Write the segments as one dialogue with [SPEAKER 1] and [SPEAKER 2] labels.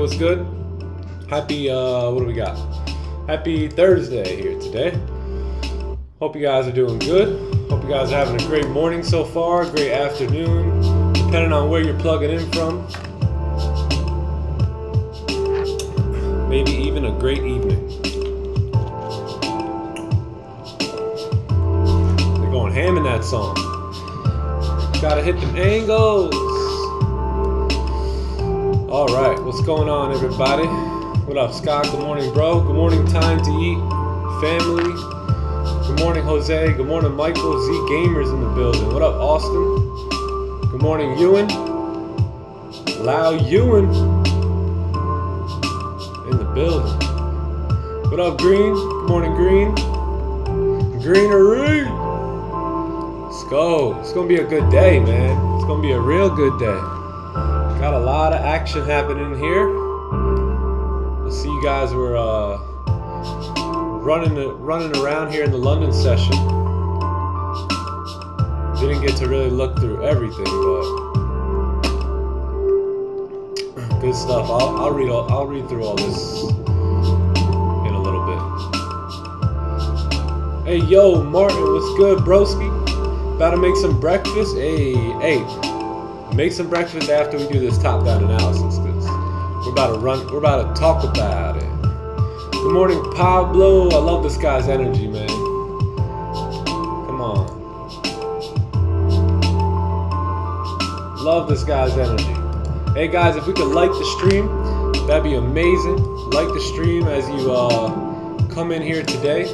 [SPEAKER 1] what's good? Happy, what do we got? Happy Thursday here today. Hope you guys are doing good. Hope you guys are having a great morning so far, great afternoon, depending on where you're plugging in from. Maybe even a great evening. They're going ham in that song. Gotta hit them angles. All right, what's going on, everybody? What up, Scott? Good morning, bro. Good morning, Time to Eat family. Good morning, Jose. Good morning, Michael. Z Gamers in the building. What up, Austin? Good morning, Ewan. Lau Ewan in the building. What up, Green? Good morning, Green. Greenery. Let's go. It's gonna be a good day, man. It's gonna be a real good day. Got a lot of action happening here. I see you guys were running around here in the London session. Didn't get to really look through everything, but good stuff. I'll read through all this in a little bit. Hey, yo, Martin, what's good, broski? About to make some breakfast. Hey. Make some breakfast after we do this top-down analysis, because we're about to talk about it. Good morning, Pablo. I love this guy's energy, man. Come on. Love this guy's energy. Hey guys, if we could like the stream, that'd be amazing. Like the stream as you come in here today.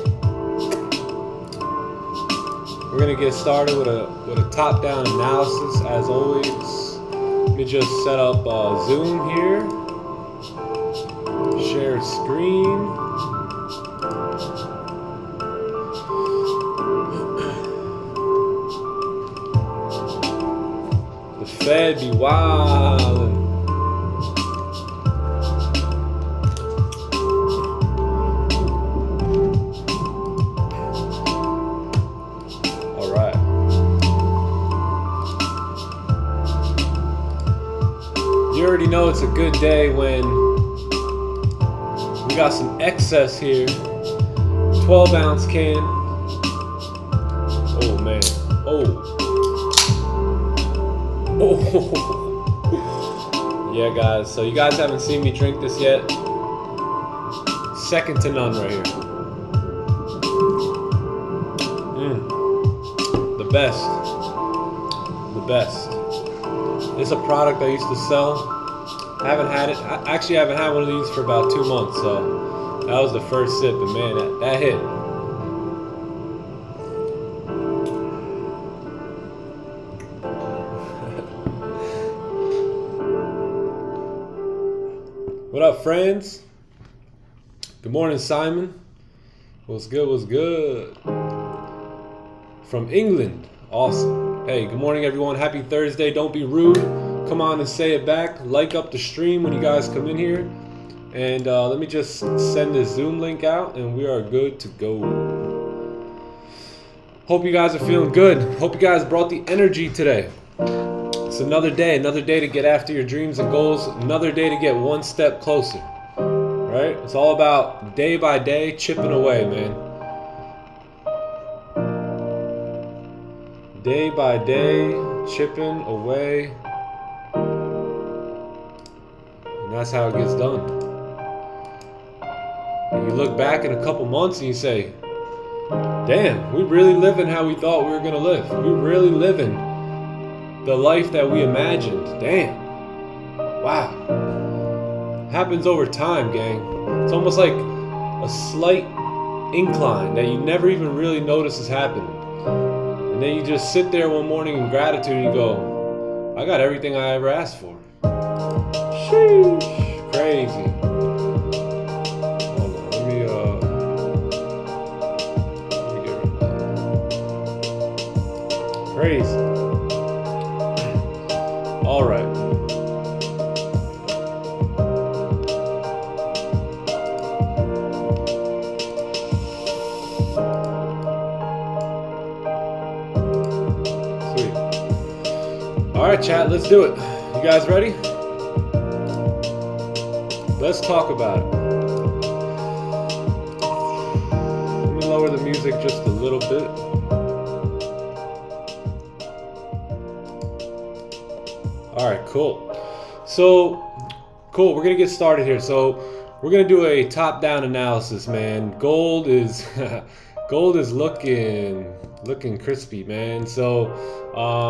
[SPEAKER 1] We're gonna get started with a top-down analysis as always. Let me just set up Zoom here. Share screen. The Fed be wildin'. You already know it's a good day when we got some excess here. 12-ounce can. Oh man. Oh. Yeah, guys. So you guys haven't seen me drink this yet. Second to none right here. The best. The best. It's a product I used to sell. I haven't had it. I actually haven't had one of these for about 2 months, so that was the first sip, and man, that hit. What up, friends? Good morning, Simon. What's good? What's good? From England. Awesome. Hey, good morning, everyone. Happy Thursday. Don't be rude. Come on and say it back. Like up the stream when you guys come in here. And let me just send this Zoom link out, and we are good to go. Hope you guys are feeling good. Hope you guys brought the energy today. It's another day to get after your dreams and goals. Another day to get one step closer. Right? It's all about day by day, chipping away, man. Day by day, chipping away. And that's how it gets done. And you look back in a couple months and you say, damn, we really living how we thought we were going to live. We really living the life that we imagined. Damn. Wow. Happens over time, gang. It's almost like a slight incline that you never even really notice is happening. And then you just sit there one morning in gratitude and you go, I got everything I ever asked for. Sheesh. Crazy. Hold on, let me get rid of that. Crazy. All right. All right, chat, let's do it. You guys ready? let's talk about it. Let me lower the music just a little bit. All right, cool. So, cool, we're gonna get started here. So we're gonna do a top-down analysis, man. Gold is gold is looking crispy, man. So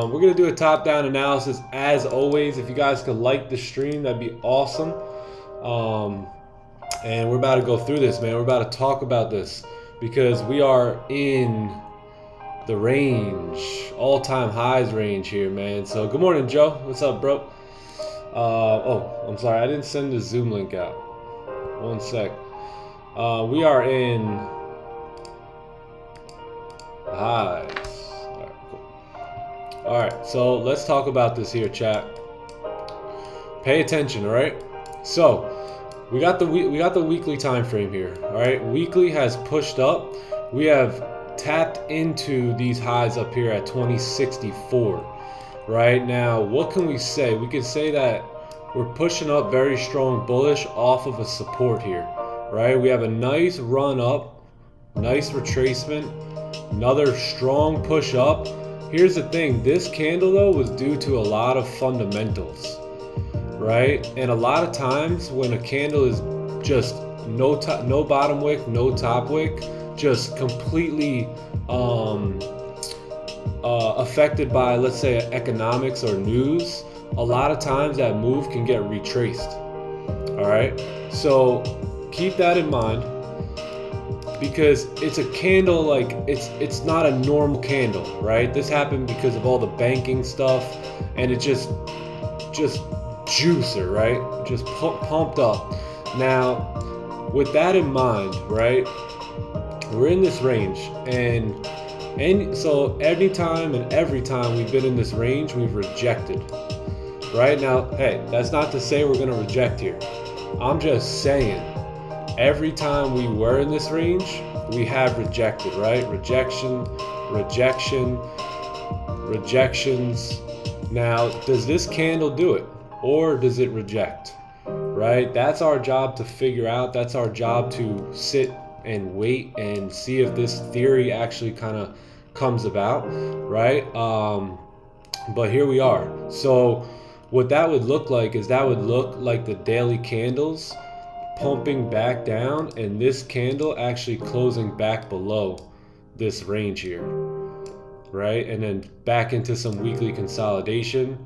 [SPEAKER 1] we're gonna do a top-down analysis as always. If you guys could like the stream, that'd be awesome. And we're about to go through this, man. We're about to talk about this because we are in the range, all-time highs range here, man. So good morning, Joe. What's up, bro? Oh, I'm sorry, I didn't send the Zoom link out. One sec. We are in highs. All right, cool. All right, so let's talk about this here, chat. Pay attention, all right? So we got the weekly time frame here. All right, weekly has pushed up. We have tapped into these highs up here at 2064. Right now, what can we say? We can say that we're pushing up very strong bullish off of a support here, right? We have a nice run up, nice retracement, another strong push up. Here's the thing, this candle though was due to a lot of fundamentals, right? And a lot of times when a candle is just no bottom wick, no top wick, just completely affected by, let's say, economics or news, a lot of times that move can get retraced. All right, so keep that in mind because it's a candle, like it's not a normal candle, right? This happened because of all the banking stuff, and it just juicer, right? Just pumped up. Now, with that in mind, right, we're in this range, and so anytime and every time we've been in this range, we've rejected. Right now, hey, that's not to say we're gonna reject here. I'm just saying, every time we were in this range, we have rejected, right? Rejection, rejection, rejections. Now, does this candle do it, or does it reject? Right? That's our job to figure out. That's our job to sit and wait and see if this theory actually kind of comes about, right? But here we are. So what that would look like is that would look like the daily candles pumping back down, and this candle actually closing back below this range here, right? And then back into some weekly consolidation,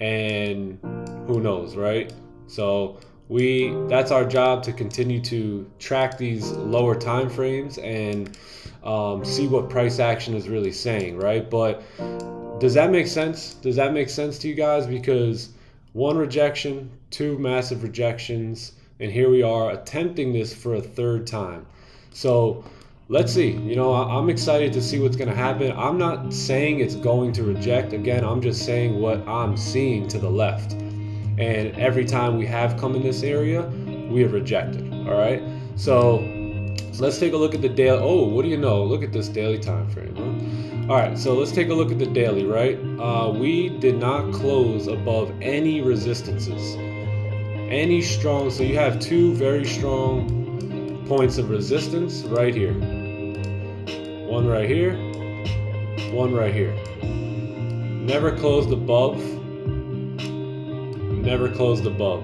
[SPEAKER 1] and who knows, right? So that's our job, to continue to track these lower time frames and see what price action is really saying, right? But does that make sense? Does that make sense to you guys? Because one rejection, two massive rejections, and here we are attempting this for a third time. So let's see. You know, I'm excited to see what's going to happen. I'm not saying it's going to reject. Again, I'm just saying what I'm seeing to the left. And every time we have come in this area, we have rejected. All right. So let's take a look at the daily. Oh, what do you know? Look at this daily time frame. Huh? All right. So let's take a look at the daily. Right. We did not close above any resistances. Any strong. So you have two very strong points of resistance right here. One right here. One right here. Never closed above. Never closed above.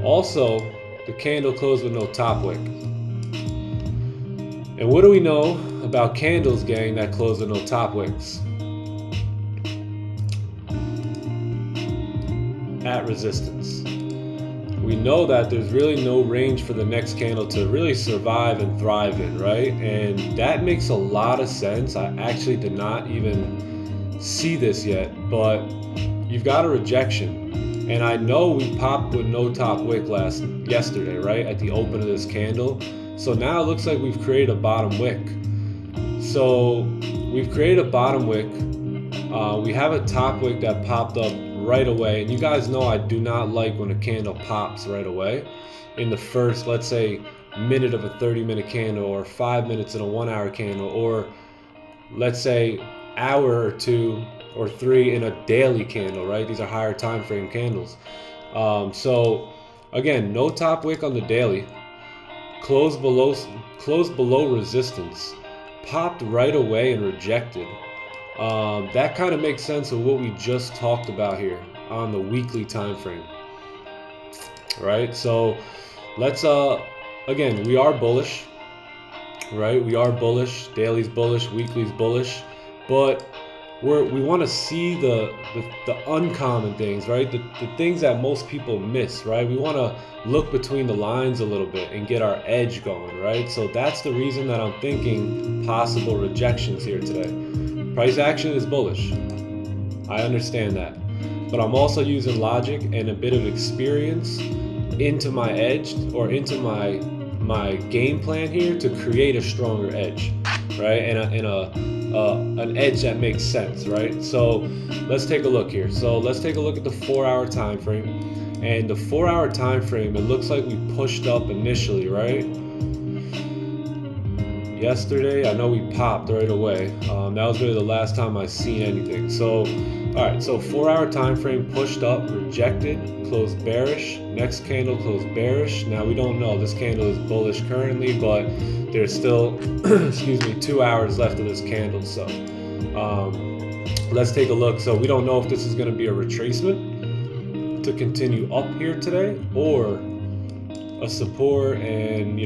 [SPEAKER 1] Also, the candle closed with no top wick. And what do we know about candles, gang, that close with no top wicks? At resistance. We know that there's really no range for the next candle to really survive and thrive in, right? And that makes a lot of sense. I actually did not even see this yet, but you've got a rejection. And I know we popped with no top wick yesterday, right? At the open of this candle. So now it looks like we've created a bottom wick. So we've created a bottom wick. We have a top wick that popped up right away. And you guys know I do not like when a candle pops right away in the first, let's say, minute of a 30-minute candle, or 5 minutes in a 1-hour candle, or let's say hour or 2 or 3 in a daily candle, right? These are higher time frame candles. So Again, no top wick on the daily. Closed below resistance. Popped right away and rejected. That kind of makes sense of what we just talked about here on the weekly time frame. Right? So let's again, we are bullish. Right? We are bullish. Daily's bullish, weekly's bullish, but we want to see the uncommon things, right? The things that most people miss, right? We want to look between the lines a little bit and get our edge going, right? So that's the reason that I'm thinking possible rejections here today. Price action is bullish. I understand that. But I'm also using logic and a bit of experience into my edge, or into my game plan here, to create a stronger edge, right? And an edge that makes sense, right? So let's take a look here. So let's take a look at the 4-hour time frame. And the 4-hour time frame, it looks like we pushed up initially, right? Yesterday, I know we popped right away. That was really the last time I seen anything. So, all right, so 4-hour time frame, pushed up, rejected, closed bearish. Next candle closed bearish. Now we don't know. This candle is bullish currently, but there's still, excuse me, 2 hours left of this candle. So, let's take a look. So we don't know if this is going to be a retracement to continue up here today, or a support, and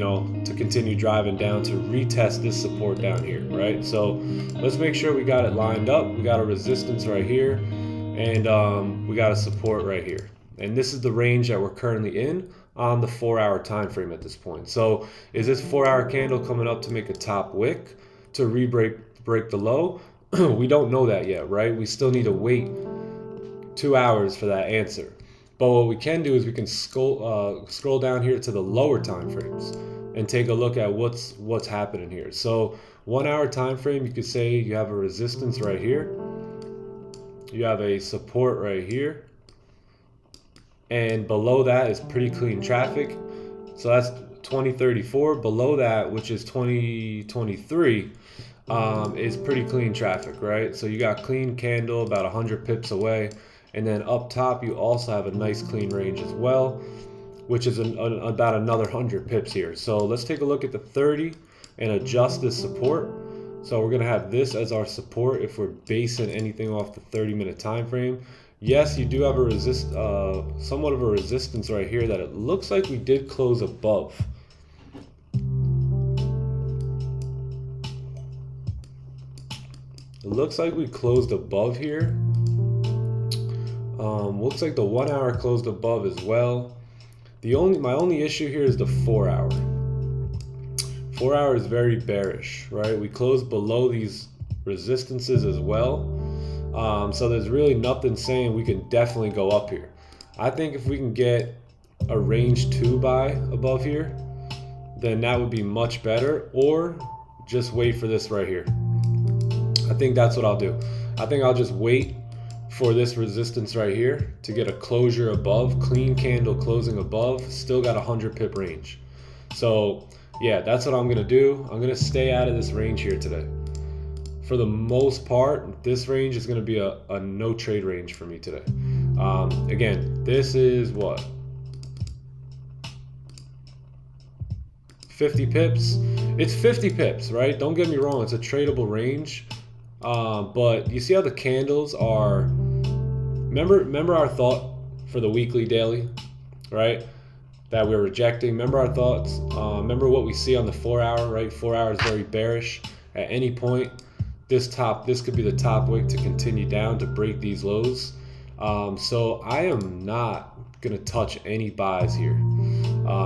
[SPEAKER 1] to continue driving down to retest this support down here, right? So let's make sure we got it lined up. We got a resistance right here, and we got a support right here, and this is the range that we're currently in on the 4-hour time frame at this point. So is this 4-hour candle coming up to make a top wick to break the low? We don't know that yet, right? We still need to wait 2 hours for that answer. But what we can do is we can scroll down here to the lower time frames and take a look at what's happening here. So 1-hour time frame, you could say you have a resistance right here, you have a support right here, and below that is pretty clean traffic. So that's 2034. Below that, which is 2023, is pretty clean traffic, right? So you got clean candle about 100 pips away. And then up top, you also have a nice clean range as well, which is about another 100 pips here. So let's take a look at the 30 and adjust this support. So we're gonna have this as our support if we're basing anything off the 30-minute time frame. Yes, you do have a somewhat of a resistance right here that it looks like we did close above. It looks like we closed above here. Looks like the 1-hour closed above as well. My only issue here is the 4-hour. 4-hour is very bearish, right? We closed below these resistances as well. So there's really nothing saying we can definitely go up here. I think if we can get a range 2 buy above here, then that would be much better, or just wait for this right here. I think that's what I'll do. I think I'll just wait for this resistance right here to get a closure above, clean candle closing above, still got a 100 pip range. So yeah, that's what I'm gonna do. I'm gonna stay out of this range here today. For the most part, this range is gonna be a no trade range for me today. Again, this is what? 50 pips. It's 50 pips, right? Don't get me wrong, it's a tradable range. But you see how the candles are, remember our thought for the weekly daily, right? That we're rejecting. Remember our thoughts. Remember what we see on the 4-hour, right? 4-hour is very bearish. At any point, this could be the top wick to continue down to break these lows. So I am not gonna touch any buys here.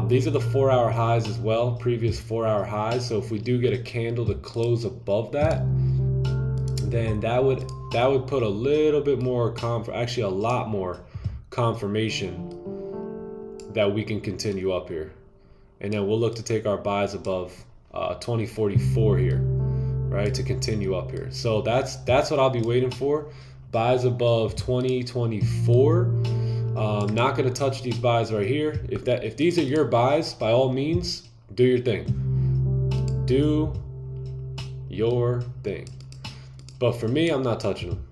[SPEAKER 1] These are the 4-hour highs as well, previous 4-hour highs. So if we do get a candle to close above that, then that would put a little bit more actually a lot more confirmation that we can continue up here, and then we'll look to take our buys above 2044 here, right, to continue up here. So that's what I'll be waiting for, buys above 2024. Not going to touch these buys right here. If these are your buys, by all means, do your thing. Do your thing. But for me, I'm not touching them.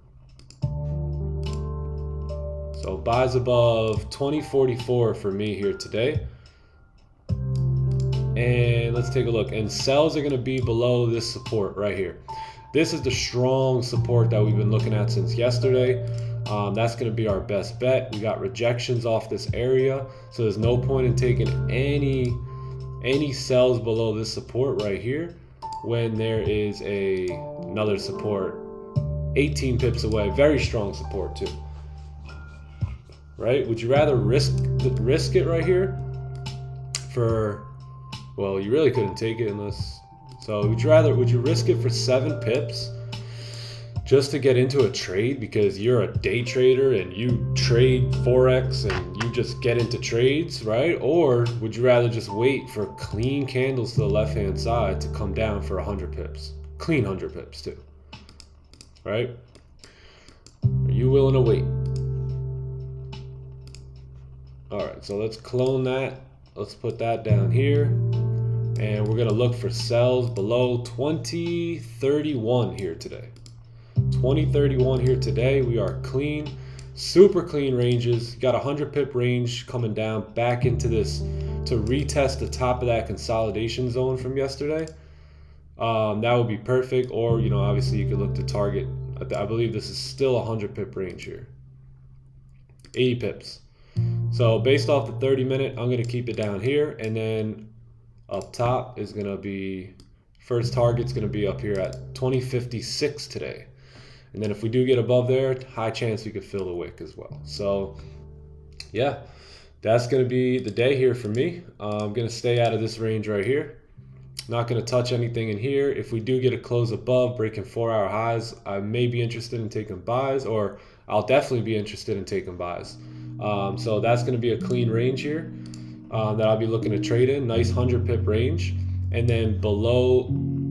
[SPEAKER 1] So So buys above 2044 for me here today. And let's take a look. And sells are going to be below this support right here. This is the strong support that we've been looking at since yesterday. That's going to be our best bet. We got rejections off this area, so there's no point in taking any sells below this support right here when there is another support 18 pips away. Very strong support too. Right? Would you rather risk it right here for, well, you really couldn't take it unless, so would you risk it for 7 pips just to get into a trade because you're a day trader and you trade Forex and you just get into trades, right? Or would you rather just wait for clean candles to the left-hand side to come down for 100 pips? Clean 100 pips too, right? Are you willing to wait? All right, so let's clone that. Let's put that down here. And we're gonna look for sells below 2031 here today. 2031 here today. We are clean, super clean ranges. Got a 100 pip range coming down back into this to retest the top of that consolidation zone from yesterday. That would be perfect. Or, you know, obviously you could look to target. I believe this is still a 100 pip range here. 80 pips. So based off the 30-minute, I'm going to keep it down here. And then up top is going to be, first target's going to be up here at 2056 today. And then if we do get above there, high chance we could fill the wick as well. So yeah, that's going to be the day here for me. I'm going to stay out of this range right here. Not going to touch anything in here. If we do get a close above, breaking 4-hour highs, I may be interested in taking buys, or I'll definitely be interested in taking buys. So that's going to be a clean range here that I'll be looking to trade in. Nice 100 pip range. And then below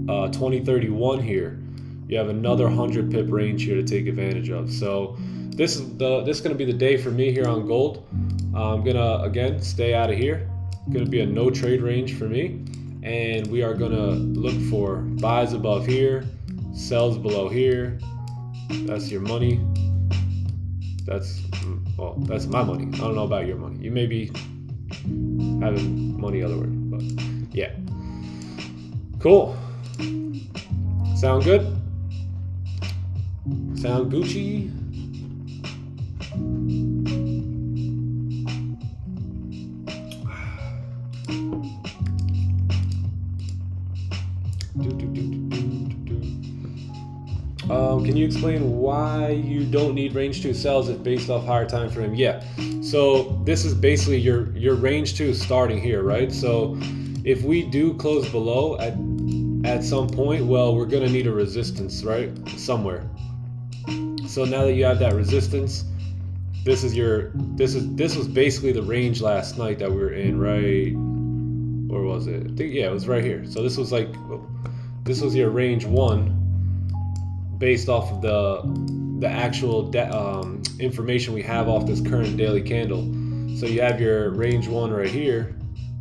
[SPEAKER 1] 2031 here, you have another 100 pip range here to take advantage of. So this is going to be the day for me here on gold. I'm going to, again, stay out of here. Going to be a no trade range for me. And we are going to look for buys above here, sells below here. That's your money. That's, well, that's my money. I don't know about your money. You may be having money otherwise, but yeah. Cool. Sound good? Sound Gucci? Can you explain why you don't need range 2 sells if based off higher time frame? Yeah, so this is basically your range 2 starting here, right? So if we do close below at some point, well, we're gonna need a resistance, right, somewhere. So now that you have that resistance, this was basically the range last night that we were in, right? Where was it? I think, yeah, it was right here. So this was like, this was your range 1 based off of the actual information we have off this current daily candle. So you have your range 1 right here,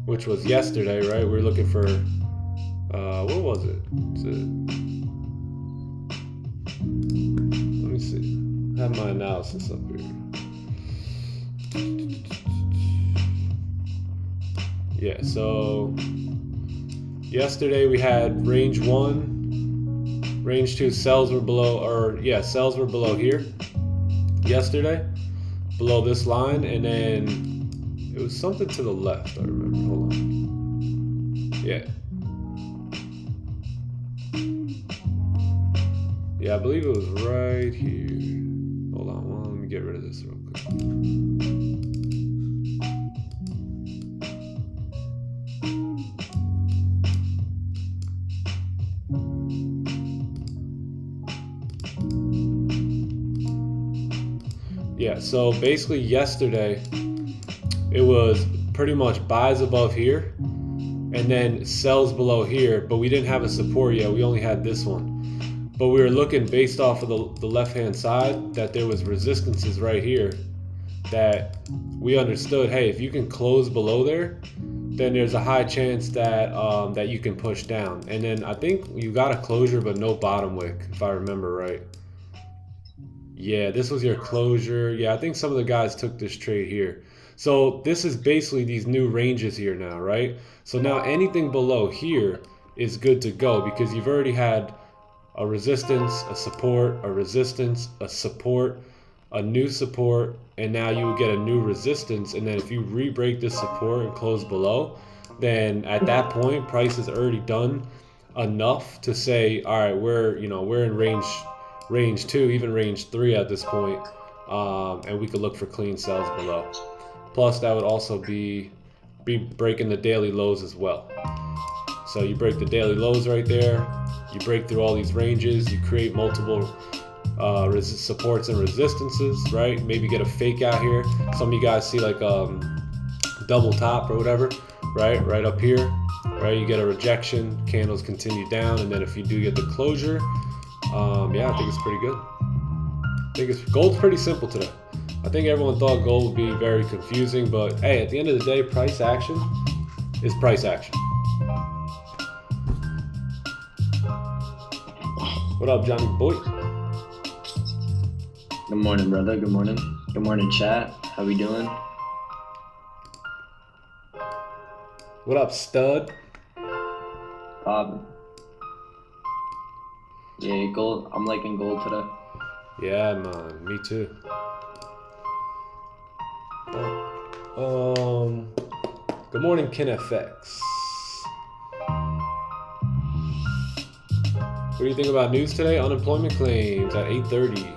[SPEAKER 1] which was yesterday, right? We're looking for what was it? Let me see. I have my analysis up here. Yeah, so yesterday we had range 1, range 2, sells were below, or yeah, sells were below here yesterday, below this line, and then it was something to the left, I remember. Hold on. Yeah. Yeah, I believe it was right here. Hold on, well, let me get rid of this real quick. Yeah, so basically yesterday it was pretty much buys above here and then sells below here, but we didn't have a support yet. We only had this one. But we were looking based off of the left-hand side that there was resistances right here that we understood, hey, if you can close below there, then there's a high chance that that you can push down. And then I think you got a closure but no bottom wick, if I remember right. Yeah, this was your closure. Yeah, I think some of the guys took this trade here. So this is basically these new ranges here now, right? So now anything below here is good to go because you've already had a resistance, a support, a resistance, a support, a new support, and now you would get a new resistance. And then if you re-break this support and close below, then at that point, price is already done enough to say, all right, we're in range 2, even range 3 at this point, and we could look for clean sells below. Plus, that would also be breaking the daily lows as well. So you break the daily lows right there. You break through all these ranges. You create multiple supports and resistances, right? Maybe get a fake out here. Some of you guys see like double top or whatever, right up here, right? You get a rejection, candles continue down, and then if you do get the closure, yeah, I think it's pretty good. Gold's pretty simple today. I think everyone thought gold would be very confusing, but hey, at the end of the day, price action is price action. What up, Johnny boy?
[SPEAKER 2] Good morning, brother. Good morning. Good morning, chat. How we doing?
[SPEAKER 1] What up, stud?
[SPEAKER 2] Yeah, gold. I'm liking gold today.
[SPEAKER 1] Yeah, man. Me too. Good morning, KinFX. What do you think about news today? Unemployment claims at 8:30.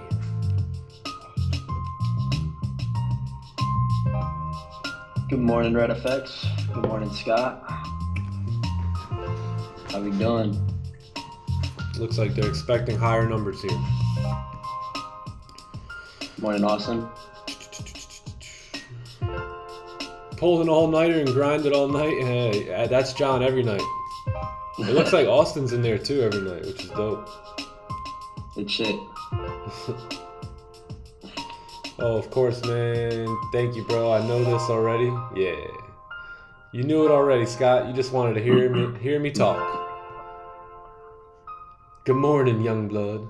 [SPEAKER 2] Good morning, Red FX. Good morning, Scott. How we doing?
[SPEAKER 1] Looks like they're expecting higher numbers here.
[SPEAKER 2] Morning, Austin.
[SPEAKER 1] Pulled an all-nighter and grinded all night. Hey, that's John every night. It looks like Austin's in there too every night, which is dope.
[SPEAKER 2] Good shit.
[SPEAKER 1] Oh, of course, man. Thank you, bro. I know this already. Yeah. You knew it already, Scott. You just wanted to hear me talk. Good morning, young blood.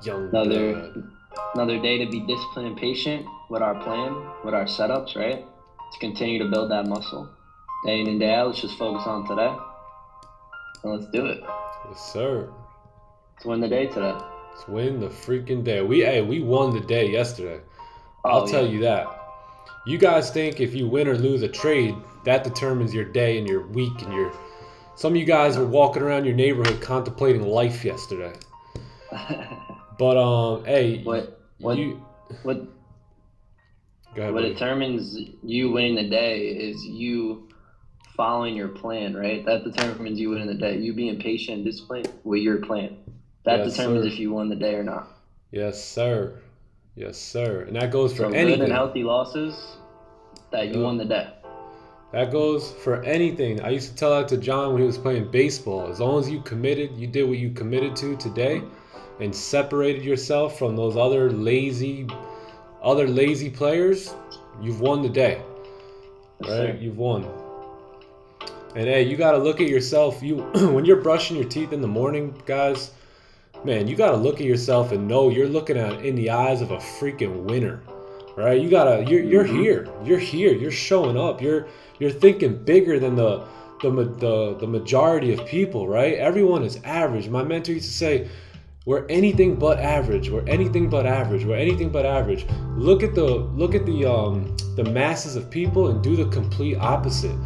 [SPEAKER 2] Another day to be disciplined and patient with our plan, with our setups, right? To continue to build that muscle. Day in and day out, let's just focus on today. And let's do it.
[SPEAKER 1] Yes, sir.
[SPEAKER 2] Let's win the day today.
[SPEAKER 1] Let's win the freaking day. We won the day yesterday. I'll tell you that. You guys think if you win or lose a trade, that determines your day and your week and your... Some of you guys were walking around your neighborhood contemplating life yesterday. But hey,
[SPEAKER 2] what
[SPEAKER 1] Go ahead, buddy.
[SPEAKER 2] determines you winning the day is you following your plan, right? That determines you winning the day. You being patient and disciplined with your plan. That determines if you won the day or not.
[SPEAKER 1] Yes, sir. Yes, sir. And that goes for anything.
[SPEAKER 2] Good and healthy losses, that you won the day.
[SPEAKER 1] That goes for anything. I used to tell that to John when he was playing baseball. As long as you committed, you did what you committed to today, and separated yourself from those other lazy players, you've won the day. Right? You've won. And hey, you got to look at yourself. When you're brushing your teeth in the morning, guys, man, you got to look at yourself and know you're looking at in the eyes of a freaking winner. Right? You're here. You're here. You're showing up. You're thinking bigger than the majority of people, right? Everyone is average. My mentor used to say, we're anything but average. We're anything but average. We're anything but average. Look at the masses of people and do the complete opposite.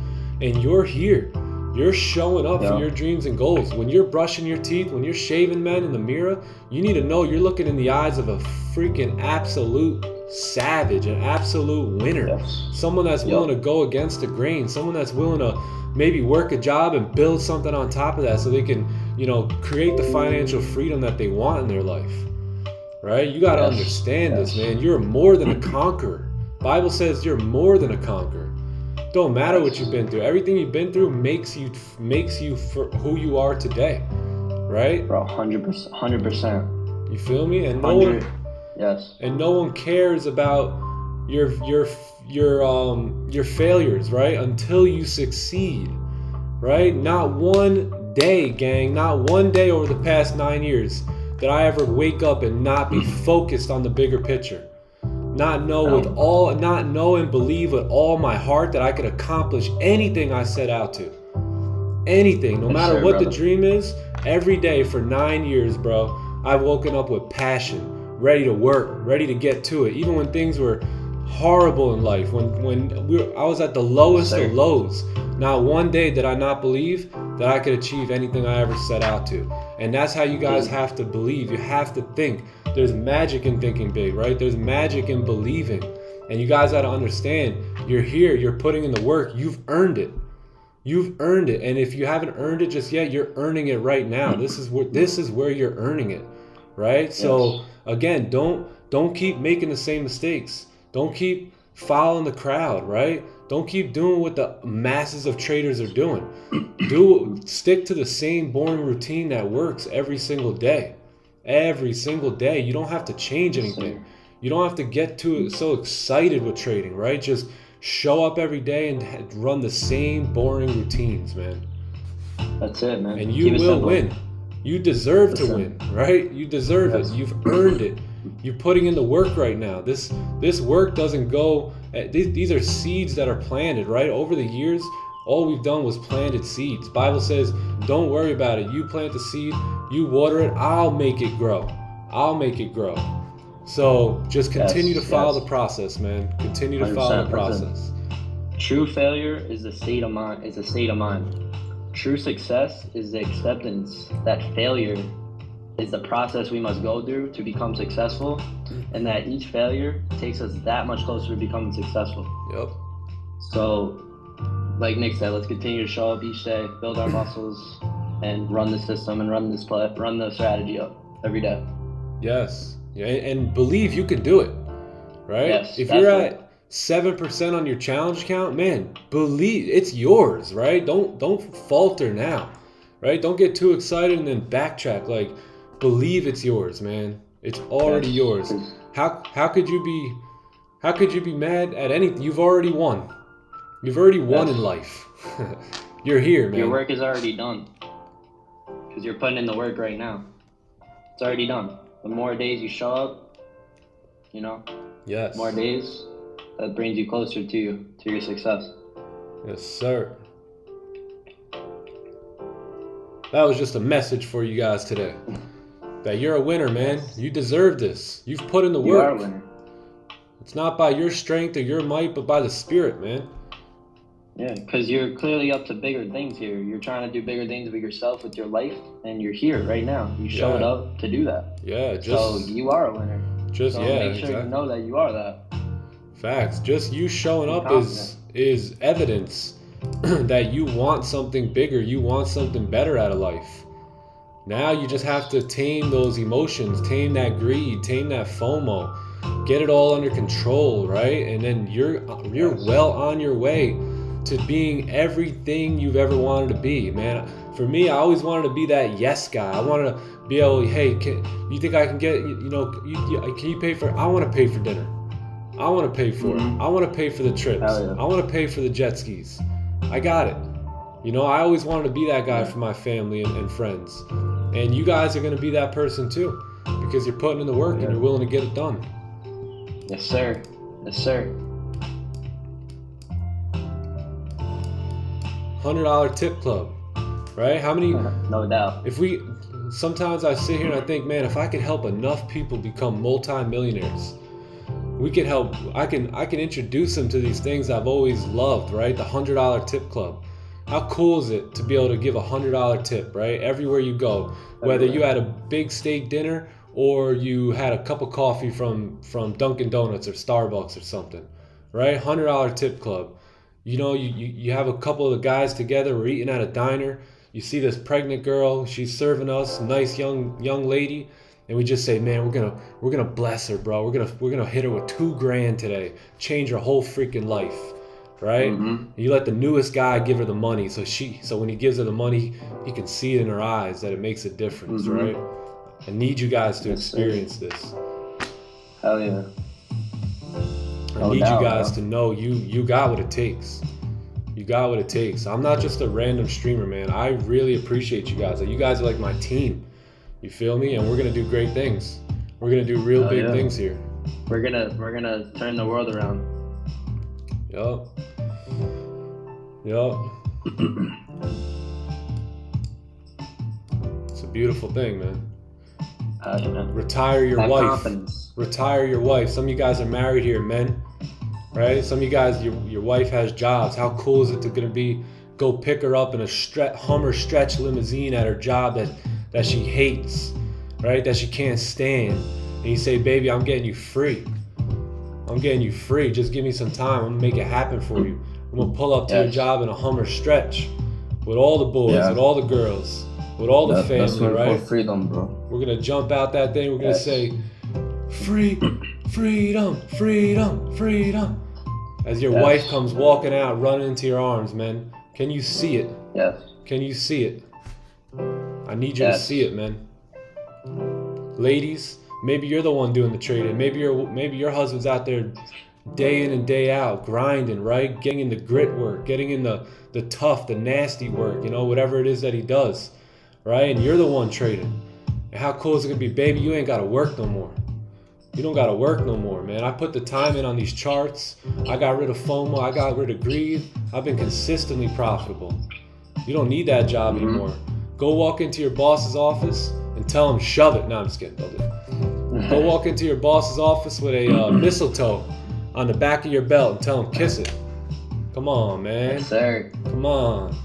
[SPEAKER 1] And you're here. You're showing up for your dreams and goals. When you're brushing your teeth, when you're shaving, man, in the mirror, you need to know you're looking in the eyes of a freaking absolute savage, an absolute winner.
[SPEAKER 2] Yes.
[SPEAKER 1] Someone that's willing to go against the grain. Someone that's willing to maybe work a job and build something on top of that so they can, create the financial freedom that they want in their life. Right? You got to understand this, man. You're more than a conqueror. Bible says you're more than a conqueror. Don't matter what you've been through. Everything you've been through makes you for who you are today. Right?
[SPEAKER 2] Bro, 100%.
[SPEAKER 1] You feel me? And no one cares about your failures, right? Until you succeed, right? Not one day, gang, not one day over the past 9 years did I ever wake up and not be focused on the bigger picture. Not know and believe with all my heart that I could accomplish anything I set out to. Anything, no matter what the dream is. Every day for 9 years, bro, I've woken up with passion, ready to work, ready to get to it. Even when things were horrible in life, when I was at the lowest of lows, not one day did I not believe that I could achieve anything I ever set out to. And that's how you guys have to believe. You have to think. There's magic in thinking big, right? There's magic in believing. And you guys got to understand, you're here, you're putting in the work, you've earned it. You've earned it. And if you haven't earned it just yet, you're earning it right now. This is where you're earning it, right? So again, don't keep making the same mistakes. Don't keep following the crowd, right? Don't keep doing what the masses of traders are doing. Stick to the same boring routine that works every single day. Every single day. You don't have to change anything. You don't have to get so excited with trading, right? Just show up every day and run the same boring routines, man.
[SPEAKER 2] That's it, man.
[SPEAKER 1] And you will win. You deserve to win, right? You deserve it. You've earned it. You're putting in the work right now. This work doesn't go. These are seeds that are planted, right? Over the years, all we've done was planted seeds. Bible says, don't worry about it. You plant the seed, you water it, I'll make it grow. I'll make it grow. So just continue to follow the process, man. Continue to follow the process.
[SPEAKER 2] True failure is a state of mind. True success is the acceptance that failure is the process we must go through to become successful, and that each failure takes us that much closer to becoming successful.
[SPEAKER 1] Yep.
[SPEAKER 2] So, like Nick said, let's continue to show up each day, build our muscles, and run the system and run the strategy up every day.
[SPEAKER 1] Yes. Yeah, and believe you can do it, right?
[SPEAKER 2] Yes,
[SPEAKER 1] if you're at 7% on your challenge count, man, believe it's yours, right? Don't falter now, right? Don't get too excited and then backtrack. Like, believe it's yours, man. It's already yours. How could you be mad at anything? You've already won. You've already won in life. You're here, man.
[SPEAKER 2] Your work is already done because you're putting in the work right now. It's already done. The more days you show up, more days, that brings you closer to your success.
[SPEAKER 1] Yes, sir. That was just a message for you guys today. That you're a winner, man. You deserve this. You've put in the work.
[SPEAKER 2] You are a winner.
[SPEAKER 1] It's not by your strength or your might, but by the Spirit, man.
[SPEAKER 2] Yeah, because you're clearly up to bigger things here. You're trying to do bigger things with yourself, with your life, and you're here right now. You showed up to do that.
[SPEAKER 1] Yeah,
[SPEAKER 2] so you are a winner. Make sure you know that you are that.
[SPEAKER 1] Facts. Just you showing up is evidence that you want something bigger. You want something better out of life. Now you just have to tame those emotions, tame that greed, tame that FOMO, get it all under control, right? And then you're well on your way to being everything you've ever wanted to be, man. For me, I always wanted to be that yes guy. I wanted to be able, hey, you think I can get, can you pay for, I want to pay for dinner. I want to pay for it. I want to pay for the trips. I want to pay for the jet skis. I got it. I always wanted to be that guy for my family and friends. And you guys are going to be that person too, because you're putting in the work and you're willing to get it done.
[SPEAKER 2] Yes, sir. Yes, sir.
[SPEAKER 1] $100 tip club, right? How many?
[SPEAKER 2] No doubt.
[SPEAKER 1] Sometimes I sit here and I think, man, if I could help enough people become multi-millionaires, we can help. I can introduce them to these things I've always loved, right? The $100 tip club. How cool is it to be able to give a $100 tip, right? Everywhere you go, whether you had a big steak dinner or you had a cup of coffee from Dunkin' Donuts or Starbucks or something, right? $100 tip club. You have a couple of the guys together, we're eating at a diner. You see this pregnant girl, she's serving us, nice young lady, and we just say, man, we're gonna bless her, bro. We're gonna hit her with $2,000 today, change her whole freaking life, right? Mm-hmm. You let the newest guy give her the money, so when he gives her the money, he can see it in her eyes that it makes a difference, right? I need you guys to experience this.
[SPEAKER 2] Hell yeah.
[SPEAKER 1] I need you guys to know you got what it takes. You got what it takes. I'm not just a random streamer, man. I really appreciate you guys. You guys are like my team. You feel me? And we're gonna do great things. We're gonna do real big things here.
[SPEAKER 2] We're gonna turn the world around.
[SPEAKER 1] Yup. Yup. It's a beautiful thing, man. Retire your wife.
[SPEAKER 2] Confidence.
[SPEAKER 1] Retire your wife. Some of you guys are married here, men. Right? Some of you guys, your wife has jobs. How cool is it gonna be? Go pick her up in a Hummer stretch limousine at her job that she hates, right? That she can't stand. And you say, baby, I'm getting you free. I'm getting you free. Just give me some time. I'm gonna make it happen for you. I'm gonna pull up to your job in a Hummer stretch with all the boys, with all the girls, with all the family,
[SPEAKER 3] that's
[SPEAKER 1] right?
[SPEAKER 3] Freedom, bro.
[SPEAKER 1] We're gonna jump out that thing. We're gonna say, freedom, freedom, freedom. As your wife comes walking out, running into your arms, man. Can you see it?
[SPEAKER 2] Yes.
[SPEAKER 1] Can you see it? I need you to see it, man. Ladies, maybe you're the one doing the trading. Maybe your husband's out there day in and day out, grinding, right? Getting in the grit work, getting in the tough, the nasty work, you know, whatever it is that he does, right? And you're the one trading. And how cool is it gonna be, baby? You ain't gotta work no more. You don't gotta work no more, man. I put the time in on these charts. I got rid of FOMO. I got rid of greed. I've been consistently profitable. You don't need that job anymore. Go walk into your boss's office and tell him, shove it. No, I'm just kidding. Don't do it. Go walk into your boss's office with a mistletoe on the back of your belt and tell him, kiss it. Come on, man.
[SPEAKER 2] Yes, sir.
[SPEAKER 1] Come on.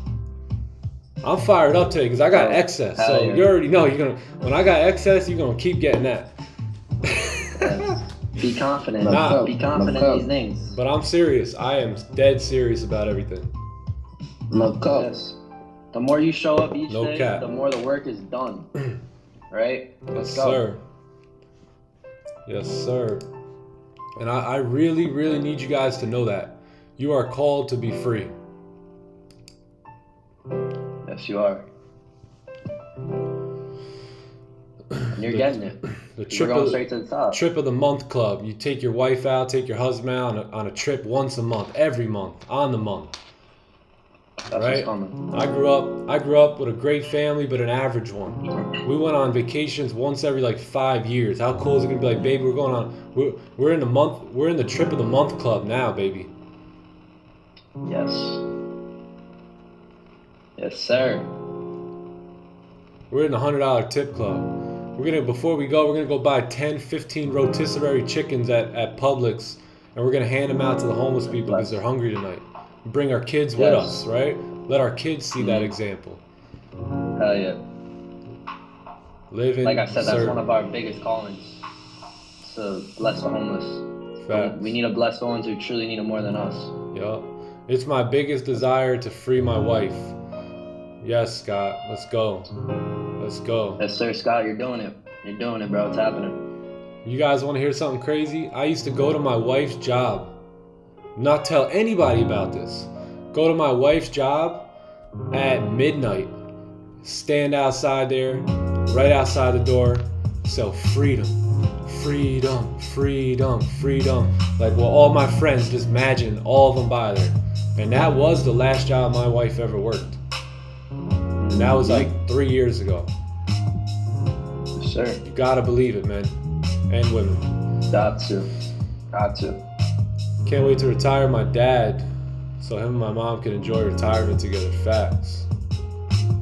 [SPEAKER 1] I'm fired up today because I got excess. So you already know when I got excess, you're gonna keep getting that.
[SPEAKER 2] Be confident. Be confident in these things.
[SPEAKER 1] But I'm serious. I am dead serious about everything.
[SPEAKER 3] No cap.
[SPEAKER 2] Yes. The more you show up each day,
[SPEAKER 1] cap.
[SPEAKER 2] the more the work is done. Right?
[SPEAKER 1] Yes, sir. Yes, sir. And I really, really need you guys to know that. You are called to be free.
[SPEAKER 2] Yes, you are. And you're getting it. We're going straight to the top.
[SPEAKER 1] Trip of the month club. You take your wife out, take your husband out on a trip once a month, every month, on the month.
[SPEAKER 2] That's
[SPEAKER 1] right?
[SPEAKER 2] what's coming.
[SPEAKER 1] I grew up with a great family, but an average one. We went on vacations once every like 5 years. How cool is it gonna be? Like, baby, we're going on. We're in the trip of the month club now, baby.
[SPEAKER 2] Yes. Yes, sir.
[SPEAKER 1] We're in the $100 tip club. Before we go, we're gonna go buy 10, 15 rotisserie chickens at Publix, and we're gonna hand them out to the homeless people because they're hungry tonight. Bring our kids with us, right? Let our kids see that example.
[SPEAKER 2] Hell yeah.
[SPEAKER 1] Living,
[SPEAKER 2] like I said, that's one of our biggest callings. To bless the homeless.
[SPEAKER 1] Facts.
[SPEAKER 2] We need to bless the ones who truly need it more than us.
[SPEAKER 1] Yup. It's my biggest desire to free my wife. Yes, Scott. Let's go. Let's go.
[SPEAKER 2] Yes, sir, Scott. You're doing it. You're doing it, bro. It's happening.
[SPEAKER 1] You guys want to hear something crazy? I used to go to my wife's job. Not tell anybody about this. Go to my wife's job at midnight. Stand outside there, right outside the door. Sell freedom. Freedom, freedom, freedom. Like, well, all my friends, just imagine all of them by there. And that was the last job my wife ever worked. And that was like 3 years ago.
[SPEAKER 2] Yes, sir.
[SPEAKER 1] You gotta believe it, man. And women.
[SPEAKER 2] Got to. Got to.
[SPEAKER 1] Can't wait to retire my dad so him and my mom can enjoy retirement together. Facts.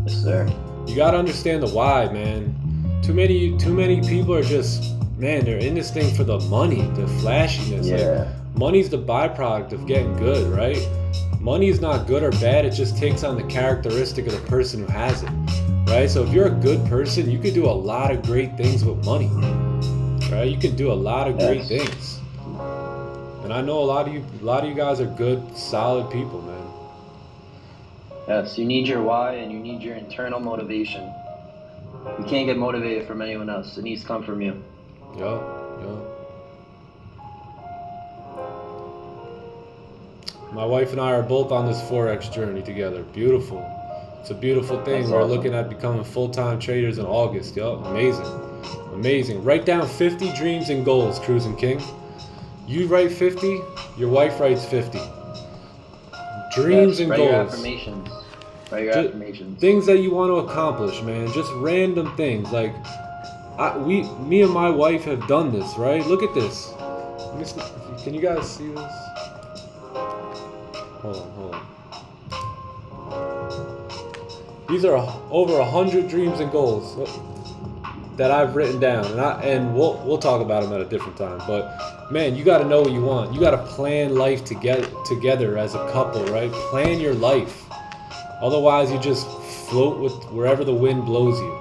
[SPEAKER 2] Yes, sir.
[SPEAKER 1] You gotta understand the why, man. Too many people are just, man, they're in this thing for the money, the flashiness.
[SPEAKER 2] Yeah.
[SPEAKER 1] Like, money's the byproduct of getting good, right? Money is not good or bad, it just takes on the characteristic of the person who has it, right? So if you're a good person, you could do a lot of great things with money, right? You can do a lot of great things. And I know a lot of you guys are good, solid people, man.
[SPEAKER 2] Yes, you need your why and you need your internal motivation. You can't get motivated from anyone else. It needs to come from you.
[SPEAKER 1] Yup. My wife and I are both on this Forex journey together. Beautiful. It's a beautiful thing.
[SPEAKER 2] That's
[SPEAKER 1] We're
[SPEAKER 2] awesome.
[SPEAKER 1] looking at becoming full-time traders in August. Yup. Amazing. Write down 50 dreams and goals, Cruising King. You write 50, your wife writes 50. Dreams and
[SPEAKER 2] write
[SPEAKER 1] goals.
[SPEAKER 2] Your affirmations. Write your affirmations.
[SPEAKER 1] Things that you want to accomplish, man. Just random things. Like, me and my wife have done this, right? Look at this. Can you guys see this? Hold on. These are over 100 dreams and goals that I've written down, and we'll talk about them at a different time. But man, you got to know what you want. You got to plan life together as a couple, right? Plan your life. Otherwise, you just float with wherever the wind blows you.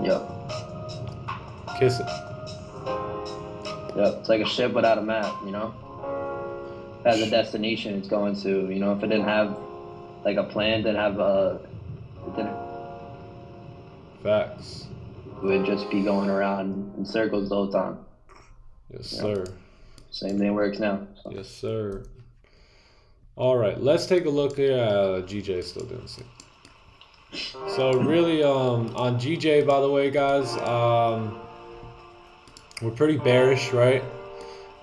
[SPEAKER 2] Yep.
[SPEAKER 1] Kiss it.
[SPEAKER 2] Yep. It's like a ship without a map, you know? It has a destination it's going to, you know? If it didn't have like a plan, didn't have
[SPEAKER 1] Facts.
[SPEAKER 2] It would just be going around in circles the whole time.
[SPEAKER 1] Yes, sir.
[SPEAKER 2] Same thing works now. So.
[SPEAKER 1] Yes, sir. All right, let's take a look here. GJ is still doing the same. So really, on GJ, by the way, guys, we're pretty bearish, right?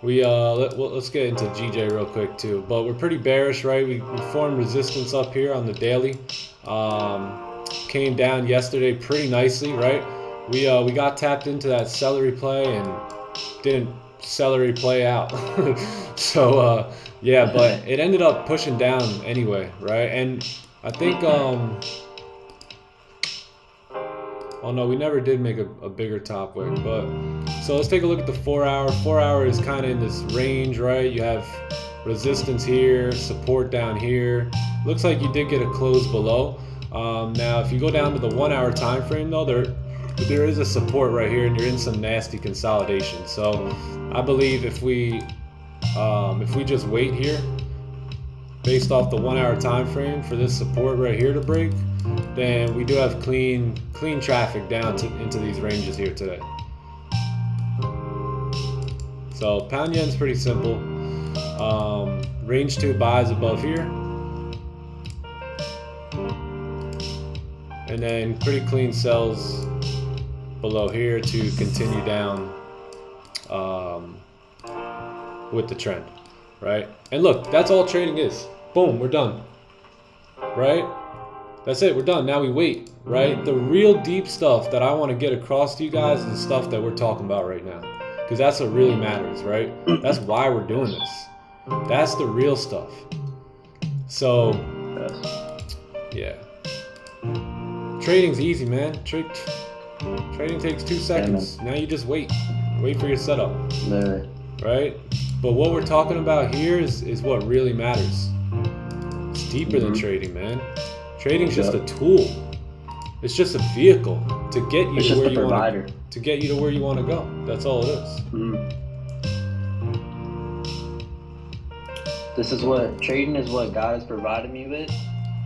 [SPEAKER 1] Let's get into GJ real quick too. But we're pretty bearish, right? We formed resistance up here on the daily. Came down yesterday pretty nicely, right? We got tapped into that celery play and didn't celery play out. So yeah, but it ended up pushing down anyway, right? And I think oh no, we never did make a bigger top wick. But so let's take a look at the 4 hour. 4 hour is kind of in this range, right? You have resistance here, support down here. Looks like you did get a close below. Now if you go down to the 1 hour time frame though, there is a support right here, and you're in some nasty consolidation. So I believe if we just wait here based off the 1 hour time frame for this support right here to break, then we do have clean traffic down into these ranges here today. So pound yen's pretty simple. Range 2 buys above here, and then pretty clean sells below here to continue down with the trend, right? And look, that's all trading is. Boom, we're done, right? That's it, we're done. Now we wait, right? The real deep stuff that I want to get across to you guys is the stuff that we're talking about right now, because that's what really matters, right? That's why we're doing this. That's the real stuff. So yeah, trading's easy, man. Trading takes 2 seconds. Now you just wait for your setup, right? But what we're talking about here is what really matters. It's deeper than trading, man. Trading's just a tool. It's just a vehicle to get you to where you want to get you to where you want to go. That's all it is.
[SPEAKER 2] This is what trading is, what God has provided me with,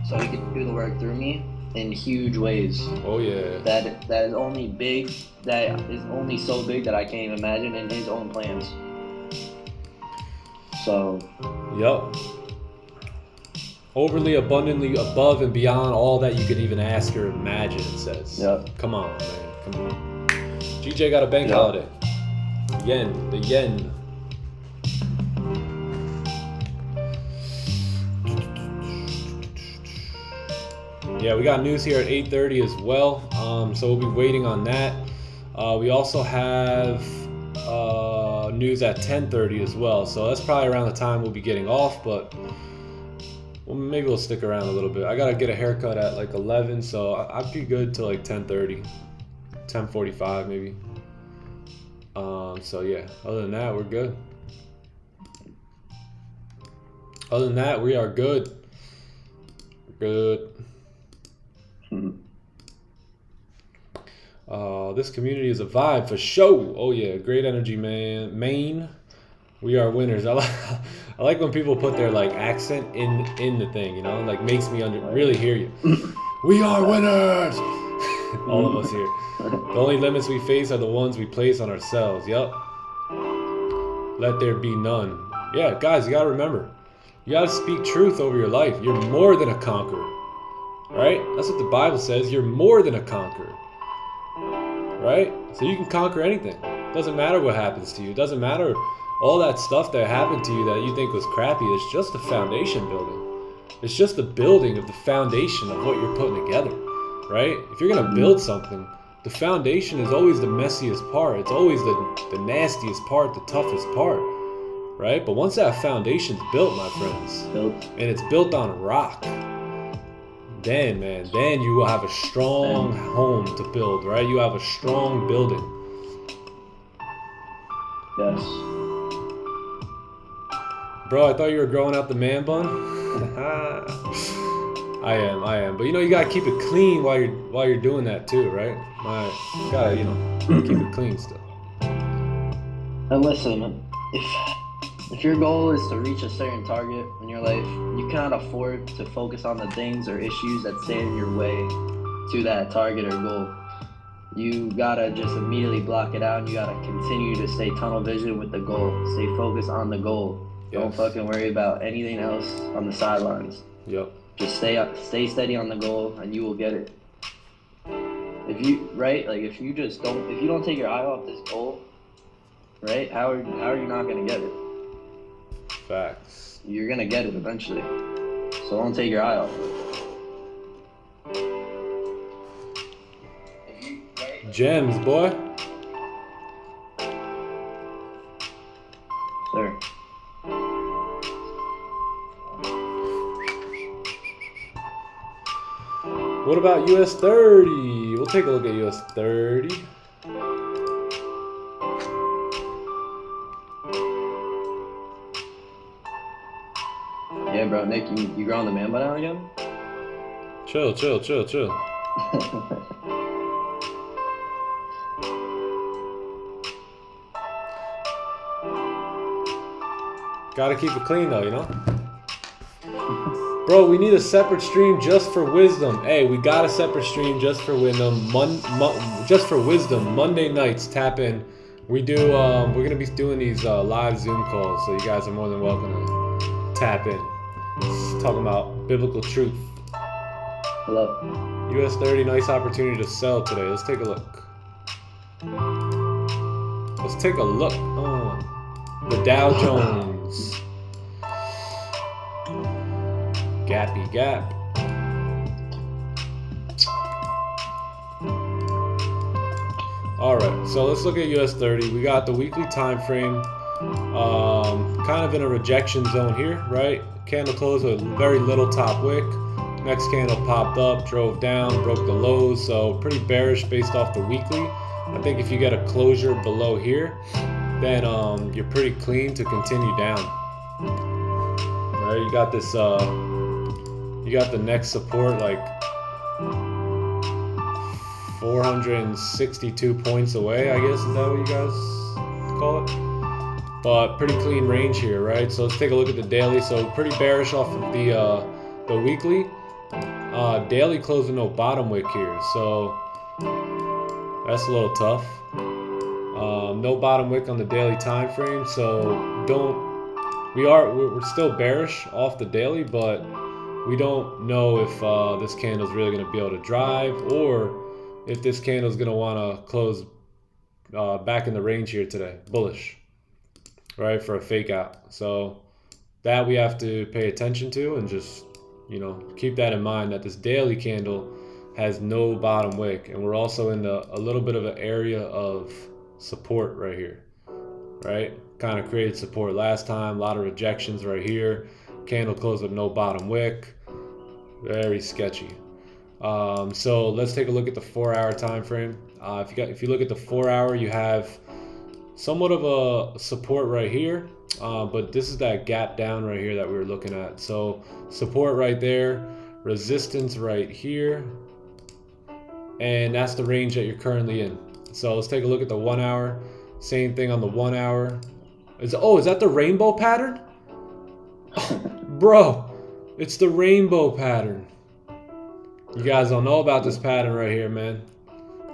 [SPEAKER 2] so He can do the work through me in huge ways.
[SPEAKER 1] Oh yeah.
[SPEAKER 2] That is only big. That is only so big that I can't even imagine in His own plans. So.
[SPEAKER 1] Yup. Overly abundantly above and beyond all that you could even ask or imagine, it says.
[SPEAKER 2] Yep.
[SPEAKER 1] Come on, man. Come on. GJ got a bank holiday. The yen. Yeah, we got news here at 8:30 as well. So we'll be waiting on that. We also have news at 10:30 as well. So that's probably around the time we'll be getting off, but well, maybe we'll stick around a little bit. I gotta get a haircut at like 11, so I'd be good till like 10:30, 10:45 maybe. So yeah, other than that, we're good. Other than that, we are good. Good. This community is a vibe for show. Oh yeah, great energy, man. Maine, we are winners. I like when people put their like accent in the thing, you know, like makes me really hear you. We are winners. All of us here. The only limits we face are the ones we place on ourselves. Yup. Let there be none. Yeah, guys, you gotta remember, you gotta speak truth over your life. You're more than a conqueror. Right? That's what the Bible says. You're more than a conqueror. Right? So you can conquer anything. Doesn't matter what happens to you. Doesn't matter all that stuff that happened to you that you think was crappy. It's just the foundation building. It's just the building of the foundation of what you're putting together. Right? If you're going to build something, the foundation is always the messiest part. It's always the nastiest part, the toughest part, right? But once that foundation's built, my friends, and it's built on a rock, then, man, then you will have a strong home to build, right? You have a strong building.
[SPEAKER 2] Yes.
[SPEAKER 1] Bro, I thought you were growing out the man bun. I am. But you know, you gotta keep it clean while you're doing that too, right? You gotta, you know, keep it clean still.
[SPEAKER 2] And listen, if your goal is to reach a certain target in your life, you cannot afford to focus on the things or issues that stand in your way to that target or goal. You gotta just immediately block it out, and you gotta continue to stay tunnel vision with the goal. Stay focused on the goal.
[SPEAKER 1] Yes.
[SPEAKER 2] Don't fucking worry about anything else on the sidelines.
[SPEAKER 1] Yep.
[SPEAKER 2] Just stay steady on the goal, and you will get it. If you don't take your eye off this goal, right? How are you not gonna get it?
[SPEAKER 1] Facts.
[SPEAKER 2] You're gonna get it eventually. So don't take your eye off it.
[SPEAKER 1] Gems, boy.
[SPEAKER 2] Sir.
[SPEAKER 1] What about US 30? We'll take a look at US 30.
[SPEAKER 2] Yeah, bro, Nick, you growing the man bun out again?
[SPEAKER 1] Chill. Gotta keep it clean though, you know? Bro, we need a separate stream just for wisdom. Hey, we got a separate stream just for wisdom. Monday nights, tap in. We're gonna be doing these live Zoom calls, so you guys are more than welcome to tap in. Just talking about biblical truth.
[SPEAKER 2] Hello.
[SPEAKER 1] US 30, nice opportunity to sell today. Let's take a look. Let's take a look. The Dow Jones. Gappy gap. Alright, so let's look at US 30. We got the weekly time frame. Kind of in a rejection zone here, right? Candle closed with very little top wick. Next candle popped up, drove down, broke the lows, so pretty bearish based off the weekly. I think if you get a closure below here, then you're pretty clean to continue down. Right, you got this you got the next support like 462 points away, I guess. Is that what you guys call it? But pretty clean range here, right? So let's take a look at the daily. So pretty bearish off of the weekly. Daily closing no bottom wick here, so that's a little tough. No bottom wick on the daily time frame, so we're still bearish off the daily, but we don't know if this candle is really going to be able to drive, or if this candle is going to want to close back in the range here today, bullish, right, for a fake out. So that we have to pay attention to, and just, you know, keep that in mind, that this daily candle has no bottom wick, and we're also in a little bit of an area of support right here, right? Kind of created support last time, a lot of rejections right here. Candle closed with no bottom wick, very sketchy. So let's take a look at the 4-hour time frame. If you look at the 4-hour, you have somewhat of a support right here, but this is that gap down right here that we were looking at. So support right there, resistance right here, and that's the range that you're currently in. So let's take a look at the 1 hour. Same thing on the 1 hour. Is that the rainbow pattern? Bro, it's the rainbow pattern. You guys don't know about this pattern right here, man.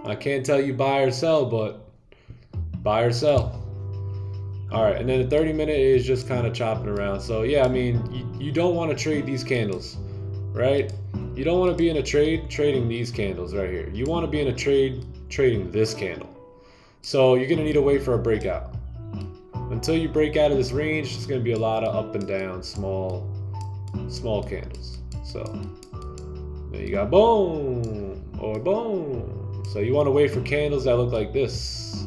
[SPEAKER 1] I can't tell you buy or sell, but buy or sell. All right, and then the 30-minute is just kind of chopping around. So yeah, I mean, you don't want to trade these candles, right? You don't want to be in a trade trading these candles right here. You want to be in a trade trading this candle. So you're going to need to wait for a breakout. Until you break out of this range, it's going to be a lot of up and down, small candles. So there you got boom or boom. So you want to wait for candles that look like this,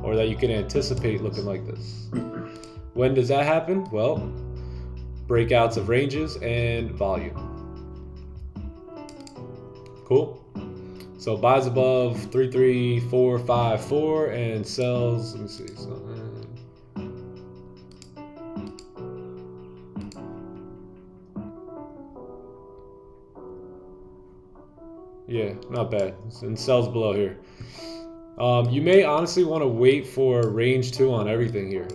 [SPEAKER 1] or that you can anticipate looking like this. When does that happen? Well, breakouts of ranges and volume. Cool. So buys above 33454 and sells, let me see, yeah, not bad. And sells below here. You may honestly want to wait for range 2 on everything here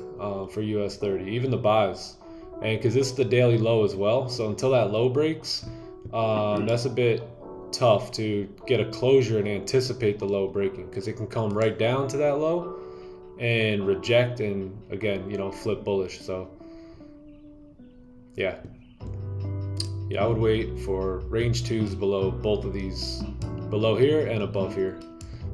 [SPEAKER 1] for US 30, even the buys. And because this is the daily low as well. So until that low breaks, that's a bit tough to get a closure and anticipate the low breaking, because it can come right down to that low and reject and again, you know, flip bullish. So yeah, I would wait for range 2s below both of these, below here and above here,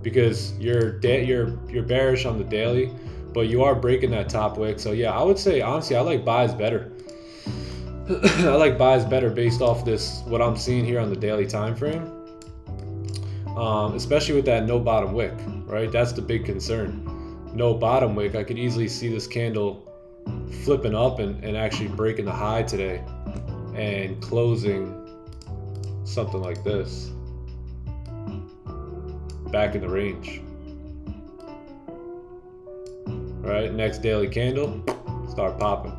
[SPEAKER 1] because you're bearish on the daily, but you are breaking that top wick. So yeah, I would say honestly I like buys better. I like buys better based off this, what I'm seeing here on the daily time frame, especially with that no bottom wick, right? That's the big concern. No bottom wick. I could easily see this candle flipping up and actually breaking the high today and closing something like this back in the range. Right, next daily candle, start popping.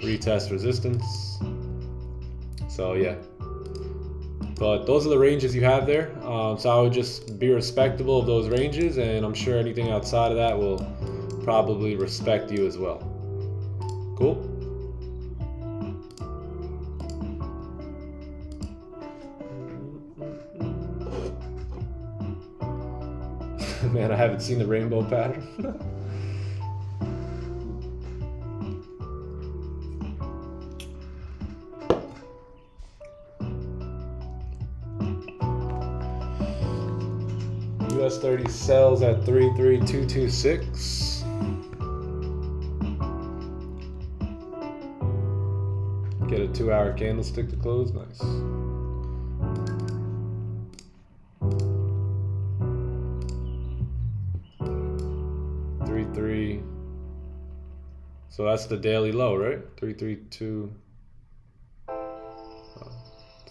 [SPEAKER 1] Retest resistance. So yeah, but those are the ranges you have there. So I would just be respectable of those ranges, and I'm sure anything outside of that will probably respect you as well. Cool. Man, I haven't seen the rainbow pattern. US 30 sells at 33226. Get a 2-hour candlestick to close. Nice. So that's the daily low, right? 332.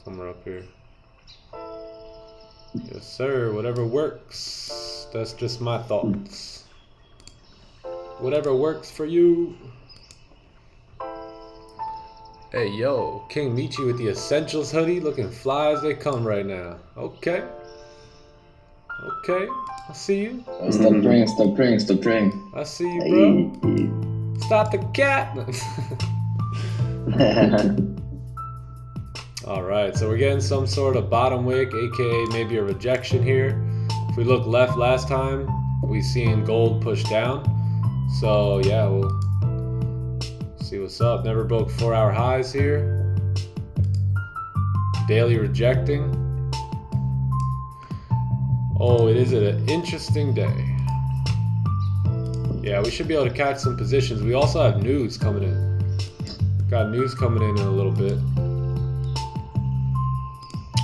[SPEAKER 1] Somewhere up here. Yes, sir. Whatever works. That's just my thoughts. Whatever works for you. Hey, yo. King Michi with the Essentials hoodie. Looking fly as they come right now. Okay. Okay. I see you.
[SPEAKER 3] Stop praying, stop praying, stop praying.
[SPEAKER 1] I see you, bro. Stop the cat. All right, so we're getting some sort of bottom wick, aka maybe a rejection here. If we look left last time, we seen gold push down. So yeah, we'll see what's up. Never broke 4-hour highs here. Daily rejecting. Oh, it is an interesting day. Yeah, we should be able to catch some positions. We also have news coming in. Got news coming in a little bit.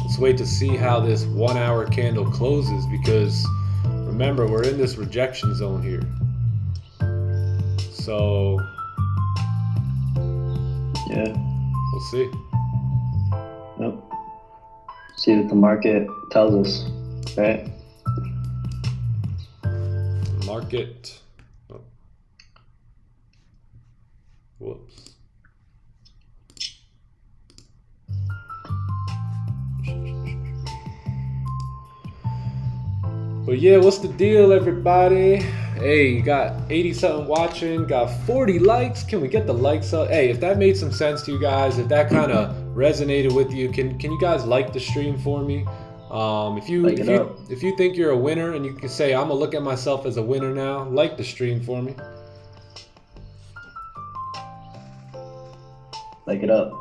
[SPEAKER 1] Let's wait to see how this 1-hour candle closes, because remember, we're in this rejection zone here. So
[SPEAKER 2] yeah,
[SPEAKER 1] we'll see.
[SPEAKER 2] Yep. See what the market tells us, right?
[SPEAKER 1] Market. Oh. Whoops. But yeah, what's the deal, everybody? Hey, you got 80 something watching, got 40 likes. Can we get the likes up? Hey, if that made some sense to you guys, if that kind of resonated with you, can you guys like the stream for me? If you think you're a winner and you can say, I'm gonna look at myself as a winner now, like the stream for me.
[SPEAKER 2] Like it up.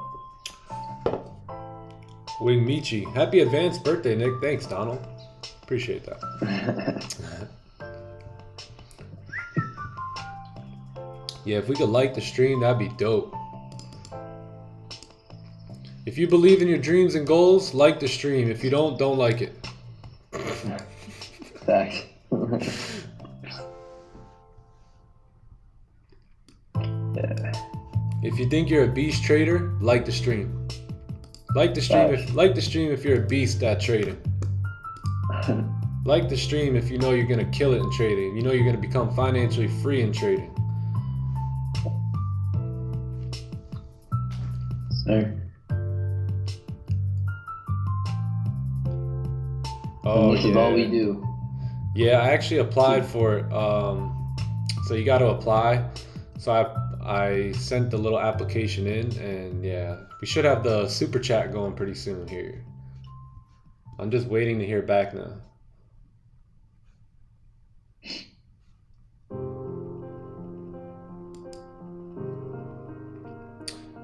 [SPEAKER 1] Wing Michi. Happy advanced birthday, Nick. Thanks, Donald. Appreciate that. Yeah, if we could like the stream, that'd be dope. If you believe in your dreams and goals, like the stream. If you don't like it. think you're a beast trader, like the stream. Like the stream if you're a beast at trading. Like the stream if you know you're gonna kill it in trading. You know you're gonna become financially free in trading.
[SPEAKER 3] Sir.
[SPEAKER 2] Oh, this is all we do.
[SPEAKER 1] Yeah, I actually applied for it. So you got to apply. So I sent the little application in, and yeah, we should have the super chat going pretty soon here. I'm just waiting to hear back now.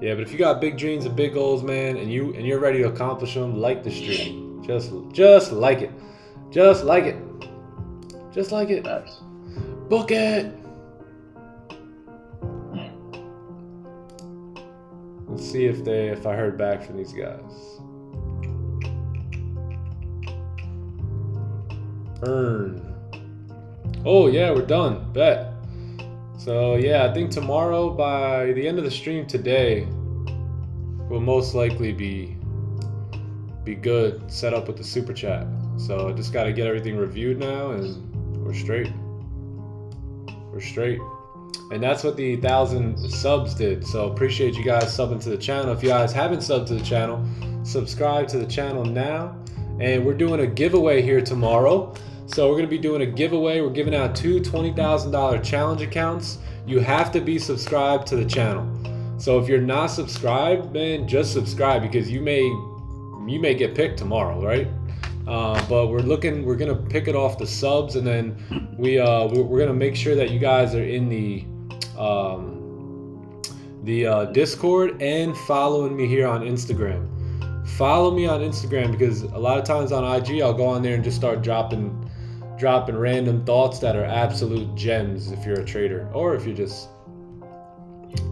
[SPEAKER 1] Yeah, but if you got big dreams and big goals, man, and you're ready to accomplish them, like the stream. Just like it. Just like it. Just like it.
[SPEAKER 2] Facts.
[SPEAKER 1] Book it. Let's see if I heard back from these guys. Earn. Oh yeah, we're done. Bet. So yeah, I think tomorrow by the end of the stream today will most likely be good, set up with the super chat. So I just got to get everything reviewed now, and we're straight. We're straight. And that's what the 1,000 subs did. So appreciate you guys subbing to the channel. If you guys haven't subbed to the channel, subscribe to the channel now. And we're doing a giveaway here tomorrow. So we're going to be doing a giveaway. We're giving out two $20,000 challenge accounts. You have to be subscribed to the channel. So if you're not subscribed, man, just subscribe, because you may get picked tomorrow, right? But we're gonna pick it off the subs, and then we're gonna make sure that you guys are in the Discord and following me here on Instagram. Follow me on Instagram, because a lot of times on IG I'll go on there and just start dropping random thoughts that are absolute gems if you're a trader, or if you just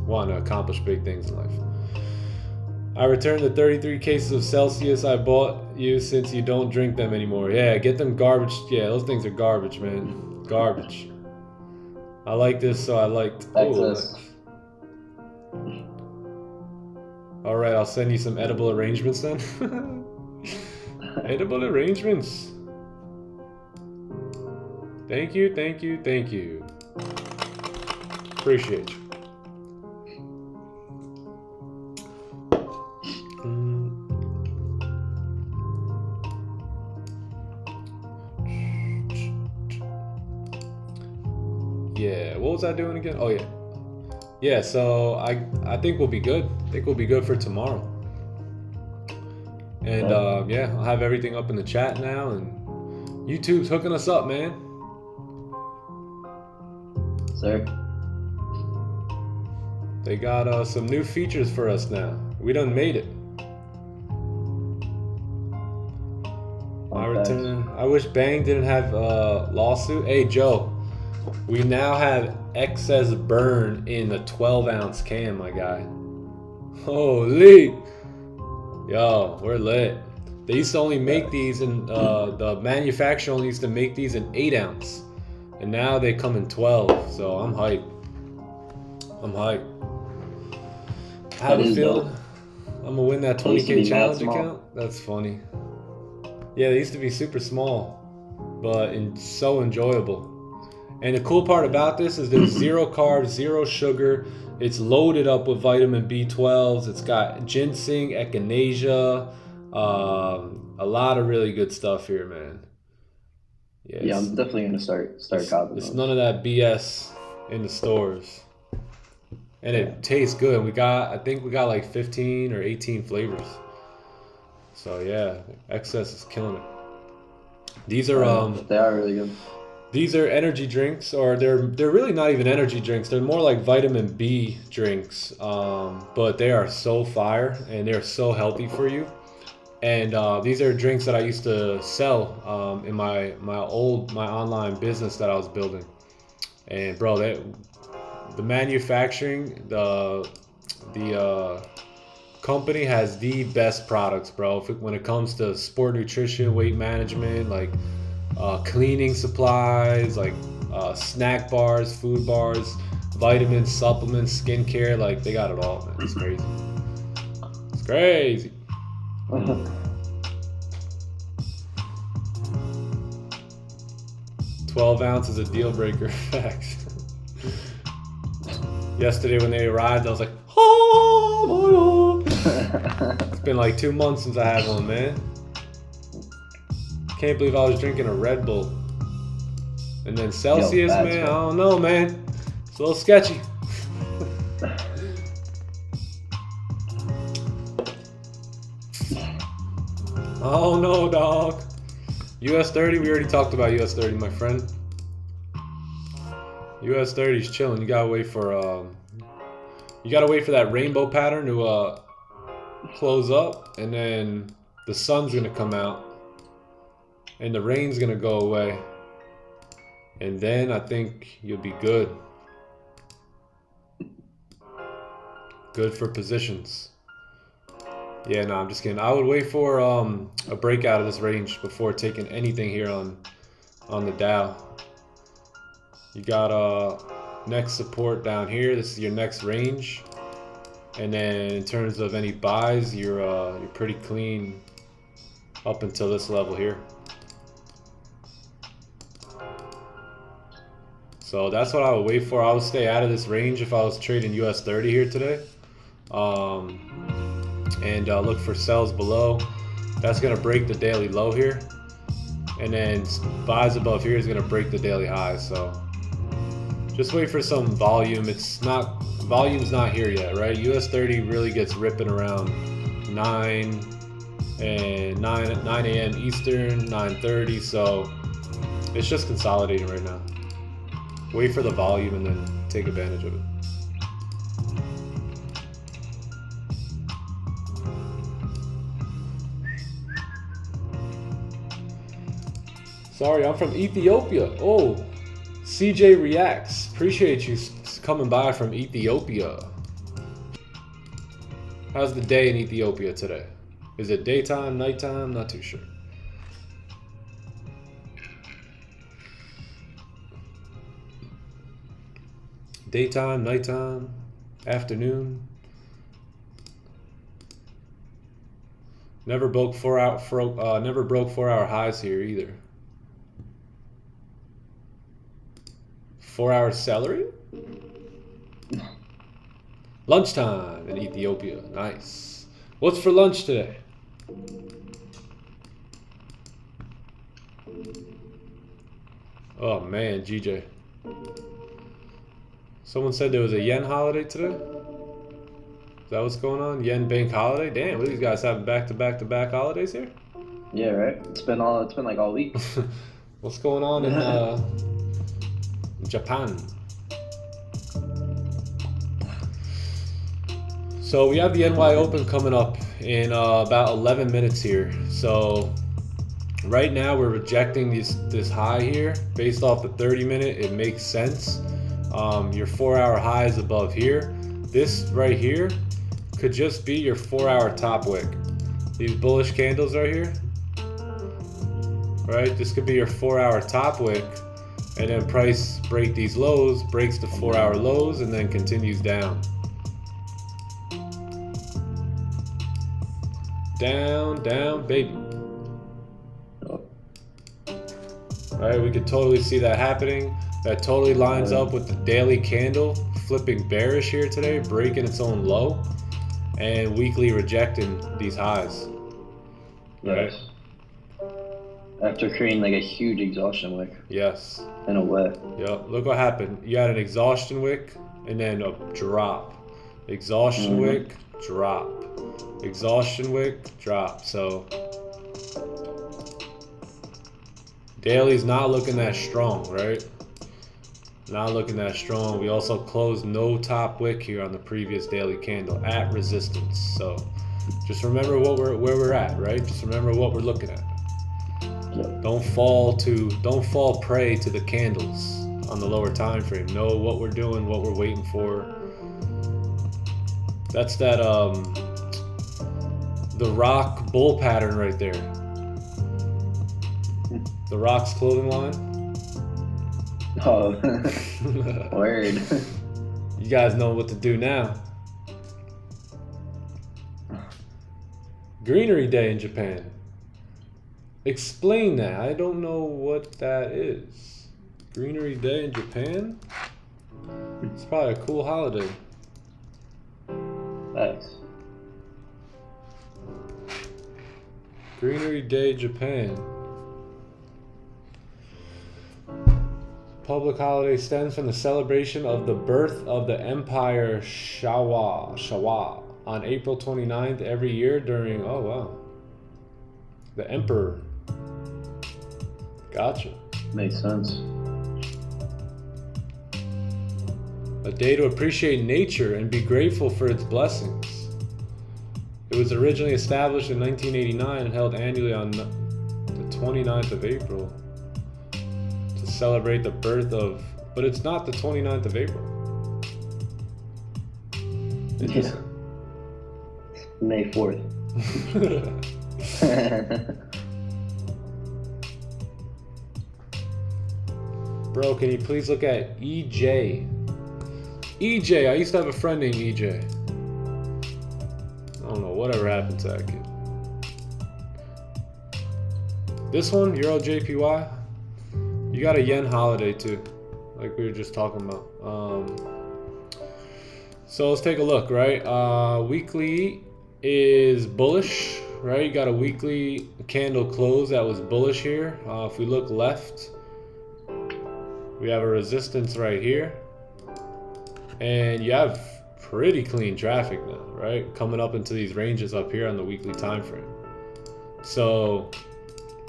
[SPEAKER 1] want to accomplish big things in life. I returned the 33 cases of Celsius I bought you since you don't drink them anymore. Yeah, get them garbage. Yeah, those things are garbage, man. Garbage. I like this, so I liked.
[SPEAKER 2] Excess.
[SPEAKER 1] All right, I'll send you some edible arrangements then. Edible arrangements. Thank you, thank you, thank you. Appreciate you. Yeah, what was I doing again? Oh yeah. Yeah, so I think we'll be good. I think we'll be good for tomorrow. And yeah, I'll have everything up in the chat now, and YouTube's hooking us up, man.
[SPEAKER 2] Sir.
[SPEAKER 1] They got some new features for us now. We done made it. I return. I wish Bang didn't have a lawsuit. Hey Joe, we now have excess burn in the 12-ounce can, my guy. Holy. Yo, we're lit. They used to only make these in, the manufacturer only used to make these in 8-ounce. And now they come in 12, so I'm hyped. I'm hyped. I have a feeling I'm gonna win that 20K challenge account. That's funny. Yeah, they used to be super small, but so enjoyable. And the cool part about this is there's 0 carbs, 0 sugar. It's loaded up with vitamin B12s. It's got ginseng, echinacea, a lot of really good stuff here, man.
[SPEAKER 2] Yeah, I'm definitely gonna start copying.
[SPEAKER 1] It's none of that BS in the stores, and it tastes good. I think we got like 15 or 18 flavors. So yeah, Excess is killing it. These are
[SPEAKER 2] they are really good.
[SPEAKER 1] These are energy drinks, or they're really not even energy drinks. They're more like vitamin B drinks, but they are so fire and they're so healthy for you. And these are drinks that I used to sell in my online business that I was building. And bro, the manufacturing, the company has the best products, bro. When it comes to sport nutrition, weight management, like cleaning supplies, like snack bars, food bars. vitamins, supplements, skincare, like they got it all, man. It's crazy. It's crazy. 12 ounces a deal breaker. Facts. Yesterday when they arrived, I was like, oh my God. It's been like 2 months since I had one, man. Can't believe I was drinking a Red Bull. And then Celsius, man, I don't know, man. It's a little sketchy. Oh no, dog. US 30, we already talked about US 30, my friend. US 30 is chilling. You gotta wait for that rainbow pattern to close up, and then the sun's gonna come out, and the rain's gonna go away, and then I think you'll be good. Good for positions. Yeah, no, I'm just kidding. I would wait for a breakout of this range before taking anything here on the Dow. You got next support down here. This is your next range, and then in terms of any buys, you're pretty clean up until this level here. So that's what I would wait for. I would stay out of this range if I was trading US 30 here today. And look for sells below. That's gonna break the daily low here, and then buys above here is gonna break the daily high. So just wait for some volume. Volume's not here yet, right? US 30 really gets ripping around 9 a.m. Eastern, 9:30. So it's just consolidating right now. Wait for the volume and then take advantage of it. Sorry, I'm from Ethiopia. Oh, CJ Reacts. Appreciate you coming by from Ethiopia. How's the day in Ethiopia today? Is it daytime, nighttime? Not too sure. Daytime, nighttime, afternoon. Never broke 4-hour highs here either. 4-hour celery? Lunchtime in Ethiopia. Nice. What's for lunch today? Oh man, GJ. Someone said there was a yen holiday today? Is that what's going on? Yen bank holiday? Damn, what are these guys having back-to-back holidays here?
[SPEAKER 2] Yeah, right. It's been like all week.
[SPEAKER 1] What's going on in Japan? So we have the NY Open coming up in about 11 minutes here. So right now we're rejecting this high here based off the 30-minute. It makes sense. Your 4-hour high is above here. This right here could just be your 4-hour top wick. These bullish candles right here, right? This could be your 4-hour top wick, and then price break these lows, breaks the 4-hour lows, and then continues down. Down, down, baby. Right, we could totally see that happening. That totally lines up with the daily candle flipping bearish here today, breaking its own low, and weekly rejecting these highs. Right?
[SPEAKER 2] Yes. After creating like a huge exhaustion wick.
[SPEAKER 1] Yes.
[SPEAKER 2] In a way.
[SPEAKER 1] Yep. Look what happened. You had an exhaustion wick and then a drop. Exhaustion wick, drop. Exhaustion wick, drop. So daily's not looking that strong, right? Not looking that strong. We also closed no top wick here on the previous daily candle at resistance. So just remember where we're at, right? Just remember what we're looking at.
[SPEAKER 2] Yep.
[SPEAKER 1] Don't fall prey to the candles on the lower time frame. Know what we're doing, what we're waiting for. That's that the Rock bull pattern right there. The Rock's clothing line.
[SPEAKER 2] Oh, word.
[SPEAKER 1] You guys know what to do now. Greenery Day in Japan. Explain that. I don't know what that is. Greenery Day in Japan? It's probably a cool holiday.
[SPEAKER 2] Thanks.
[SPEAKER 1] Greenery Day, Japan. Public holiday stems from the celebration of the birth of the Empire Showa on April 29th every year during, oh wow, the Emperor. Gotcha.
[SPEAKER 2] Makes sense.
[SPEAKER 1] A day to appreciate nature and be grateful for its blessings. It was originally established in 1989 and held annually on the 29th of April to celebrate the birth of, but it's not the 29th of April.
[SPEAKER 2] Yeah. May 4th.
[SPEAKER 1] Bro, can you please look at EJ? EJ, I used to have a friend named EJ. I don't know, whatever happened to that kid. This one, Euro JPY, you got a yen holiday too, like we were just talking about. So let's take a look, right? Weekly is bullish, right? You got a weekly candle close that was bullish here. If we look left, we have a resistance right here. And you have pretty clean traffic now, right? Coming up into these ranges up here on the weekly time frame. So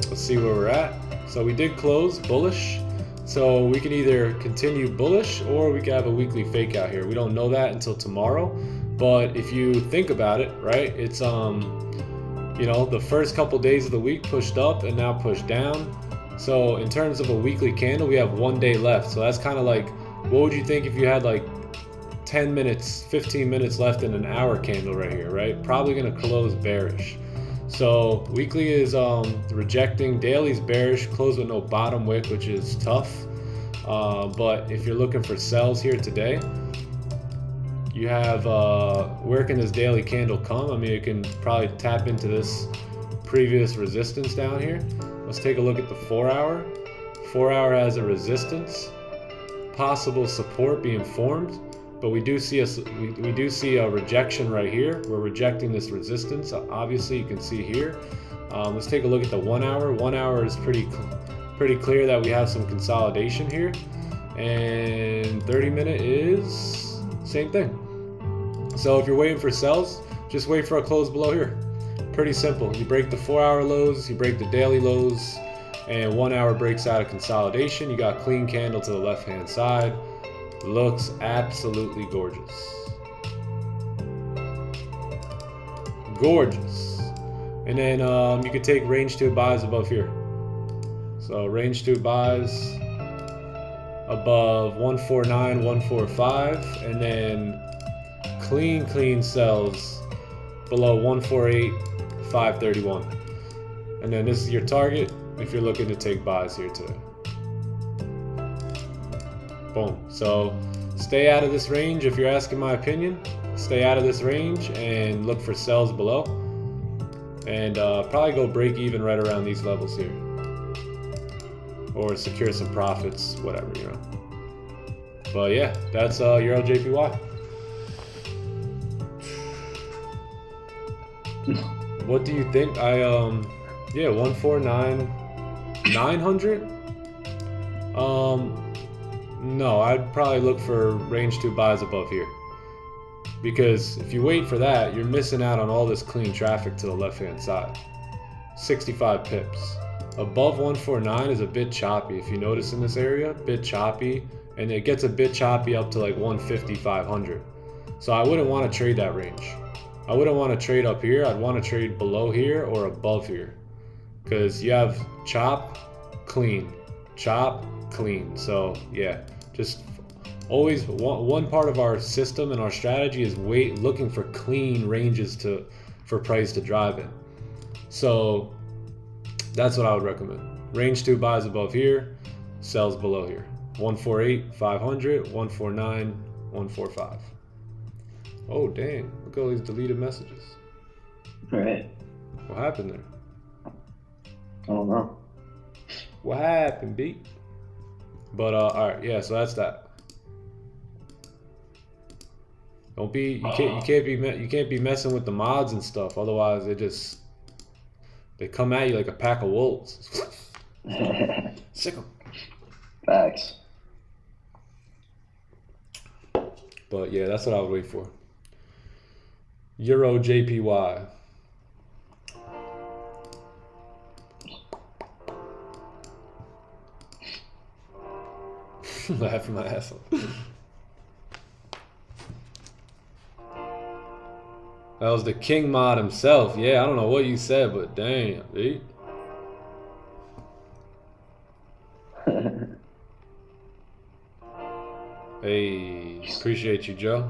[SPEAKER 1] let's see where we're at. So we did close bullish. So we can either continue bullish or we can have a weekly fake out here. We don't know that until tomorrow. But if you think about it, right? It's you know, the first couple days of the week pushed up and now pushed down. So in terms of a weekly candle, we have 1 day left. So that's kind of like, what would you think if you had like 10 minutes, 15 minutes left in an hour candle right here, right? Probably gonna close bearish. So weekly is rejecting, daily's bearish, close with no bottom wick, which is tough. But if you're looking for sells here today, you have, where can this daily candle come? I mean, you can probably tap into this previous resistance down here. Let's take a look at the 4 hour. 4 hour has a resistance, possible support being formed, but we do see a rejection right here. We're rejecting this resistance. Obviously, you can see here. Let's take a look at the 1 hour. 1 hour is pretty clear that we have some consolidation here, and 30-minute is same thing. So if you're waiting for sells, just wait for a close below here. Pretty simple. You break the 4 hour lows, you break the daily lows, and 1 hour breaks out of consolidation. You got clean candle to the left hand side. Looks absolutely gorgeous. Gorgeous. And then you could take range 2 buys above here. So range 2 buys above 149, 145, and then clean sells below 148, 531. And then this is your target if you're looking to take buys here today. Boom. So stay out of this range if you're asking my opinion. Stay out of this range and look for sells below. And probably go break even right around these levels here. Or secure some profits, whatever, you know. But yeah, that's Euro JPY. What do you think? Yeah, 149, 900. No, I'd probably look for range 2 buys above here, because if you wait for that, you're missing out on all this clean traffic to the left hand side. 65 pips above 149 is a bit choppy. If you notice in this area, bit choppy, and it gets a bit choppy up to like 150, 500. So I wouldn't want to trade that range. I wouldn't want to trade up here. I'd want to trade below here or above here, because you have chop, clean, chop, clean. So yeah, just always one part of our system and our strategy is looking for clean ranges for price to drive in. So that's what I would recommend. Range 2 buys above here, sells below here. 148, 500, 149, 145. Oh dang! Look at all these deleted messages.
[SPEAKER 2] All right.
[SPEAKER 1] What happened there?
[SPEAKER 2] I don't know.
[SPEAKER 1] What happened, B? But all right, yeah. So that's that. Don't be you can't be messing with the mods and stuff. Otherwise, they come at you like a pack of wolves. Sick 'em.
[SPEAKER 2] Facts.
[SPEAKER 1] But yeah, that's what I would wait for. Euro JPY. Laughing my ass off. That was the king mod himself. Yeah, I don't know what you said, but damn, dude. Hey, appreciate you, Joe.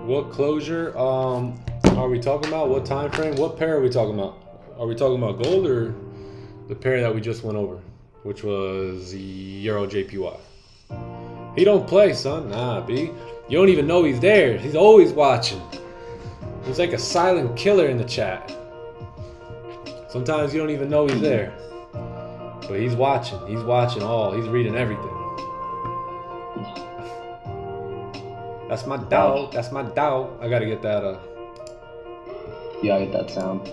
[SPEAKER 1] What closure are we talking about? What time frame? What pair are we talking about? Are we talking about gold or the pair that we just went over, which was Euro JPY? He don't play, son. Nah, B. You don't even know he's there. He's always watching. He's like a silent killer in the chat. Sometimes you don't even know he's there. But he's watching. He's watching all. He's reading everything. That's my dog. That's my dog. I gotta get that.
[SPEAKER 2] You gotta get that sound.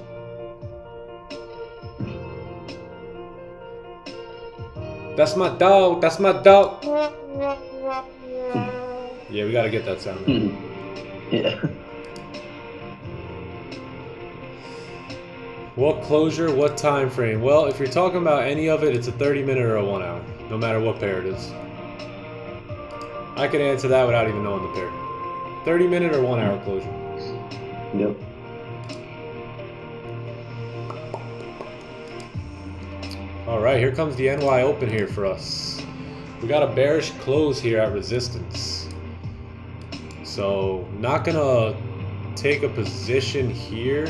[SPEAKER 1] That's my dog. That's my dog. Yeah, we gotta get that sound.
[SPEAKER 2] Yeah.
[SPEAKER 1] What closure? What time frame? Well, if you're talking about any of it, it's a 30-minute or a 1 hour, no matter what pair it is. I can answer that without even knowing the pair. 30-minute or 1 hour closure.
[SPEAKER 2] Yep.
[SPEAKER 1] All right, here comes the NY Open here for us. We got a bearish close here at resistance. So not gonna take a position here.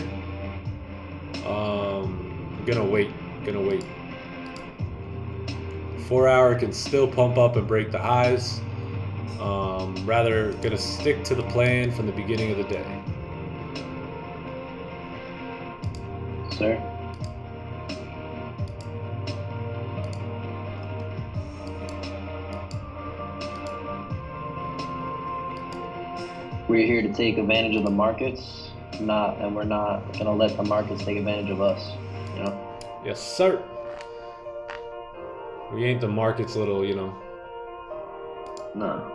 [SPEAKER 1] Gonna wait. 4 hour can still pump up and break the highs. Rather gonna stick to the plan from the beginning of the day.
[SPEAKER 2] Sir. We're here to take advantage of the markets, and we're not gonna let the markets take advantage of us. You know?
[SPEAKER 1] Yes, sir. We ain't the market's little, you know.
[SPEAKER 2] No.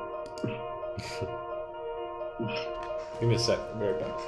[SPEAKER 1] Give me a sec. I'll be right back.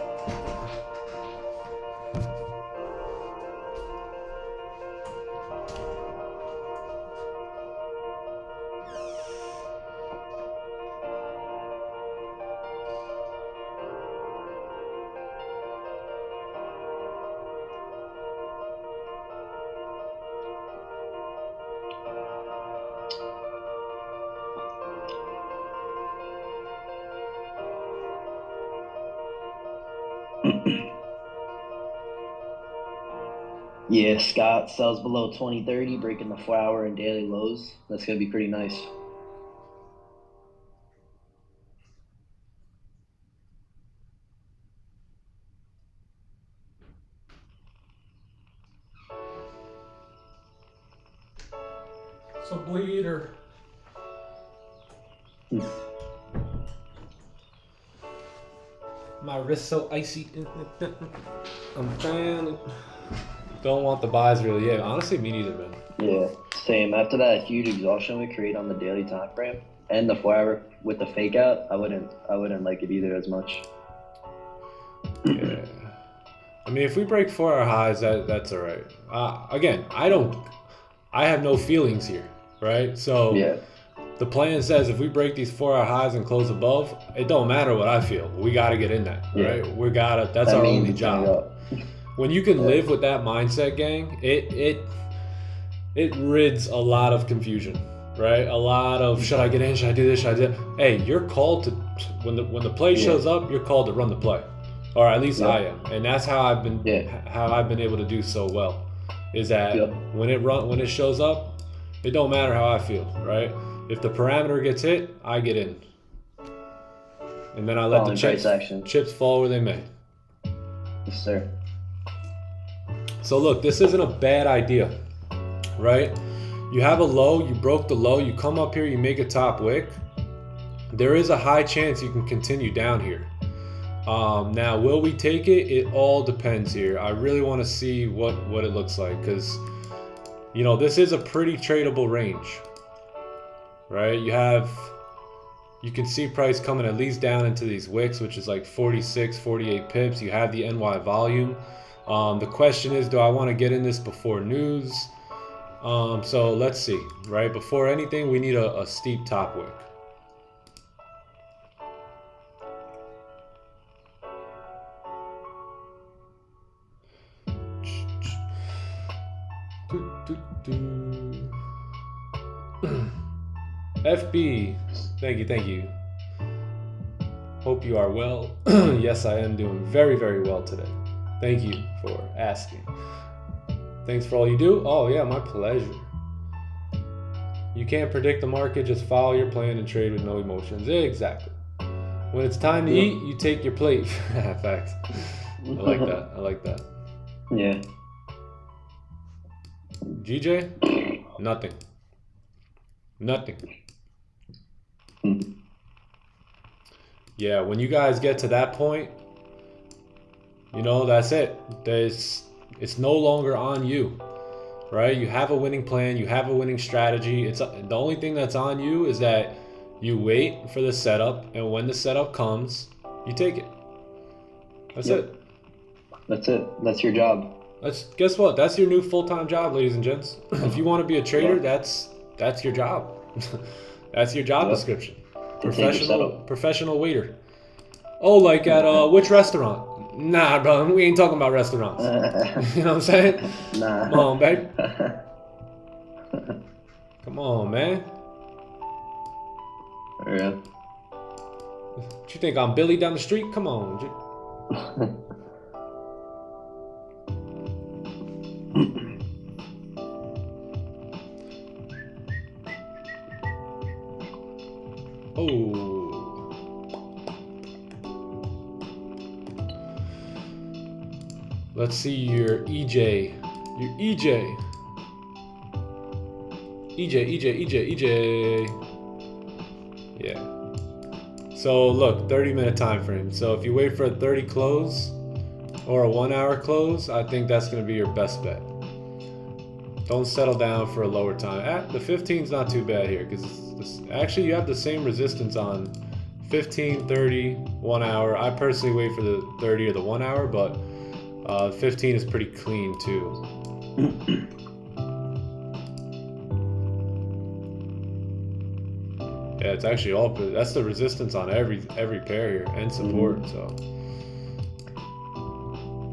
[SPEAKER 2] Yeah, Scott sells below 2030, breaking the 4 hour and daily lows. That's gonna be pretty nice.
[SPEAKER 1] It's a bleeder. My wrist so icy. I'm fan. Don't want the buys really. Yeah, honestly, me neither, man.
[SPEAKER 2] Yeah, same. After that huge exhaustion we create on the daily time frame and the 4 hour with the fake out, I wouldn't like it either as much.
[SPEAKER 1] Yeah. I mean, if we break 4 hour highs, that's all right. Again, I have no feelings here, right? So
[SPEAKER 2] yeah.
[SPEAKER 1] The plan says if we break these 4 hour highs and close above, it don't matter what I feel. We got to get in that, right? That's our only job. When you can live with that mindset, gang, it rids a lot of confusion, right? A lot of should I get in? Should I do this? Should I do that? Hey, you're called to when the play shows up, you're called to run the play, or at least I am, and that's how I've been able to do so well. is that when it shows up, it don't matter how I feel, right? If the parameter gets hit, I get in. And then I let the chips fall where they may.
[SPEAKER 2] Yes, sir.
[SPEAKER 1] So look, this isn't a bad idea, right? You have a low, you broke the low, you come up here, you make a top wick. There is a high chance you can continue down here. Now, will we take it? It all depends here. I really want to see what it looks like, because, you know, this is a pretty tradable range, right? You can see price coming at least down into these wicks, which is like 46, 48 pips. You have the NY volume. The question is, do I want to get in this before news? So let's see, right? Before anything, we need a steep top wick. FB, thank you. Hope you are well. Yes, I am doing very, very well today. Thank you for asking. Thanks for all you do. Oh yeah, my pleasure. You can't predict the market, just follow your plan and trade with no emotions. Exactly. When it's time to eat, you take your plate. Facts. I like that. I like that.
[SPEAKER 2] Yeah.
[SPEAKER 1] GJ? Nothing. Nothing. Yeah, when you guys get to that point, you know, that's it. It's no longer on you, right? You have a winning plan, you have a winning strategy. The only thing that's on you is that you wait for the setup, and when the setup comes, you take it. That's it.
[SPEAKER 2] That's it. That's your job.
[SPEAKER 1] Guess what? That's your new full-time job, ladies and gents. If you want to be a trader, that's your job. That's your job description. Professional waiter. Oh, like at which restaurant? Nah, bro, we ain't talking about restaurants. You know what I'm saying?
[SPEAKER 2] Nah.
[SPEAKER 1] Come on, babe. Come on, man.
[SPEAKER 2] Yeah.
[SPEAKER 1] What you think, I'm Billy down the street? Come on. Oh. Let's see your EJ. Your EJ. EJ. Yeah. So look, 30-minute time frame. So if you wait for a 30 close or a 1 hour close, I think that's going to be your best bet. Don't settle down for a lower time. The 15 is not too bad here, because actually you have the same resistance on 15, 30, 1 hour. I personally wait for the 30 or the 1 hour, but 15 is pretty clean too. Yeah, it's actually all, that's the resistance on every pair here, and support. So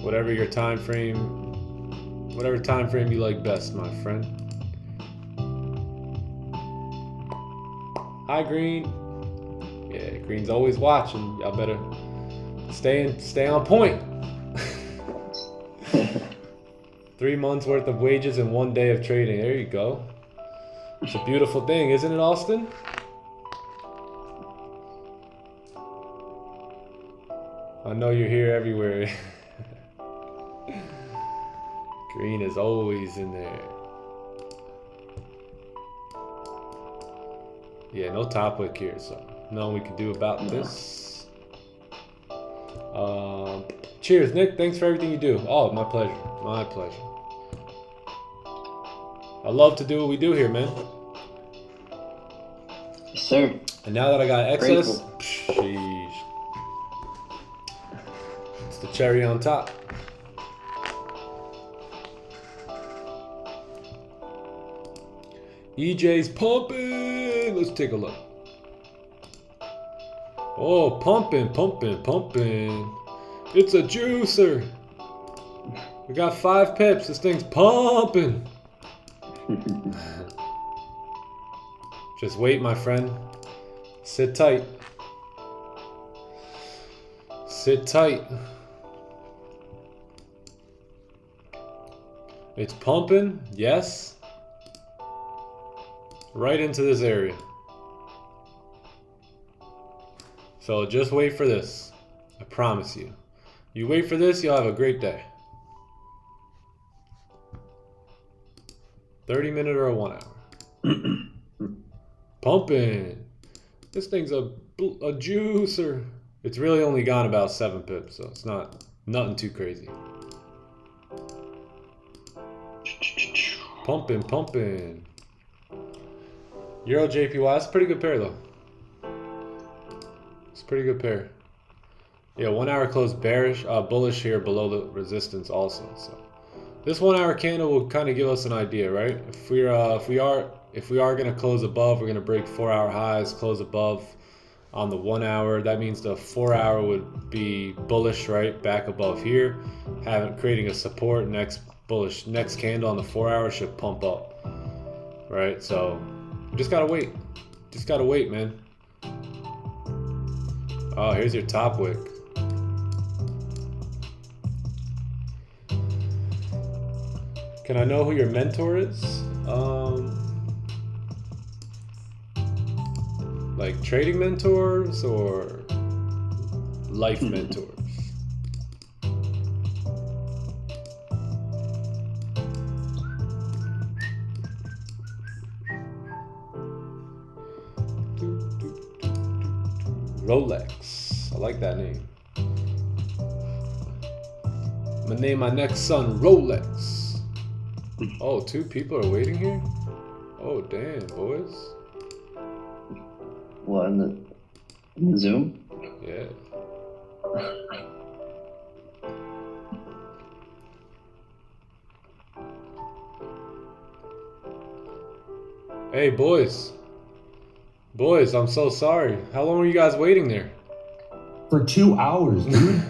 [SPEAKER 1] whatever your time frame, whatever time frame you like best, my friend. Hi, Green. Yeah, Green's always watching. Y'all better stay on point. 3 months worth of wages in 1 day of trading. There you go. It's a beautiful thing, isn't it, Austin? I know you're here everywhere. Green is always in there. Yeah, no top wick here, so nothing we can do about this. Cheers, Nick. Thanks for everything you do. Oh, my pleasure. My pleasure. I love to do what we do here, man.
[SPEAKER 2] Yes, sir.
[SPEAKER 1] And now that I got excess, sheesh. It's the cherry on top. EJ's pumping. Let's take a look. Oh, pumping. It's a juicer. We got 5 pips. This thing's pumping. Just wait, my friend. Sit tight. It's pumping, yes. Right into this area. So just wait for this. I promise you. You wait for this, you'll have a great day. 30-minute or a 1 hour. Pumping. This thing's a juicer. It's really only gone about 7 pips, so it's nothing too crazy. Pumping, pumping. Euro JPY, that's a pretty good pair though. It's a pretty good pair. Yeah, 1 hour close bearish, bullish here below the resistance also. So this 1 hour candle will kind of give us an idea, right? If we are gonna close above, we're gonna break 4 hour highs, close above on the 1 hour. That means the 4 hour would be bullish, right? Back above here, creating a support. Next candle on the 4 hour should pump up, right? So we just gotta wait. Just gotta wait, man. Oh, here's your top wick. Can I know who your mentor is? Like trading mentors or life mentors? Rolex. I like that name. I'm gonna name my next son Rolex. Oh, 2 people are waiting here? Oh, damn, boys.
[SPEAKER 2] What, in the Zoom?
[SPEAKER 1] Yeah. Hey, boys. Boys, I'm so sorry. How long were you guys waiting there?
[SPEAKER 4] For 2 hours, dude.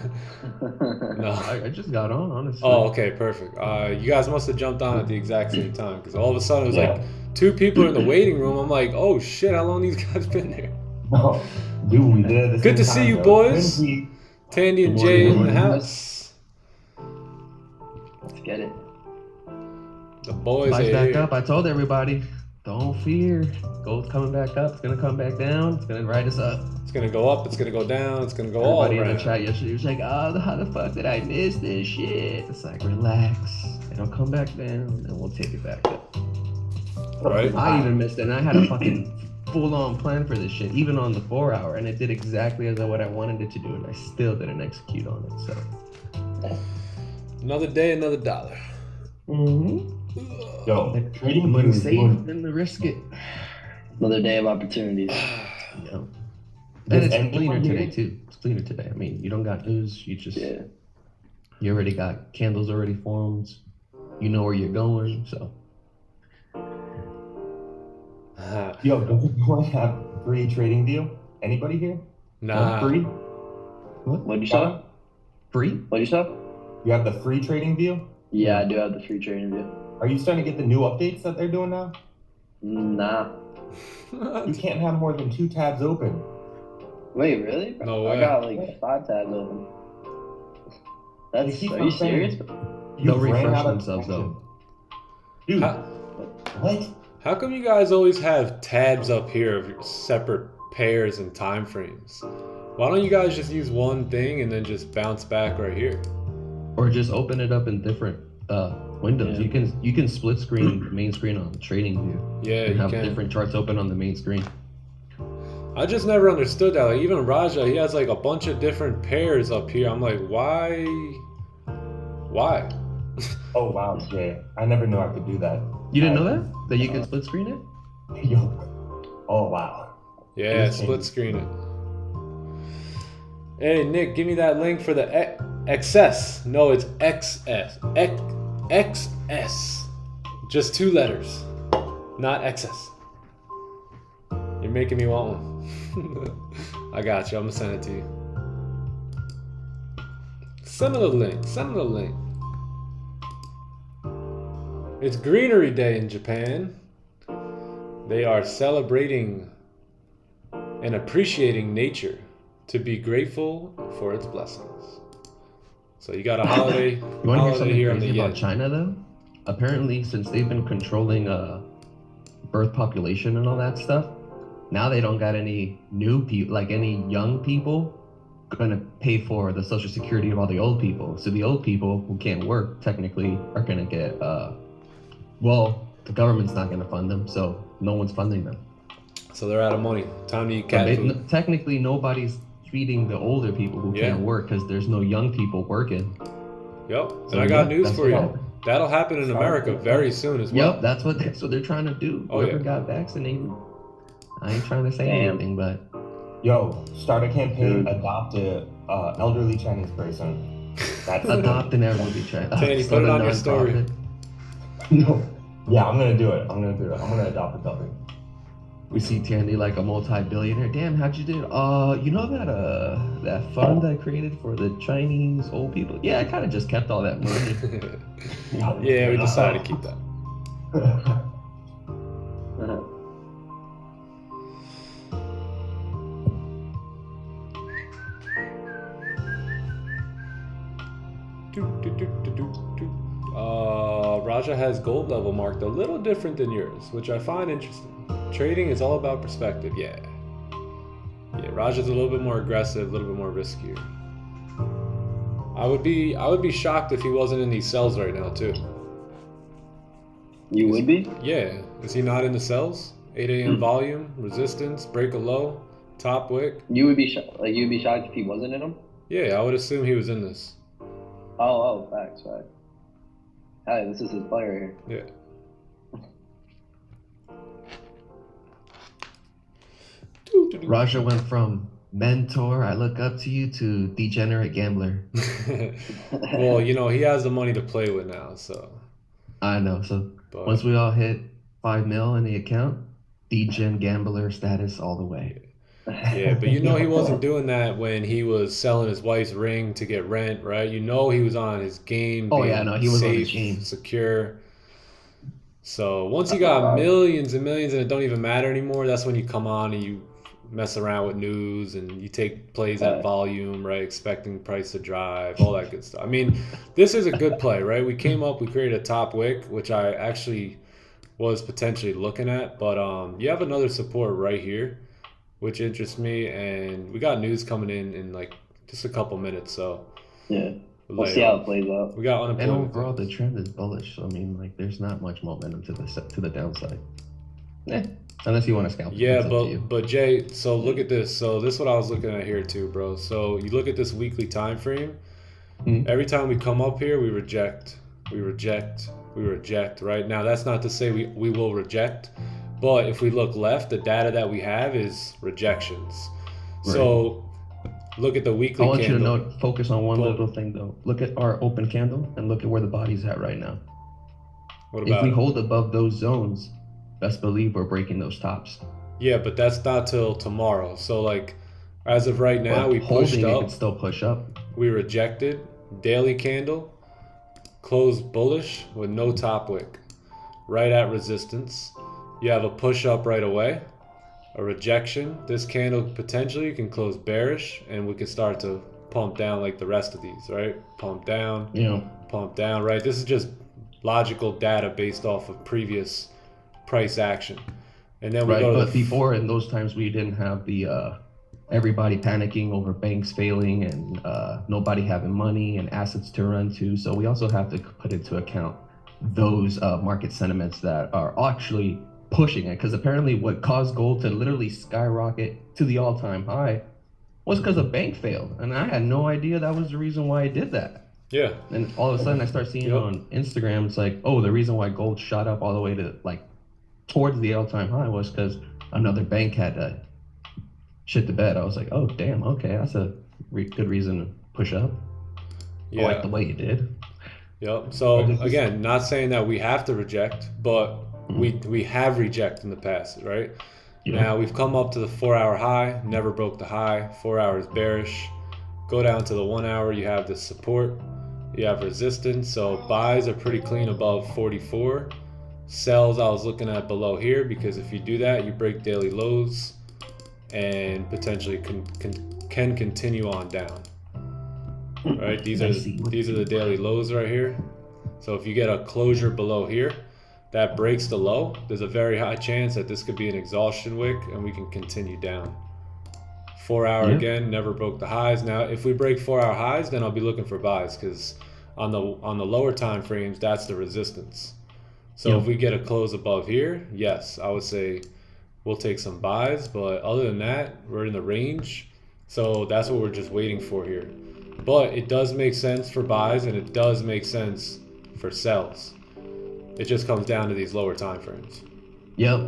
[SPEAKER 1] No.
[SPEAKER 5] I just got on, honestly.
[SPEAKER 1] Oh, okay, perfect. You guys must have jumped on at the exact same time because all of a sudden it was like 2 people in the waiting room. I'm like, oh shit, how long these guys been there?
[SPEAKER 4] No, dude, we did it at the
[SPEAKER 1] Good to
[SPEAKER 4] same
[SPEAKER 1] see
[SPEAKER 4] time,
[SPEAKER 1] you,
[SPEAKER 4] though.
[SPEAKER 1] boys.
[SPEAKER 4] Lindsay,
[SPEAKER 1] Tandy and
[SPEAKER 4] Good
[SPEAKER 1] Jay
[SPEAKER 4] morning,
[SPEAKER 1] in the
[SPEAKER 4] good morning.
[SPEAKER 1] house.
[SPEAKER 2] Let's get it.
[SPEAKER 1] The boys
[SPEAKER 5] Flies
[SPEAKER 1] are
[SPEAKER 5] back
[SPEAKER 1] here.
[SPEAKER 5] up. I told everybody, don't fear. Gold's coming back up. It's gonna come back down. It's gonna ride us up.
[SPEAKER 1] It's gonna go up. It's gonna go down. It's gonna go all
[SPEAKER 5] Everybody in
[SPEAKER 1] around.
[SPEAKER 5] the chat yesterday was like, oh, how the fuck did I miss this shit? It's like, relax. It'll come back down and we'll take it back up.
[SPEAKER 1] Right?
[SPEAKER 5] I even missed it, and I had a fucking full-on plan for this shit, even on the 4 hour, and it did exactly as what I wanted it to do, and I still didn't execute on it. So
[SPEAKER 1] Another day, another dollar.
[SPEAKER 4] Yo,
[SPEAKER 5] the
[SPEAKER 4] trading
[SPEAKER 5] money
[SPEAKER 4] view is
[SPEAKER 5] saved
[SPEAKER 4] good.
[SPEAKER 5] and the risk it.
[SPEAKER 2] Another day of opportunities.
[SPEAKER 5] You know.
[SPEAKER 4] Does
[SPEAKER 5] And it's
[SPEAKER 4] anyone
[SPEAKER 5] cleaner
[SPEAKER 4] here-
[SPEAKER 5] today too. It's cleaner today. I mean, you don't got news. You just
[SPEAKER 2] Yeah.
[SPEAKER 5] you already got candles already formed. You know where you're going. So
[SPEAKER 4] Yo, does anyone have free trading view? Anybody here?
[SPEAKER 1] Nah.
[SPEAKER 4] Free?
[SPEAKER 2] What'd you say?
[SPEAKER 5] free.
[SPEAKER 2] What'd you say?
[SPEAKER 4] You have the free trading view?
[SPEAKER 2] Yeah, I do have the free trading view.
[SPEAKER 4] Are you starting to get the new updates that they're doing now?
[SPEAKER 2] Nah.
[SPEAKER 4] You can't have more than 2 tabs open.
[SPEAKER 2] Wait, really?
[SPEAKER 1] No
[SPEAKER 2] I
[SPEAKER 1] way.
[SPEAKER 2] got like 5 tabs open.
[SPEAKER 4] They
[SPEAKER 2] That's,
[SPEAKER 4] keep
[SPEAKER 2] are
[SPEAKER 4] on
[SPEAKER 2] you
[SPEAKER 4] saying-
[SPEAKER 2] serious?
[SPEAKER 5] They'll
[SPEAKER 4] You ran
[SPEAKER 5] refresh
[SPEAKER 4] out of
[SPEAKER 5] themselves
[SPEAKER 4] protection.
[SPEAKER 5] though.
[SPEAKER 4] Dude,
[SPEAKER 1] How,
[SPEAKER 4] what?
[SPEAKER 1] how come you guys always have tabs up here of your separate pairs and time frames? Why don't you guys just use one thing and then just bounce back right here?
[SPEAKER 5] Or just open it up in different windows.
[SPEAKER 2] Yeah.
[SPEAKER 5] You can split screen the main screen on trading view.
[SPEAKER 1] Yeah,
[SPEAKER 5] And
[SPEAKER 1] you
[SPEAKER 5] have
[SPEAKER 1] can.
[SPEAKER 5] different charts open on the main screen.
[SPEAKER 1] I just never understood that. Like even Raja, he has like a bunch of different pairs up here. I'm like, why? Why?
[SPEAKER 4] Oh, wow, Jay. I never knew I could do that.
[SPEAKER 5] You didn't know that? That you can split screen it?
[SPEAKER 4] Yo. Oh, wow.
[SPEAKER 1] Yeah,
[SPEAKER 4] Yes,
[SPEAKER 1] split
[SPEAKER 4] Tandy.
[SPEAKER 1] screen it. Hey Nick, give me that link for the XS. No, it's XS. XS. Just 2 letters, not XS. You're making me want one. I got you. I'm gonna send it to you. Send me the link. Send me the link. It's Greenery Day in Japan. They are celebrating and appreciating nature to be grateful for its blessings. So you got a holiday,
[SPEAKER 5] You want to hear
[SPEAKER 1] holiday
[SPEAKER 5] something
[SPEAKER 1] here on the
[SPEAKER 5] crazy about
[SPEAKER 1] Yen.
[SPEAKER 5] China though? apparently since they've been controlling birth population and all that stuff, now they don't got any new people, like any young people gonna pay for the social security of all the old people. So the old people who can't work technically are gonna get well, the government's not gonna fund them, so no one's funding them.
[SPEAKER 1] So they're out of money. Time to eat cat food.
[SPEAKER 5] Technically nobody's feeding the older people who can't work because there's no young people working.
[SPEAKER 1] Yep.
[SPEAKER 5] So
[SPEAKER 1] And I got news for you.
[SPEAKER 5] happened.
[SPEAKER 1] That'll happen in America very soon as well.
[SPEAKER 5] Yep, that's what they're trying to do.
[SPEAKER 1] Oh,
[SPEAKER 5] Whoever
[SPEAKER 1] yeah.
[SPEAKER 5] got vaccinated. I ain't trying to say
[SPEAKER 2] Damn.
[SPEAKER 5] anything, but
[SPEAKER 4] Yo, start a campaign, adopt a elderly Chinese person. That's
[SPEAKER 5] adopt an elderly child.
[SPEAKER 1] Tanny, put it on your story.
[SPEAKER 4] No. Yeah, I'm gonna do it. I'm gonna adopt a puppy.
[SPEAKER 5] We see Tandy like a multi-billionaire. Damn, how'd you do it? You know that fund I created for the Chinese old people? Yeah, I kind of just kept all that money.
[SPEAKER 1] Yeah, we decided to keep that. Raja has gold level marked a little different than yours, which I find interesting. Trading is all about perspective, yeah. Yeah, Raja's a little bit more aggressive, a little bit more riskier. I would be shocked if he wasn't in these cells right now too.
[SPEAKER 2] You would be?
[SPEAKER 1] Yeah, is he not in the cells? 8 a.m. volume, resistance, break a low, top wick.
[SPEAKER 2] You would be shocked if he wasn't in them?
[SPEAKER 1] Yeah, I would assume he was in this.
[SPEAKER 2] Oh, facts. Hey, this is his player
[SPEAKER 1] Yeah.
[SPEAKER 5] Raja went from mentor, I look up to you, to degenerate gambler.
[SPEAKER 1] Well, you know, he has the money to play with now, so.
[SPEAKER 5] I know. So
[SPEAKER 1] But,
[SPEAKER 5] once we all hit 5 mil in the account, degen gambler status all the way.
[SPEAKER 1] yeah, but you know he wasn't doing that when he was selling his wife's ring to get rent, right? You know he was on his game.
[SPEAKER 5] Oh,
[SPEAKER 1] being
[SPEAKER 5] yeah, no, he was on his
[SPEAKER 1] safe,
[SPEAKER 5] game.
[SPEAKER 1] secure. So once you got millions and millions and it don't even matter anymore, that's when you come on and you mess around with news and you take plays at volume, right? Expecting price to drive, all that good stuff. I mean, this is a good play, right? We came up, we created a top wick, which I actually was potentially looking at, but you have another support right here, which interests me, and we got news coming in like just a couple minutes, so
[SPEAKER 2] Yeah. We'll see how it plays out.
[SPEAKER 1] we got
[SPEAKER 5] And
[SPEAKER 1] unemployment.
[SPEAKER 5] overall, the trend is bullish. So I mean, like, there's not much momentum to the downside. Unless you want to scalp.
[SPEAKER 1] Yeah,
[SPEAKER 5] It's up to you.
[SPEAKER 1] but Jay, so look at this. So this is what I was looking at here too, bro. So you look at this weekly time frame.
[SPEAKER 5] Mhm.
[SPEAKER 1] Every time we come up here, we reject, right? Now that's not to say we will reject, but if we look left, the data that we have is rejections. So look at the weekly
[SPEAKER 5] I want
[SPEAKER 1] candle.
[SPEAKER 5] you to note, focus on one
[SPEAKER 1] Well-
[SPEAKER 5] little thing though. Look at our open candle and look at where the body's at right now.
[SPEAKER 1] What
[SPEAKER 5] If
[SPEAKER 1] about
[SPEAKER 5] we
[SPEAKER 1] it?
[SPEAKER 5] hold above those zones, best believe we're breaking those tops.
[SPEAKER 1] Yeah, but that's not till tomorrow. So like, as of right now,
[SPEAKER 5] But
[SPEAKER 1] we pushed
[SPEAKER 5] holding it
[SPEAKER 1] up.
[SPEAKER 5] could still push up.
[SPEAKER 1] We rejected, daily candle, closed bullish with no top wick, right at resistance. You have a push up right away, a rejection. This candle potentially can close bearish, and we can start to pump down like the rest of these, right? Pump down, pump down, right? This is just logical data based off of previous price action. And then we
[SPEAKER 5] Right,
[SPEAKER 1] go to
[SPEAKER 5] but before, in those times, we didn't have the everybody panicking over banks failing and nobody having money and assets to run to. So we also have to put into account those market sentiments that are actually pushing it. Because apparently what caused gold to literally skyrocket to the all-time high was because a bank failed. And I had no idea that was the reason why it did that.
[SPEAKER 1] yeah,
[SPEAKER 5] And all of a sudden I start seeing on Instagram, it's like, oh, the reason why gold shot up all the way to like towards the all-time high was because another bank had shit the bed. I was like, oh, damn, okay, that's a good reason to push up.
[SPEAKER 1] yeah.
[SPEAKER 5] I like the way you did.
[SPEAKER 1] Yep. So again, not saying that we have to reject, but we have rejected in the past, right?
[SPEAKER 5] Yeah.
[SPEAKER 1] Now we've come up to the 4-hour high, never broke the high. 4 hours bearish. Go down to the 1 hour, you have the support, you have resistance. So buys are pretty clean above 44. Sells I was looking at below here, because if you do that, you break daily lows and potentially can continue on down. Right? These are the daily lows right here. So if you get a closure below here that breaks the low, there's a very high chance that this could be an exhaustion wick and we can continue down. 4 hour again, never broke the highs. Now if we break 4 hour highs, then I'll be looking for buys, because on the lower time frames, that's the resistance. So if we get a close above here, yes, I would say we'll take some buys, but other than that, we're in the range. So that's what we're just waiting for here. But it does make sense for buys and it does make sense for sells. It just comes down to these lower time frames.
[SPEAKER 5] Yep.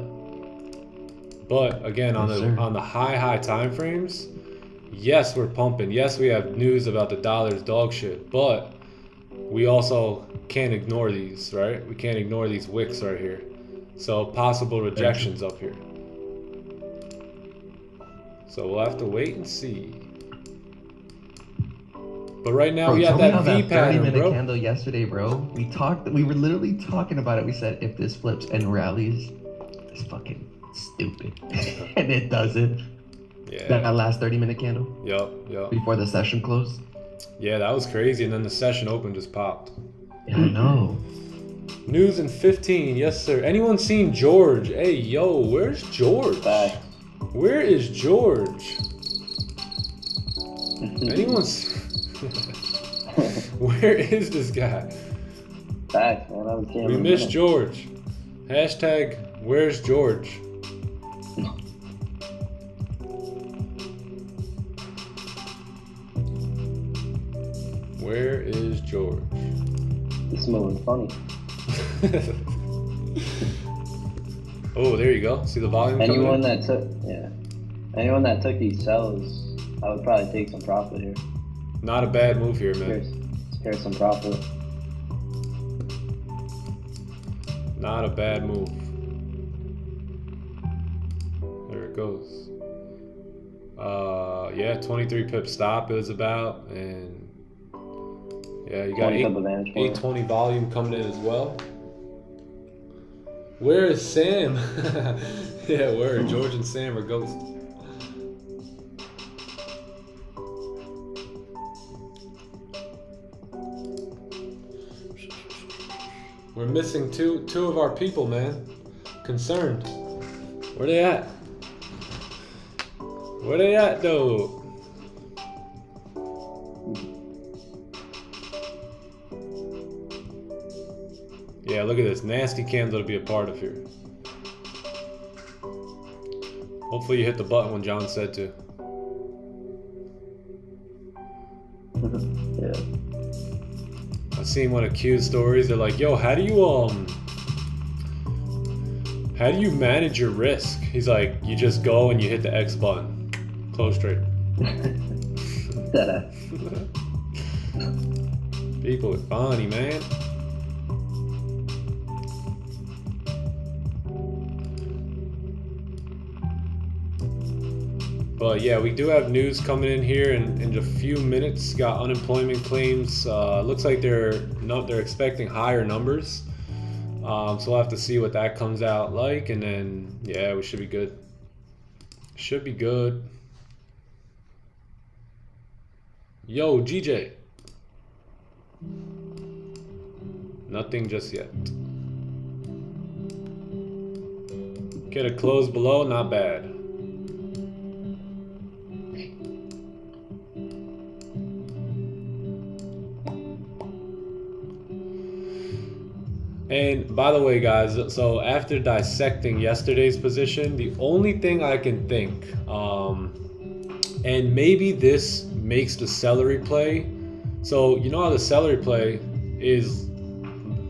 [SPEAKER 1] But again, on the high time frames, yes, we're pumping. Yes, we have news about the dollar's dog shit, but we also can't ignore these, right? We can't ignore these wicks right here. So possible rejections up here. So we'll have to wait and see. But right now we have that V pattern,
[SPEAKER 5] 30-minute
[SPEAKER 1] bro.
[SPEAKER 5] candle yesterday, bro. We were literally talking about it. We said if this flips and rallies, it's fucking stupid. And it doesn't.
[SPEAKER 1] Yeah.
[SPEAKER 5] That last 30-minute candle.
[SPEAKER 1] Yup.
[SPEAKER 5] Before the session closed.
[SPEAKER 1] Yeah, that was crazy. And then the session open just popped.
[SPEAKER 5] Yeah, I know.
[SPEAKER 1] News in 15, yes sir. Anyone seen George? Hey, yo, where's George?
[SPEAKER 2] Back.
[SPEAKER 1] Where is George? Anyone's... Where is this guy?
[SPEAKER 2] Back, man. I haven't seen him
[SPEAKER 1] We
[SPEAKER 2] in a
[SPEAKER 1] miss
[SPEAKER 2] minute.
[SPEAKER 1] George. Hashtag, where's George? Where is George?
[SPEAKER 2] He's moving funny.
[SPEAKER 1] Oh, there you go. See the volume coming
[SPEAKER 2] Anyone
[SPEAKER 1] in?
[SPEAKER 2] Anyone that took these sells, I would probably take some profit here.
[SPEAKER 1] Not a bad move here, man.
[SPEAKER 2] Here's some profit.
[SPEAKER 1] Not a bad move. There it goes. Yeah, 23 pip stop it was about, and yeah, you got 820 volume coming in as well. Where is Sam? Yeah, where George and Sam are ghosts. We're missing two of our people, man. Concerned. Where they at? Where they at, though? Yeah, look at this nasty candle to be a part of here. Hopefully you hit the button when John said to.
[SPEAKER 2] Yeah.
[SPEAKER 1] I've seen one of Q's stories. They're like, "Yo, how do you manage your risk?" He's like, "You just go and you hit the X button, close trade." People are funny, man. But yeah, we do have news coming in here in a few minutes. Got unemployment claims. Looks like they're expecting higher numbers. So we'll have to see what that comes out like, and then yeah, we should be good. Should be good. Yo, GJ. Nothing just yet. Get a close below, not bad. And by the way, guys, so after dissecting yesterday's position, the only thing I can think, and maybe this makes the celery play. So you know how the celery play is,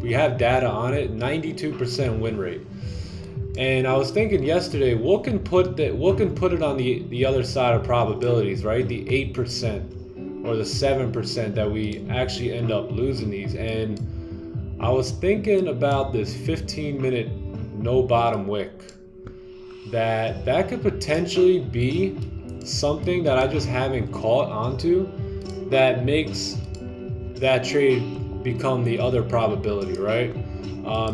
[SPEAKER 1] we have data on it, 92% win rate. And I was thinking yesterday, what can put it on the other side of probabilities, right? The 8% or the 7% that we actually end up losing these. And I was thinking about this 15-minute no bottom wick. That could potentially be something that I just haven't caught onto that makes that trade become the other probability, right?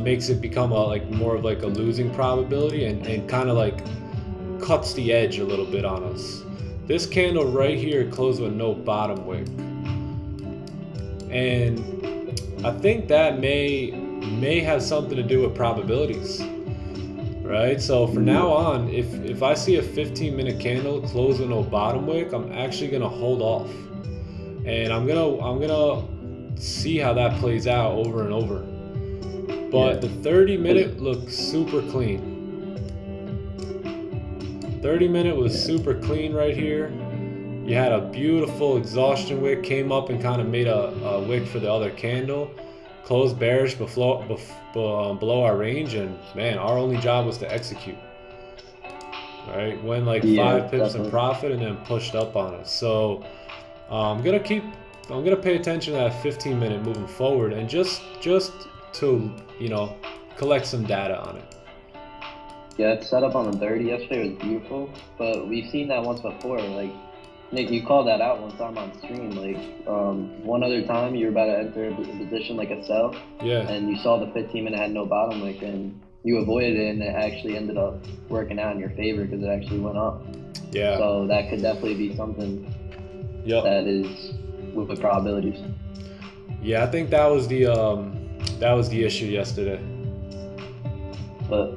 [SPEAKER 1] Makes it become more of like a losing probability and kind of like cuts the edge a little bit on us. This candle right here closed with no bottom wick. And I think that may have something to do with probabilities, right? So for now on, if I see a 15-minute candle close with no bottom wick, I'm actually gonna hold off, and I'm gonna see how that plays out over and over. But the 30-minute looks super clean. 30-minute was super clean right here. You had a beautiful exhaustion wick, came up and kind of made a wick for the other candle, closed bearish below our range, and man, our only job was to execute. Right, went like 5 pips in profit and then pushed up on us. So I'm gonna pay attention to that 15-minute moving forward, and just to, you know, collect some data on it.
[SPEAKER 2] Yeah, it's set up on the 30 yesterday was beautiful, but we've seen that once before. Like, Nick, you called that out one time on stream. Like, one other time you were about to enter a position like a sell, and you saw the 15-minute had no bottom wick, and you avoided it, and it actually ended up working out in your favor because it actually went up.
[SPEAKER 1] Yeah.
[SPEAKER 2] So that could definitely be something that is with the probabilities.
[SPEAKER 1] Yeah, I think that was the issue yesterday.
[SPEAKER 2] But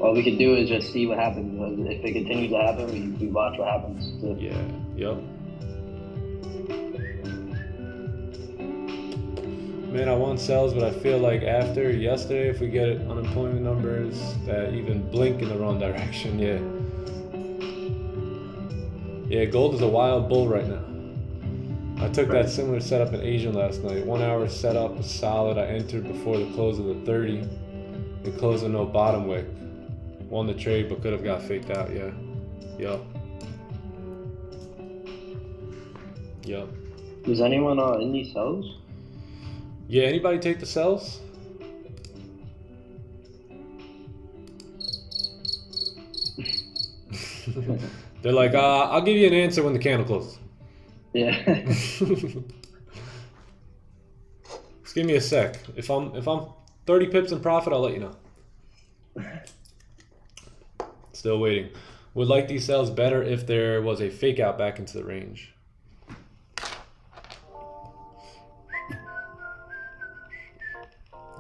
[SPEAKER 2] all we could do is just see what happens. If it continues to happen, we watch what happens. Too.
[SPEAKER 1] Yeah. Yep. Man, I want sells, but I feel like after yesterday, if we get unemployment numbers that even blink in the wrong direction, yeah, gold is a wild bull right now. I took that similar setup in Asia last night. 1 hour setup was solid. I entered before the close of the 30. It closed with no bottom wick. Won the trade, but could have got faked out. Yeah. Yep.
[SPEAKER 2] Is anyone in these sells?
[SPEAKER 1] Yeah, anybody take the sells? They're like, I'll give you an answer when the candle closes.
[SPEAKER 2] Yeah.
[SPEAKER 1] Just give me a sec. If I'm 30 pips in profit, I'll let you know. Still waiting. Would like these sells better if there was a fake out back into the range.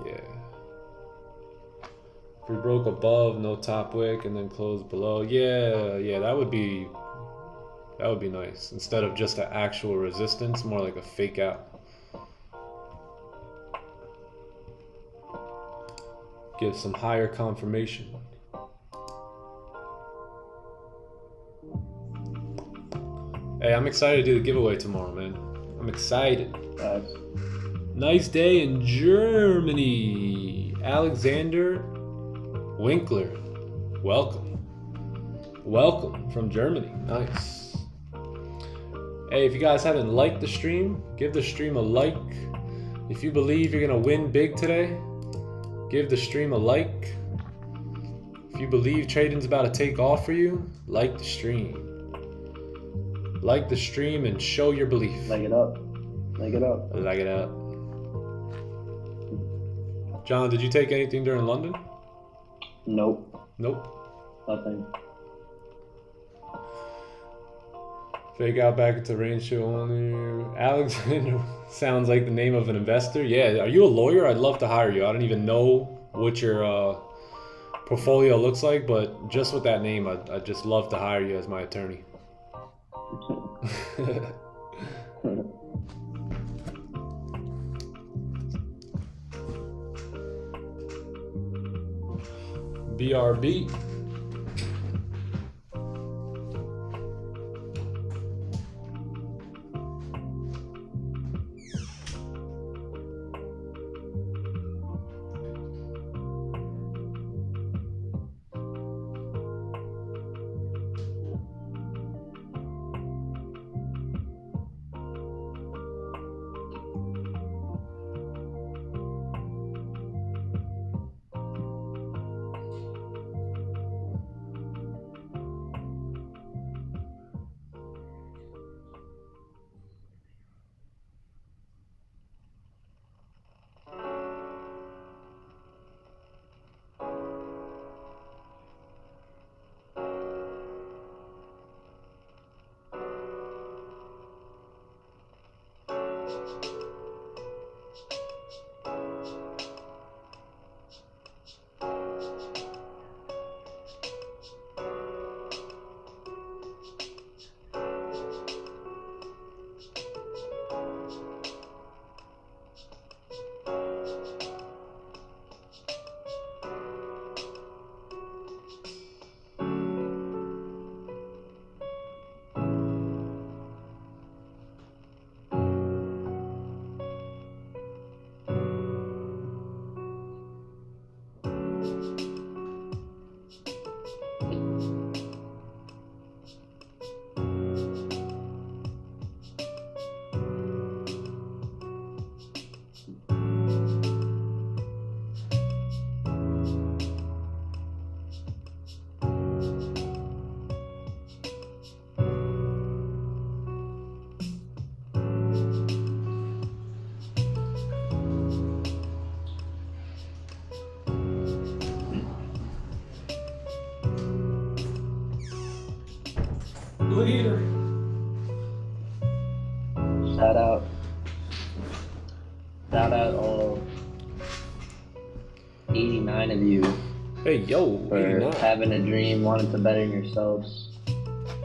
[SPEAKER 1] Yeah. If we broke above, no top wick, and then closed below. Yeah, that would be nice. Instead of just an actual resistance, more like a fake out. Give some higher confirmation. Hey, I'm excited to do the giveaway tomorrow, man. I'm excited. Nice day in Germany. Alexander Winkler. Welcome. Welcome from Germany. Nice. Hey, if you guys haven't liked the stream, give the stream a like. If you believe you're going to win big today, give the stream a like. If you believe trading's about to take off for you, like the stream. Like the stream and show your belief.
[SPEAKER 2] Like it up. Like it up.
[SPEAKER 1] Like it up. John, did you take anything during London?
[SPEAKER 2] Nope.
[SPEAKER 1] Nothing. Fake out back into range show only. Alexander sounds like the name of an investor. Yeah, are you a lawyer? I'd love to hire you. I don't even know what your portfolio looks like, but just with that name, I'd just love to hire you as my attorney. BRB. Leader.
[SPEAKER 2] Shout out. Shout out all 89 of you
[SPEAKER 1] Hey, yo,
[SPEAKER 2] for
[SPEAKER 1] 89.
[SPEAKER 2] having a dream, wanting to better yourselves.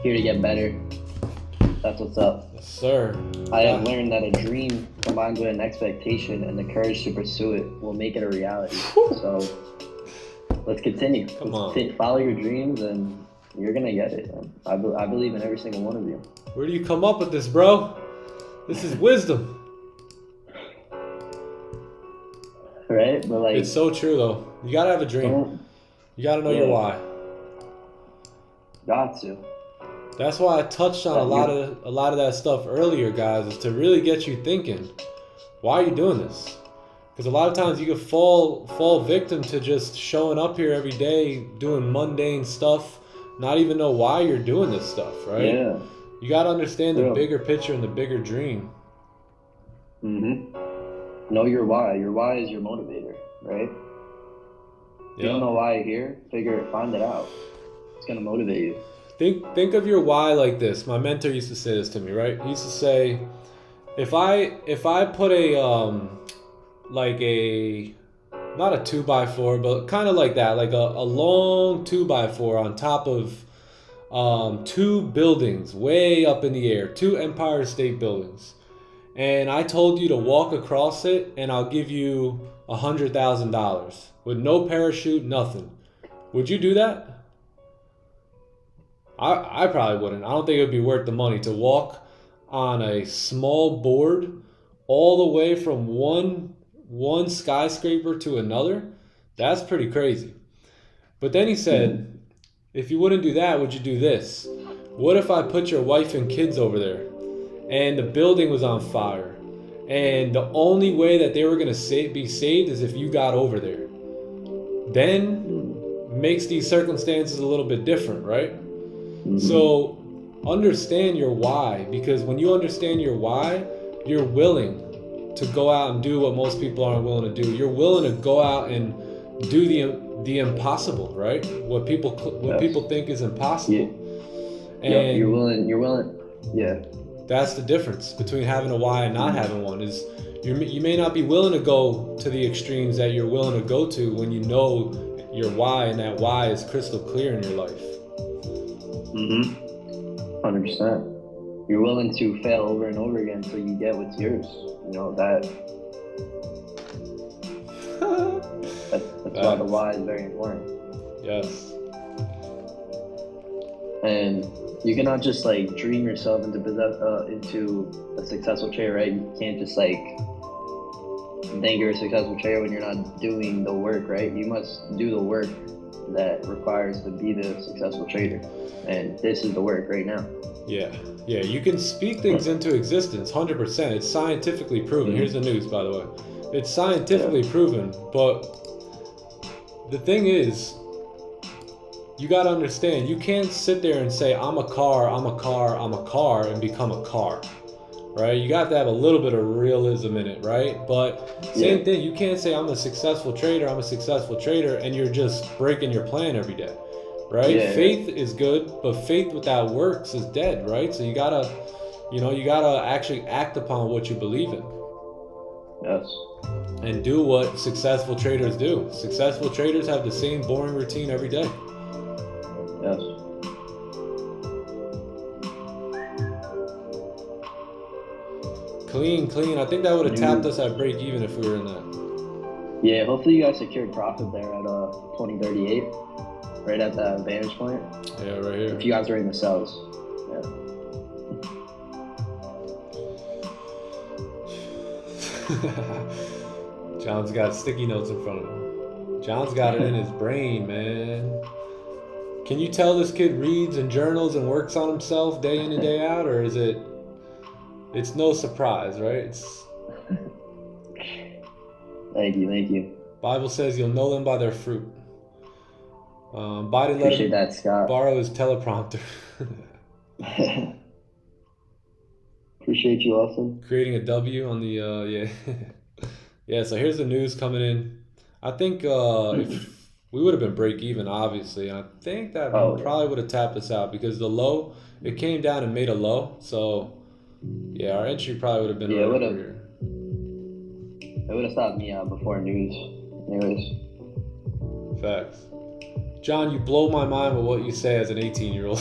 [SPEAKER 2] Here to get better. That's what's up.
[SPEAKER 1] Yes, sir.
[SPEAKER 2] I have learned that a dream combined with an expectation and the courage to pursue it will make it a reality. So let's continue.
[SPEAKER 1] Come on.
[SPEAKER 2] Follow your dreams and you're going to get it. Man. I believe in every single one of you.
[SPEAKER 1] Where do you come up with this, bro? This is wisdom.
[SPEAKER 2] Right? But like,
[SPEAKER 1] It's so true, though. You gotta have a dream. You gotta know your why.
[SPEAKER 2] Got to.
[SPEAKER 1] That's why I touched on a lot of that stuff earlier, guys, is to really get you thinking. Why are you doing this? Because a lot of times you can fall victim to just showing up here every day, doing mundane stuff, not even know why you're doing this stuff, right?
[SPEAKER 2] Yeah.
[SPEAKER 1] You gotta understand the bigger picture and the bigger dream.
[SPEAKER 2] Know your why. Your why is your motivator, right? If you don't know why you're here, find it out. It's gonna motivate you.
[SPEAKER 1] Think of your why like this. My mentor used to say this to me, right? He used to say, if I put a like a, not a 2x4, but kind of like that, like a long 2x4 on top of two buildings way up in the air, two Empire State Buildings. And I told you to walk across it and I'll give you $100,000 with no parachute, nothing. Would you do that? I probably wouldn't. I don't think it would be worth the money to walk on a small board all the way from one skyscraper to another. That's pretty crazy. But then he said, if you wouldn't do that, would you do this? What if I put your wife and kids over there and the building was on fire and the only way that they were going to be saved is if you got over there? Then makes these circumstances a little bit different, right? So understand your why, because when you understand your why, you're willing to go out and do what most people aren't willing to do. You're willing to go out and do the impossible, right? What people think is impossible. And
[SPEAKER 2] you're willing. Yeah.
[SPEAKER 1] That's the difference between having a why and not having one. Is you may not be willing to go to the extremes that you're willing to go to when you know your why, and that why is crystal clear in your life.
[SPEAKER 2] 100%. You're willing to fail over and over again until you get what's yours. You know that's why the why is very important.
[SPEAKER 1] Yes. And
[SPEAKER 2] you cannot just like dream yourself into a successful trader, right? You can't just like think you're a successful trader when you're not doing the work, right? You must do the work that requires to be the successful trader, and this is the work right now.
[SPEAKER 1] Yeah, you can speak things into existence 100%. It's scientifically proven. Here's the news, by the way. It's scientifically proven, but the thing is, you got to understand, you can't sit there and say, I'm a car, and become a car, right? You got to have a little bit of realism in it, right? But same thing, you can't say, I'm a successful trader, and you're just breaking your plan every day, right? Faith is good, but faith without works is dead, right? So you got to actually act upon what you believe in.
[SPEAKER 2] Yes.
[SPEAKER 1] And do what successful traders do. Successful traders have the same boring routine every day.
[SPEAKER 2] Yes.
[SPEAKER 1] Clean. I think that would have tapped us at break even if we were in that.
[SPEAKER 2] Yeah, hopefully you guys secured profit there at 2038, right at that vantage point.
[SPEAKER 1] Yeah, right here.
[SPEAKER 2] If you guys are in the sells. Yeah.
[SPEAKER 1] John's got sticky notes in front of him. John's got it in his brain, man. Can you tell this kid reads and journals and works on himself day in and day out, or is it? It's no surprise, right?
[SPEAKER 2] Thank you.
[SPEAKER 1] Bible says you'll know them by their fruit. Biden
[SPEAKER 2] Appreciate that, Scott.
[SPEAKER 1] Borrow his teleprompter.
[SPEAKER 2] Appreciate you, Austin.
[SPEAKER 1] Creating a W on the yeah. So here's the news coming in. I think if we would have been break even, obviously. And I think that probably would have tapped us out because the low, it came down and made a low. So, yeah, our entry probably would have been right over here.
[SPEAKER 2] It would have stopped me out before news. Anyways.
[SPEAKER 1] Facts. John, you blow my mind with what you say as an 18-year-old.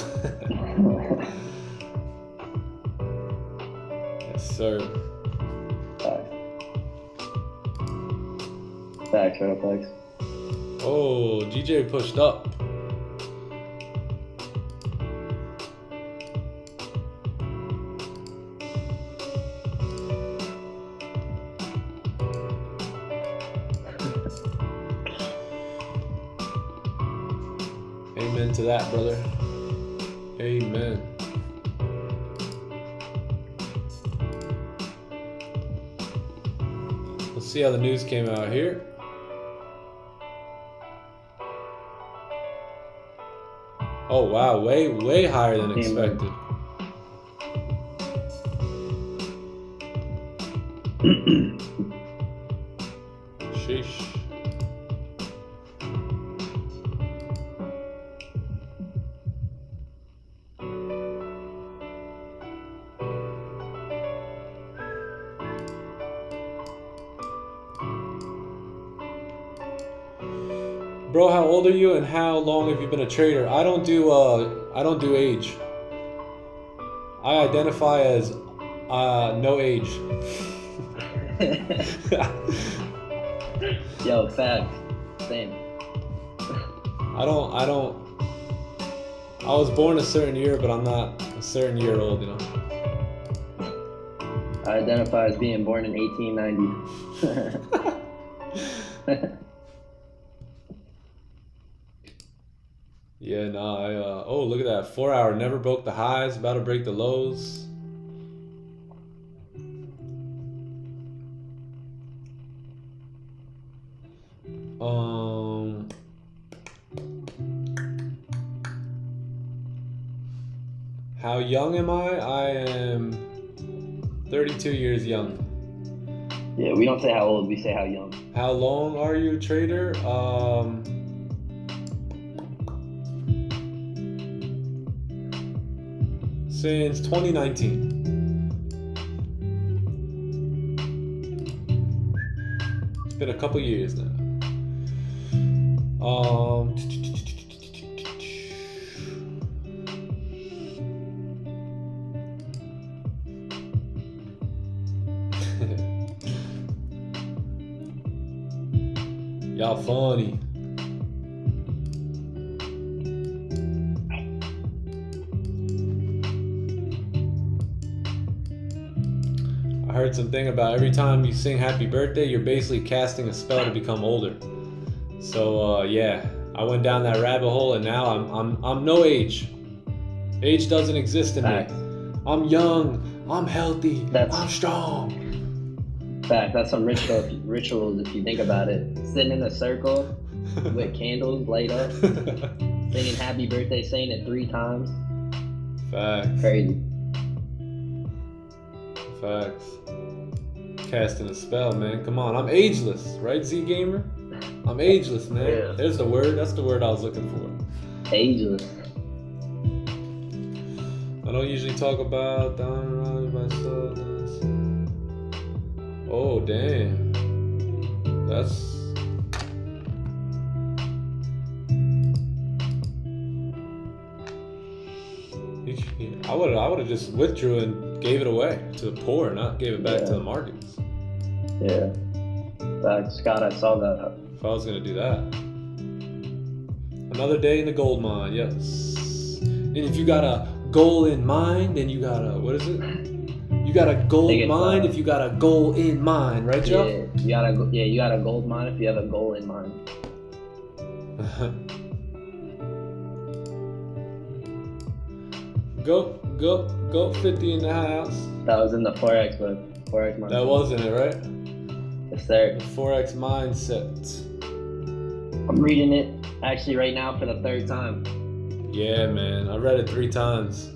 [SPEAKER 1] Yes, sir.
[SPEAKER 2] Facts, right up, facts.
[SPEAKER 1] Oh, GJ pushed up. Amen to that, brother. Amen. Let's see how the news came out here. Oh wow, way higher than expected. Sheesh. Bro, how old are you and how long have you been a trader? I don't do age. I identify as no age.
[SPEAKER 2] Yo, facts. Same.
[SPEAKER 1] I was born a certain year, but I'm not a certain year old, you know.
[SPEAKER 2] I identify as being born in 1890.
[SPEAKER 1] Yeah, nah, oh, look at that. 4 hour never broke the highs, about to break the lows. How young am I? I am 32 years young.
[SPEAKER 2] Yeah, we don't say how old, we say how young.
[SPEAKER 1] How long are you a trader? Since 2019. It's been a couple years now. Y'all funny. I heard something about every time you sing happy birthday, you're basically casting a spell to become older. So yeah, I went down that rabbit hole and now I'm no age. Age doesn't exist in me. I'm young, I'm healthy, I'm strong.
[SPEAKER 2] Fact, that's some rituals if you think about it. Sitting in a circle with candles light up, singing happy birthday, saying it 3 times.
[SPEAKER 1] Facts.
[SPEAKER 2] Crazy.
[SPEAKER 1] Facts. Casting a spell, man. Come on, I'm ageless, right, Z Gamer? I'm ageless, man.
[SPEAKER 2] Yeah.
[SPEAKER 1] There's the word. That's the word I was looking for.
[SPEAKER 2] Ageless.
[SPEAKER 1] I don't usually talk about down around myself. Oh damn. That's. I would have just withdrew and gave it away to the poor, not gave it back to the markets.
[SPEAKER 2] Yeah. Scott, I saw that.
[SPEAKER 1] If I was gonna do that. Another day in the gold mine, yes. And if you got a goal in mind, then you got a, what is it? You got a gold mine if you got a goal in mind, right, Joe?
[SPEAKER 2] Yeah, you got a gold mine if you have a goal in mind.
[SPEAKER 1] Go 50 in the house.
[SPEAKER 2] That was in the Forex book. Forex mindset.
[SPEAKER 1] That wasn't it, right?
[SPEAKER 2] Yes, sir.
[SPEAKER 1] The Forex mindset.
[SPEAKER 2] I'm reading it actually right now for the 3rd time.
[SPEAKER 1] Yeah, man. I read it 3 times.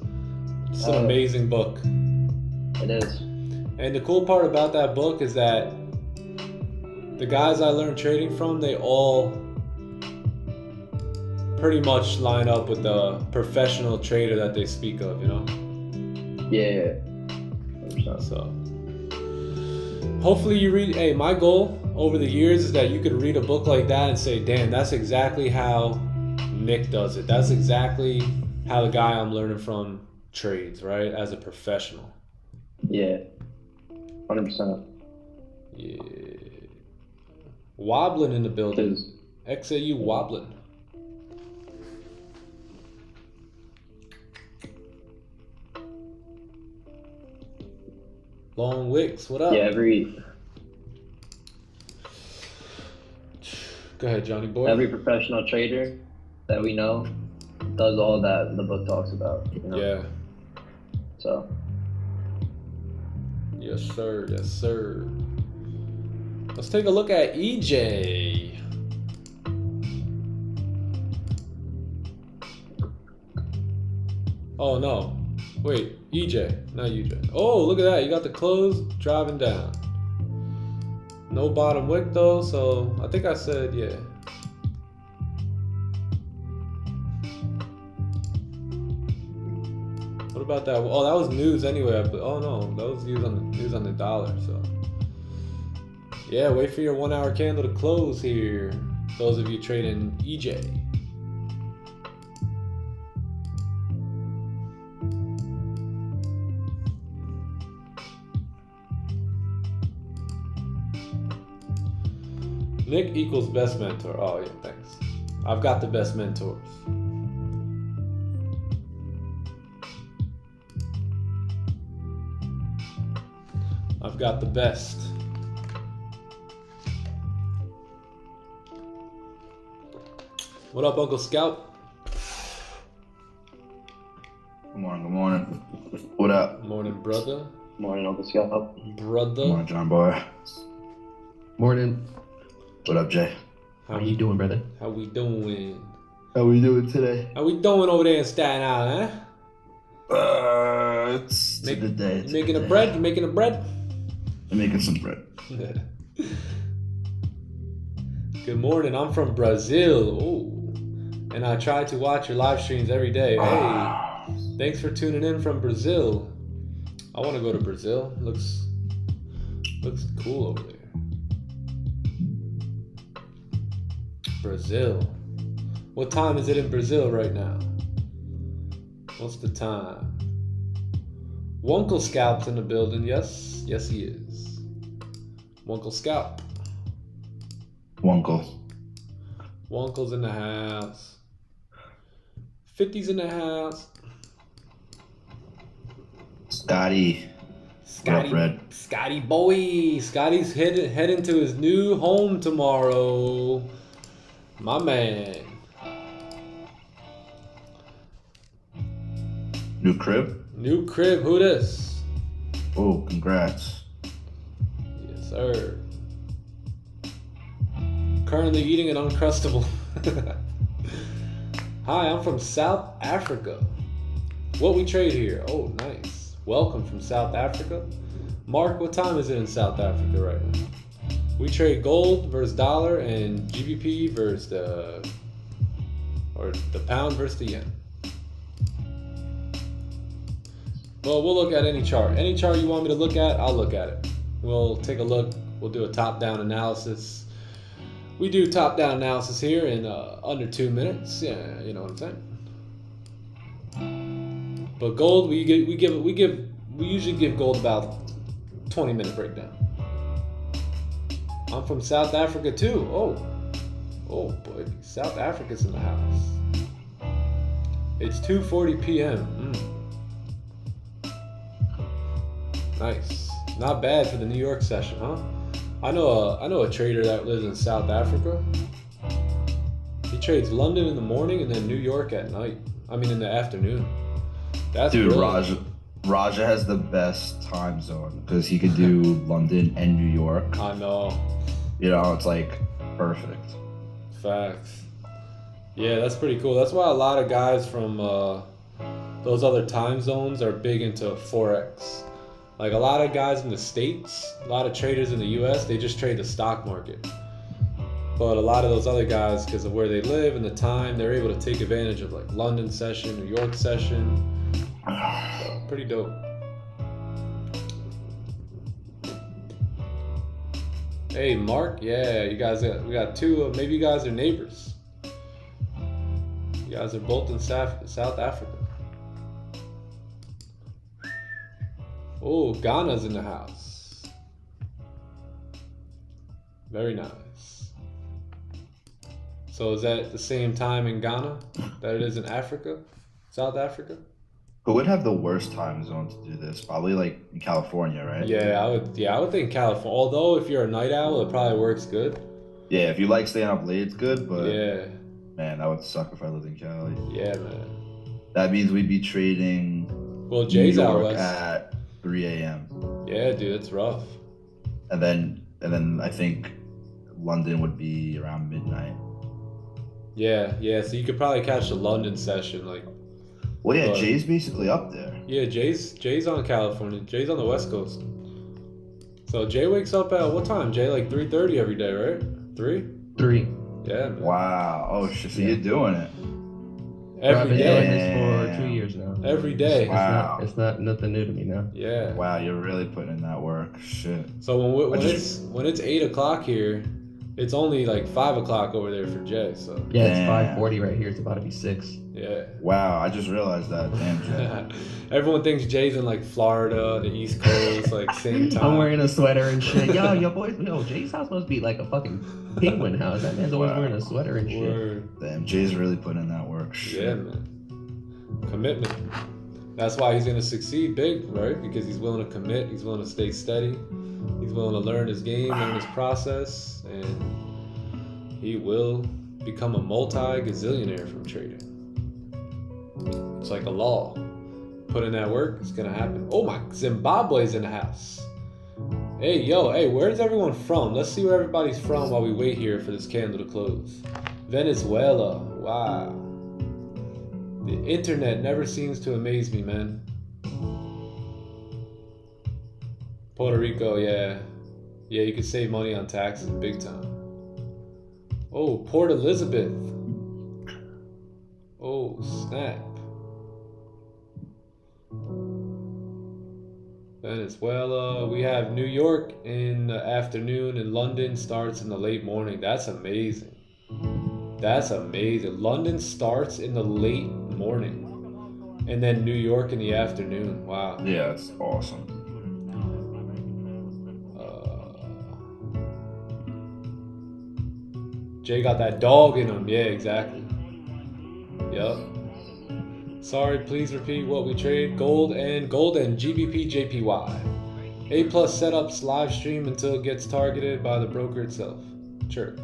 [SPEAKER 1] It's an amazing book.
[SPEAKER 2] It is.
[SPEAKER 1] And the cool part about that book is that the guys I learned trading from, they all pretty much line up with the professional trader that they speak of, you know?
[SPEAKER 2] Yeah. 100%.
[SPEAKER 1] So hopefully you read. Hey, my goal over the years is that you could read a book like that and say, damn, that's exactly how Nick does it. That's exactly how the guy I'm learning from trades, right? As a professional.
[SPEAKER 2] Yeah. 100%.
[SPEAKER 1] Yeah. Wobbling in the building.
[SPEAKER 2] 'Cause-
[SPEAKER 1] XAU wobbling. Long Wicks, what up?
[SPEAKER 2] Yeah,
[SPEAKER 1] Go ahead, Johnny boy.
[SPEAKER 2] every professional trader that we know does all that the book talks about. You know?
[SPEAKER 1] Yeah.
[SPEAKER 2] So.
[SPEAKER 1] Yes, sir. Yes, sir. Let's take a look at EJ. Oh, no. Wait, EJ, not UJ. Oh, look at that. You got the close driving down. No bottom wick, though, so I think I said, yeah. What about that? Oh, that was news anyway. Oh, no. That was news on the dollar, so. Yeah, wait for your 1 hour candle to close here. Those of you trading EJ. Nick equals best mentor. Oh, yeah, thanks. I've got the best mentors. I've got the best. What up, Uncle Scalp?
[SPEAKER 6] Good morning, good morning. What up?
[SPEAKER 1] Morning, brother.
[SPEAKER 2] Morning, Uncle Scalp.
[SPEAKER 1] Brother.
[SPEAKER 6] Good morning, John boy.
[SPEAKER 5] Morning.
[SPEAKER 6] What up, Jay?
[SPEAKER 5] How you doing, brother?
[SPEAKER 1] How we doing?
[SPEAKER 6] How we doing today?
[SPEAKER 1] How we doing over there in Staten Island,
[SPEAKER 6] It's a
[SPEAKER 1] Make-
[SPEAKER 6] good day. It's
[SPEAKER 1] Making
[SPEAKER 6] good
[SPEAKER 1] a
[SPEAKER 6] day.
[SPEAKER 1] bread? You making a bread?
[SPEAKER 6] I'm making some bread.
[SPEAKER 1] Good morning. I'm from Brazil. Ooh. And I try to watch your live streams every day. Hey, thanks for tuning in from Brazil. I want to go to Brazil. Looks cool over there. Brazil. What time is it in Brazil right now? What's the time? Wunkle Scalp's in the building. Yes, yes he is. Wunkle Scalp.
[SPEAKER 6] Wunkle.
[SPEAKER 1] Wunkle's in the house. 50's in the house.
[SPEAKER 6] Scotty. What up, Red?
[SPEAKER 1] Scotty boy. Scotty's heading to his new home tomorrow. My man.
[SPEAKER 6] New crib?
[SPEAKER 1] New crib. Who this?
[SPEAKER 6] Oh, congrats.
[SPEAKER 1] Yes, sir. Currently eating an Uncrustable. Hi, I'm from South Africa. What we trade here? Oh, nice. Welcome from South Africa. Mark, what time is it in South Africa right now? We trade gold versus dollar and GBP versus the pound versus the yen. Well, we'll look at any chart. Any chart you want me to look at, I'll look at it. We'll take a look. We'll do a top-down analysis. We do top-down analysis here in under 2 minutes. Yeah, you know what I'm saying. But gold, we usually give gold about 20-minute breakdown. I'm from South Africa too. Oh boy, South Africa's in the house. It's 2:40 p.m. Nice. Not bad for the New York session, huh? I know a trader that lives in South Africa. He trades London in the morning and then New York at night. I mean in the afternoon. That's
[SPEAKER 6] Dude,
[SPEAKER 1] brilliant.
[SPEAKER 6] Raja has the best time zone because he could do London and New York.
[SPEAKER 1] I know.
[SPEAKER 6] You know, it's like perfect.
[SPEAKER 1] Facts. Yeah, that's pretty cool. That's why a lot of guys from those other time zones are big into Forex. Like a lot of guys in the States, a lot of traders in the US, they just trade the stock market. But a lot of those other guys, because of where they live and the time, they're able to take advantage of like London session, New York session. So, pretty dope. Hey, Mark. Yeah, you guys we got two. Maybe you guys are neighbors. You guys are both in South Africa. Oh, Ghana's in the house. Very nice. So is that the same time in Ghana that it is in Africa? South Africa?
[SPEAKER 6] Who would have the worst time zone to do this? Probably like in California, right?
[SPEAKER 1] Yeah, I would think California. Although if you're a night owl, it probably works good.
[SPEAKER 6] Yeah, if you like staying up late, it's good, but
[SPEAKER 1] Yeah.
[SPEAKER 6] man, that would suck if I lived in Cali.
[SPEAKER 1] Yeah, man.
[SPEAKER 6] That means we'd be trading
[SPEAKER 1] Well,
[SPEAKER 6] New
[SPEAKER 1] Jay's out
[SPEAKER 6] York
[SPEAKER 1] west.
[SPEAKER 6] at 3 a.m.
[SPEAKER 1] Yeah, dude, it's rough.
[SPEAKER 6] And then I think London would be around midnight.
[SPEAKER 1] Yeah. So you could probably catch the London session, like.
[SPEAKER 6] Well, yeah,
[SPEAKER 1] But-
[SPEAKER 6] Jay's basically up there.
[SPEAKER 1] Yeah, Jay's on California. Jay's on the West Coast. So Jay wakes up at what time? Jay, like 3:30 every day, right? 3?
[SPEAKER 5] 3.
[SPEAKER 1] Yeah, man.
[SPEAKER 6] Wow. Oh shit. So
[SPEAKER 5] Yeah.
[SPEAKER 6] you're doing it.
[SPEAKER 5] I've
[SPEAKER 1] Every
[SPEAKER 5] been
[SPEAKER 1] day.
[SPEAKER 5] doing this for 2 years now.
[SPEAKER 1] Every day.
[SPEAKER 6] Wow.
[SPEAKER 5] It's not nothing new to me now.
[SPEAKER 1] Yeah.
[SPEAKER 6] Wow, you're really putting in that work. Shit.
[SPEAKER 1] So when it's 8 o'clock here, it's only like 5 o'clock over there for Jay. So
[SPEAKER 5] Yeah, it's
[SPEAKER 6] Damn.
[SPEAKER 5] 5:40 right here. It's about to be 6.
[SPEAKER 1] yeah.
[SPEAKER 6] Wow, I just realized that. Damn, Jay.
[SPEAKER 1] Everyone thinks Jay's in like Florida, the East Coast, like same time.
[SPEAKER 5] I'm wearing a sweater and shit. Yo, boys, Jay's house must be like a fucking penguin house. That man's always
[SPEAKER 6] Wow.
[SPEAKER 5] wearing a sweater and shit.
[SPEAKER 1] Word.
[SPEAKER 6] Damn, Jay's really putting in that work. Shit.
[SPEAKER 1] Yeah, man. Commitment. That's why he's gonna succeed big, right? Because he's willing to commit. He's willing to stay steady. He's willing to learn his game, learn his process, and he will become a multi-gazillionaire from trading. It's like a law. Put in that work, it's gonna happen. Oh my, Zimbabwe's in the house. Hey, where's everyone from? Let's see where everybody's from while we wait here for this candle to close. Venezuela. Wow. The internet never seems to amaze me, man. Puerto Rico, yeah. Yeah, you can save money on taxes big time. Oh, Port Elizabeth. Oh, snap. Venezuela. We have New York in the afternoon and London starts in the late morning. That's amazing. That's amazing. London starts in the late morning. And then New York in the afternoon. Wow.
[SPEAKER 6] Yeah, it's awesome.
[SPEAKER 1] Jay got that dog in him. Yeah, exactly. Yup. Sorry, please repeat what we trade. Gold and GBPJPY. A+ setups live stream until it gets targeted by the broker itself. Sure.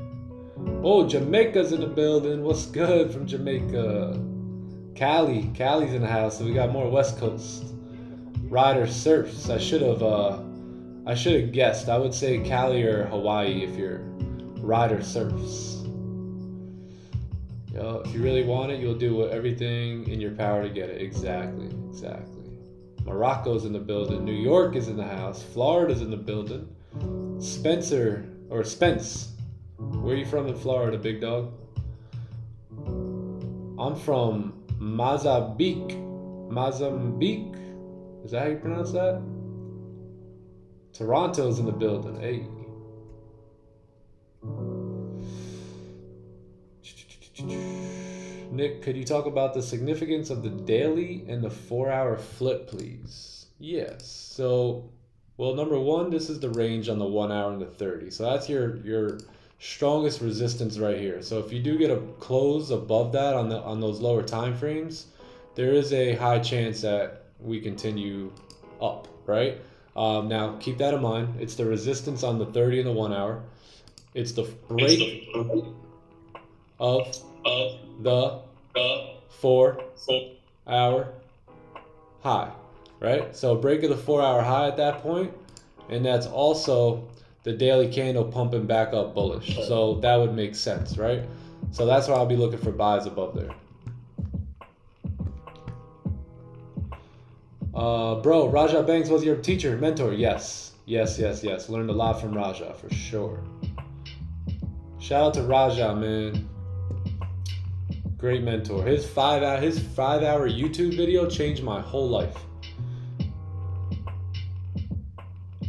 [SPEAKER 1] Oh, Jamaica's in the building. What's good from Jamaica? Cali's in the house, so we got more West Coast. Rider surfs. I should have guessed. I would say Cali or Hawaii if you're rider surfs. Yo, if you really want it, you'll do everything in your power to get it. Exactly. Morocco's in the building. New York is in the house. Florida's in the building. Spence. Where are you from in Florida, big dog? I'm from Mozambique. Is that how you pronounce that? Toronto's in the building. Hey. Nick, could you talk about the significance of the daily and the 4-hour flip, please? Yes. So, well, number one, this is the range on the 1 hour and the 30. So that's your strongest resistance right here. So if you do get a close above that on those lower time frames, there is a high chance that we continue up, right? Now keep that in mind. It's the resistance on the 30 and the 1 hour. It's the break of the 4-hour high, right? So break of the 4-hour high at that point, and that's also the daily candle pumping back up bullish. So that would make sense, right? So that's why I'll be looking for buys above there. Bro, Raja Banks was your teacher, mentor. Yes. Learned a lot from Raja, for sure. Shout out to Raja, man. Great mentor. His 5-hour YouTube video changed my whole life.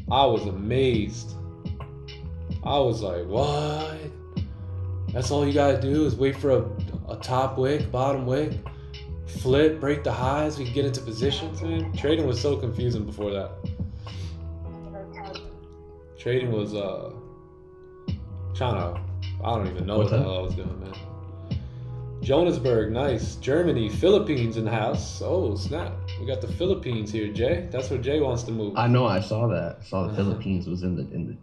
[SPEAKER 1] I was amazed. I was like, what? That's all you gotta do is wait for a top wick, bottom wick, flip, break the highs, we can get into positions, man. Trading was so confusing before that. Trading was I don't even know what the hell I was doing, man. Johannesburg, nice. Germany, Philippines in the house. Oh, snap. We got the Philippines here, Jay. That's where Jay wants to move.
[SPEAKER 5] I know, I saw that. I saw the Philippines was in the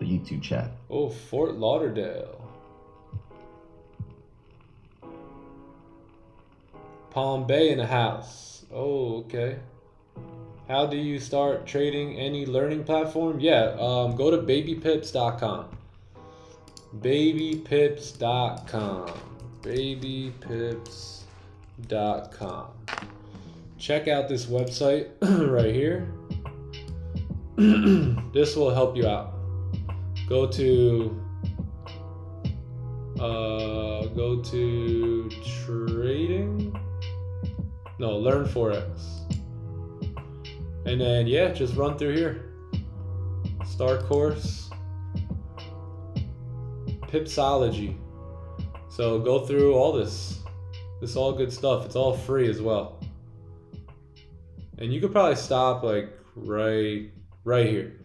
[SPEAKER 5] YouTube chat.
[SPEAKER 1] Oh, Fort Lauderdale. Palm Bay in the house. Oh, okay. How do you start trading any learning platform? Yeah, go to babypips.com. Babypips.com. Babypips.com. Check out this website right here. This will help you out. Go to trading. No, learn Forex. And then yeah, just run through here. Start course. Pipsology. So go through all this. This is all good stuff. It's all free as well. And you could probably stop like right here.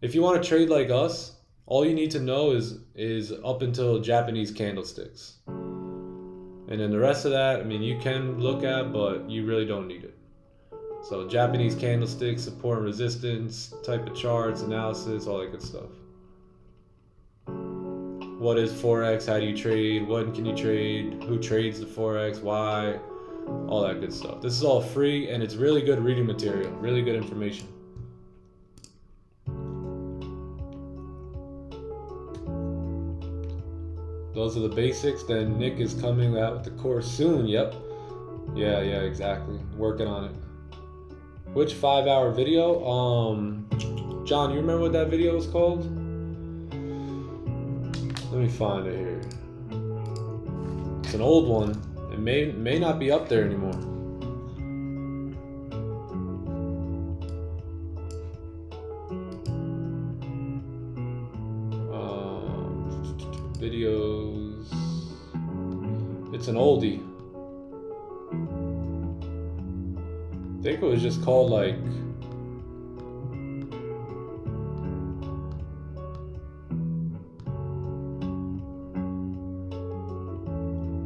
[SPEAKER 1] If you want to trade like us, all you need to know is up until Japanese candlesticks. And then the rest of that, I mean, you can look at, but you really don't need it. So Japanese candlesticks, support and resistance, type of charts, analysis, all that good stuff. What is Forex? How do you trade? When can you trade? Who trades the Forex? Why? All that good stuff. This is all free and it's really good reading material, really good information. Those are the basics. Then Nick is coming out with the course soon. Yep. Yeah, exactly. Working on it. Which 5-hour video? John, you remember what that video was called? Let me find it here. It's an old one. It may not be up there anymore. Videos. It's an oldie. I think it was just called like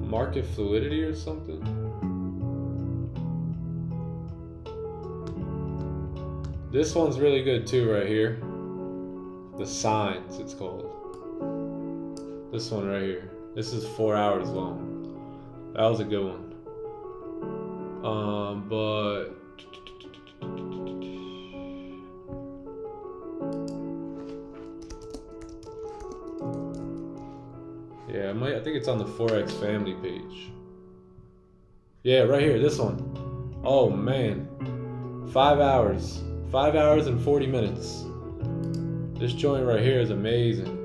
[SPEAKER 1] market fluidity or something. This one's really good too right here. The signs, it's called. This one right here. This is 4 hours long. That was a good one. But yeah, I think it's on the Forex family page. Yeah, right here, this one. Oh man, 5 hours. 5 hours and 40 minutes. This joint right here is amazing.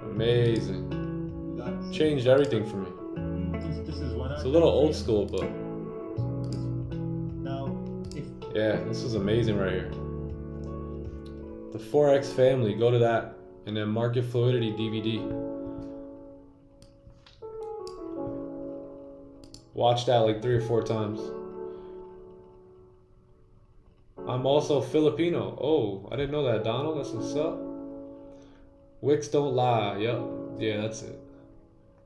[SPEAKER 1] Amazing. Changed everything for me. It's a little old school, but yeah, this is amazing right here. The Forex family, go to that. And then Market Fluidity DVD. Watch that like 3 or 4 times. I'm also Filipino. Oh, I didn't know that, Donald. That's what's up. Wicks don't lie. Yep. Yeah, that's it.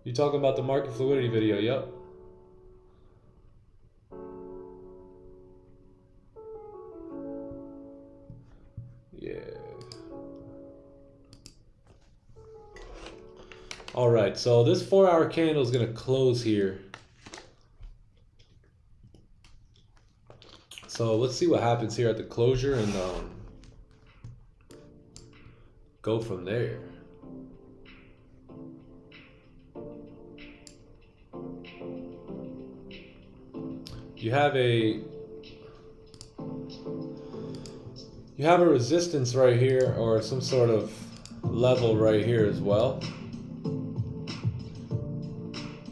[SPEAKER 1] You talking about the Market Fluidity video? Yep. Yeah. All right, so this 4-hour candle is going to close here. So let's see what happens here at the closure and go from there. You have a resistance right here, or some sort of level right here as well.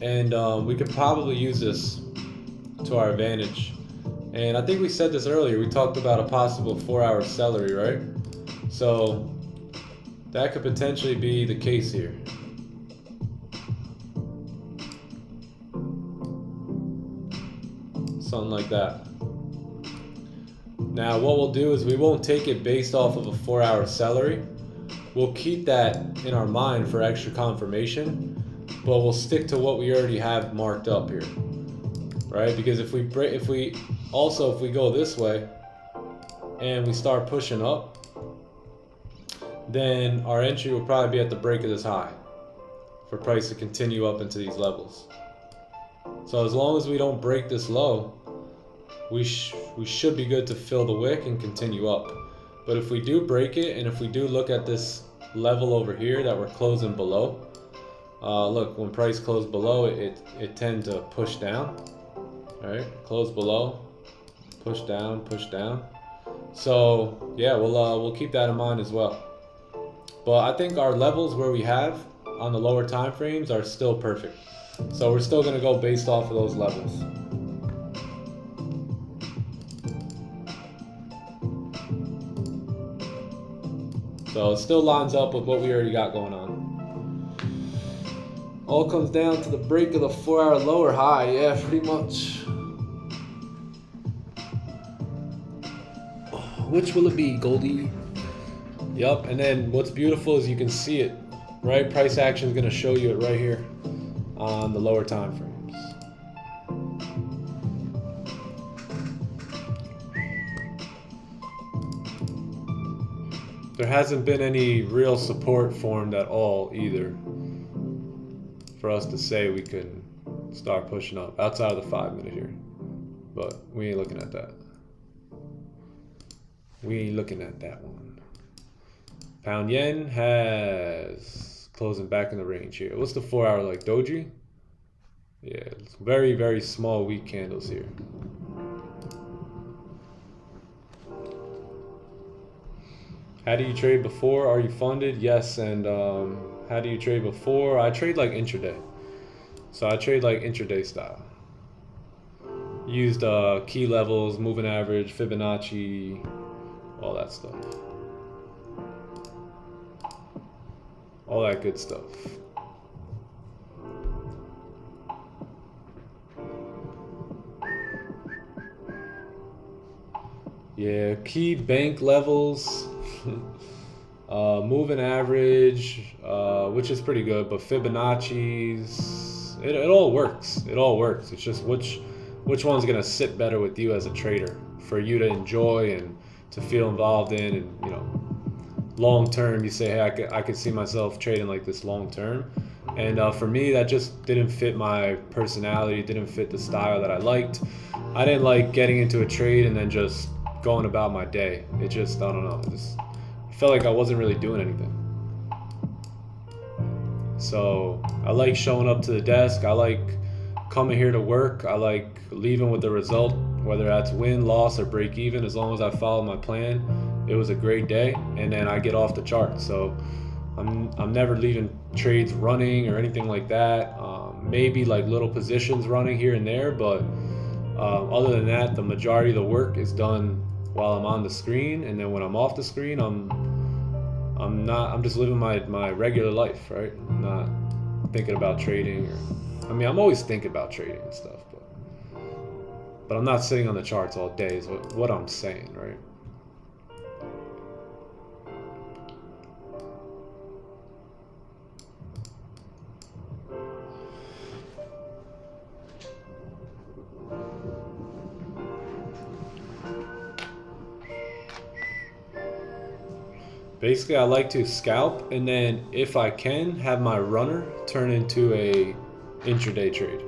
[SPEAKER 1] And we could probably use this to our advantage. And I think we said this earlier, we talked about a possible 4-hour celery, right? So that could potentially be the case here. Something like that. Now what we'll do is we won't take it based off of a 4-hour celery. We'll keep that in our mind for extra confirmation, but we'll stick to what we already have marked up here, right? Because if we go this way and we start pushing up, then our entry will probably be at the break of this high for price to continue up into these levels. So as long as we don't break this low, we should be good to fill the wick and continue up. But if we do break it, and if we do look at this level over here that we're closing below, look, when price closed below, it tend to push down. All right, close below, push down, push down. So yeah, we'll keep that in mind as well. But I think our levels where we have on the lower time frames are still perfect. So we're still going to go based off of those levels. So it still lines up with what we already got going on. All comes down to the break of the 4-hour low or high. Yeah, pretty much. Which will it be, Goldie? Yep, and then what's beautiful is you can see it, right? Price action is going to show you it right here on the lower time frames. There hasn't been any real support formed at all either for us to say we can start pushing up outside of the 5-minute here, but we ain't looking at that. We ain't looking at that one. Pound yen has closing back in the range here. What's the 4-hour like? Doji? Yeah, it's very, very small weak candles here. How do you trade before? Are you funded? Yes. And how do you trade before? I trade like intraday. So I trade like intraday style. Used key levels, moving average, Fibonacci, all that stuff. All that good stuff. Yeah, key bank levels, moving average, which is pretty good, but Fibonacci's, it all works. It all works. It's just which one's gonna sit better with you as a trader for you to enjoy and to feel involved in, and you know, long term. You say, hey, I could see myself trading like this long term, and for me, that just didn't fit my personality. Didn't fit the style that I liked. I didn't like getting into a trade and then just going about my day. It just, I don't know, I felt like I wasn't really doing anything. So I like showing up to the desk. I like coming here to work. I like leaving with the result, whether that's win, loss, or break even. As long as I follow my plan, it was a great day, and then I get off the chart. So I'm never leaving trades running or anything like that. Maybe like little positions running here and there, but other than that, the majority of the work is done while I'm on the screen, and then when I'm off the screen, I'm just living my regular life, right? I'm not thinking about trading, or I mean, I'm always thinking about trading and stuff, but I'm not sitting on the charts all day is what I'm saying, right? Basically, I like to scalp, and then if I can, have my runner turn into a intraday trade,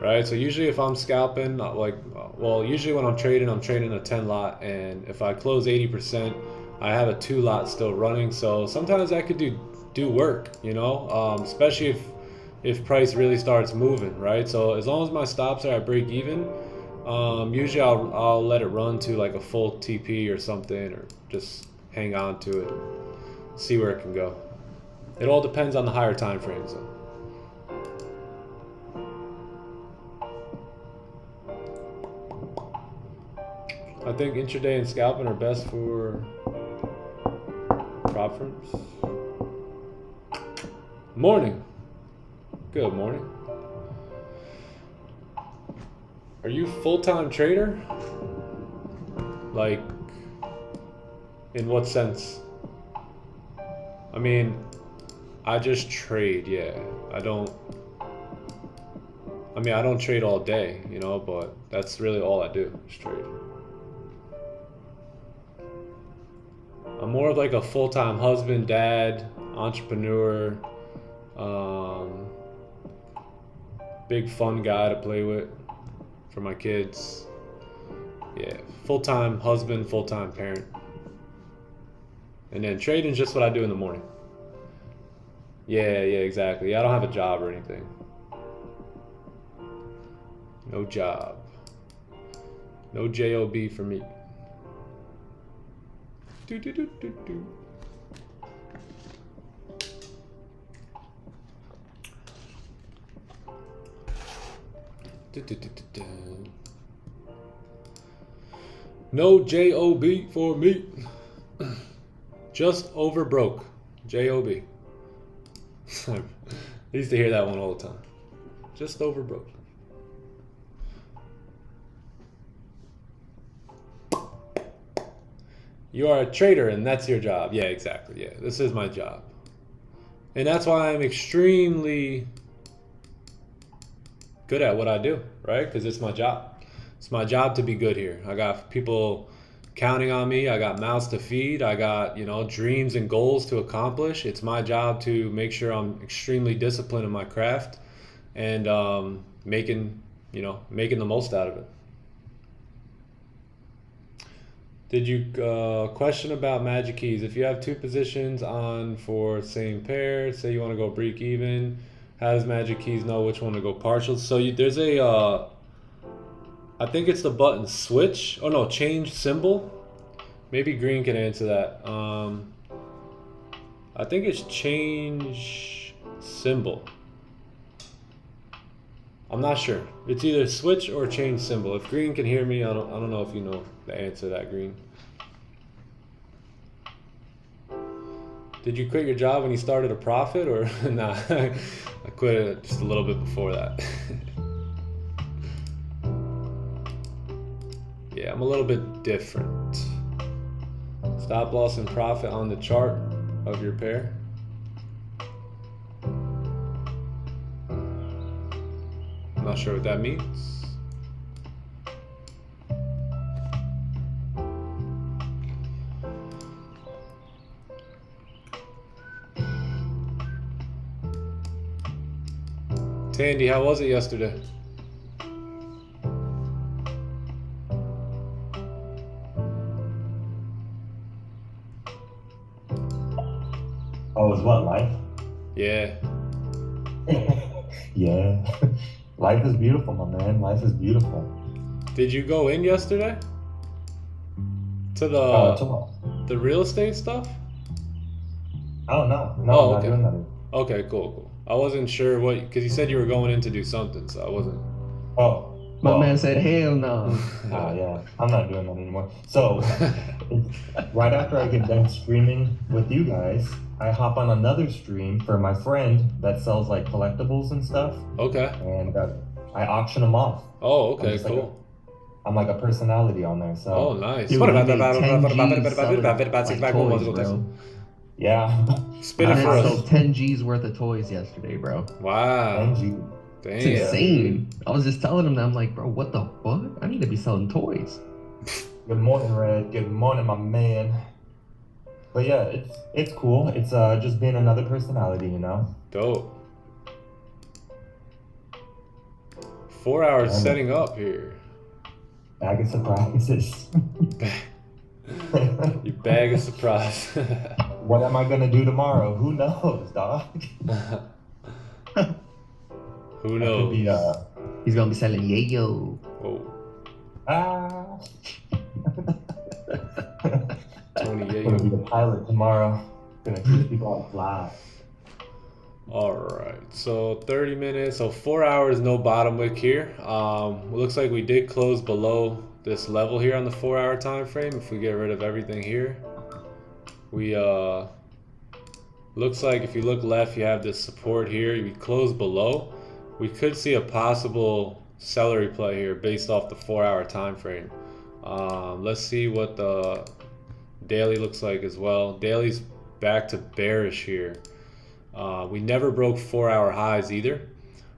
[SPEAKER 1] right? So usually if I'm scalping, usually when I'm trading a 10 lot, and if I close 80%, I have a 2 lot still running. So sometimes that could do work, you know, especially if price really starts moving, right? So as long as my stops are at break even, usually I'll let it run to like a full TP or something, or just hang on to it. See where it can go. It all depends on the higher time frames though. I think intraday and scalping are best for prop firms. Morning. Good morning. Are you full-time trader? Like, in what sense? I mean, I just trade, yeah. I don't trade all day, you know, but that's really all I do, is trade. I'm more of like a full-time husband, dad, entrepreneur, big fun guy to play with for my kids. Yeah, full-time husband, full-time parent. And then trading's just what I do in the morning. Yeah, exactly. I don't have a job or anything. No job. No job for me. No job for me. Just over broke. Job. I used to hear that one all the time. Just over broke. You are a trader and that's your job. Yeah, exactly. Yeah, this is my job. And that's why I'm extremely good at what I do, right? Because it's my job. It's my job to be good here. I got people counting on me. I got mouths to feed. I got, you know, dreams and goals to accomplish. It's my job to make sure I'm extremely disciplined in my craft and making the most out of it. Did you question about magic keys? If you have two positions on for same pair, say you want to go break even, how does magic keys know which one to go partial? So there's a, I think it's the button switch. Oh no, change symbol. Maybe Green can answer that. I think it's change symbol. I'm not sure. It's either switch or change symbol. If Green can hear me, I don't know if you know the answer to that, Green. Did you quit your job when you started a profit or nah? I quit it just a little bit before that. Yeah, I'm a little bit different. Stop loss and profit on the chart of your pair. I'm not sure what that means. Tandy, how was it yesterday?
[SPEAKER 4] Oh, is what, life?
[SPEAKER 1] Yeah.
[SPEAKER 4] Yeah. Life is beautiful, my man. Life is beautiful.
[SPEAKER 1] Did you go in yesterday? To the real estate stuff?
[SPEAKER 4] Oh, no.
[SPEAKER 1] Oh,
[SPEAKER 4] No, I'm not
[SPEAKER 1] okay.
[SPEAKER 4] doing that.
[SPEAKER 1] Okay, cool. I wasn't sure what, because you said you were going in to do something, so I wasn't.
[SPEAKER 4] Oh.
[SPEAKER 5] My man said, hell no.
[SPEAKER 4] Yeah, I'm not doing that anymore. So, right after I get done streaming with you guys, I hop on another stream for my friend that sells like collectibles and stuff.
[SPEAKER 1] Okay.
[SPEAKER 4] And I auction them off.
[SPEAKER 1] Oh, okay, cool.
[SPEAKER 4] I'm like a personality on there, so.
[SPEAKER 1] Oh, nice.
[SPEAKER 5] Dude, he made 10 G's selling, like, toys, bro.
[SPEAKER 4] Yeah.
[SPEAKER 1] Spin it
[SPEAKER 5] I
[SPEAKER 1] for us.
[SPEAKER 5] sold 10 G's worth of toys yesterday, bro.
[SPEAKER 1] Wow.
[SPEAKER 4] NG.
[SPEAKER 5] It's
[SPEAKER 1] Damn.
[SPEAKER 5] insane. I was just telling him that, I'm like, bro, what the fuck? I need to be selling toys.
[SPEAKER 4] Good morning, Red. Good morning, my man. But yeah, it's cool. It's just being another personality, you know?
[SPEAKER 1] Dope. 4 hours setting up here.
[SPEAKER 4] Bag of surprises.
[SPEAKER 1] You bag of surprise.
[SPEAKER 4] What am I gonna do tomorrow? Who knows, dog?
[SPEAKER 1] Who knows?
[SPEAKER 5] He's gonna be selling yayo.
[SPEAKER 1] Oh,
[SPEAKER 4] Ah.
[SPEAKER 1] Tony
[SPEAKER 4] I'm gonna be
[SPEAKER 1] Yayo.
[SPEAKER 4] the pilot tomorrow. Gonna teach people how to fly.
[SPEAKER 1] All right, so 30 minutes, so 4 hours, no bottom wick here. Looks like we did close below this level here on the 4 hour time frame. If we get rid of everything here, we looks like if you look left, you have this support here. We close below. We could see a possible seller replay here based off the 4 hour time frame. Let's see what the daily looks like as well. Daily's back to bearish here. We never broke 4 hour highs either,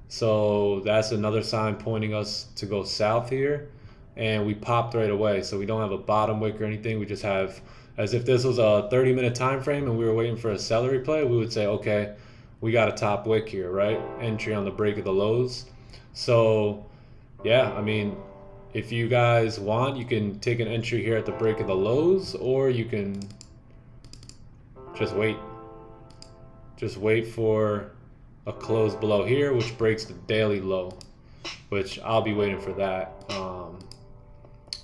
[SPEAKER 1] so that's another sign pointing us to go south here, and we popped right away. So we don't have a bottom wick or anything. We just have, as if this was a 30-minute time frame and we were waiting for a seller replay, we would say, okay, we got a top wick here, right? Entry on the break of the lows. So yeah, I mean, if you guys want, you can take an entry here at the break of the lows, or you can just wait. Just wait for a close below here, which breaks the daily low, which I'll be waiting for that.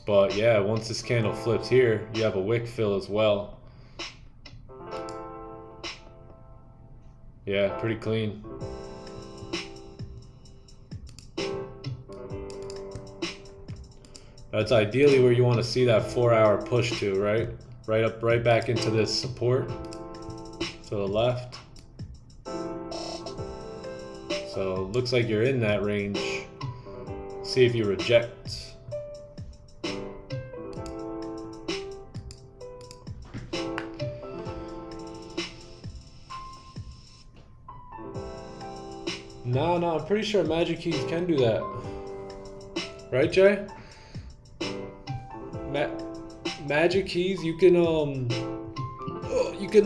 [SPEAKER 1] But yeah, once this candle flips here, you have a wick fill as well. Yeah, pretty clean. That's ideally where you want to see that 4 hour push to, right? Right up, right back into this support to the left. So looks like you're in that range. See if you reject. No, I'm pretty sure Magic Keys can do that. Right, Jay? Magic Keys, you can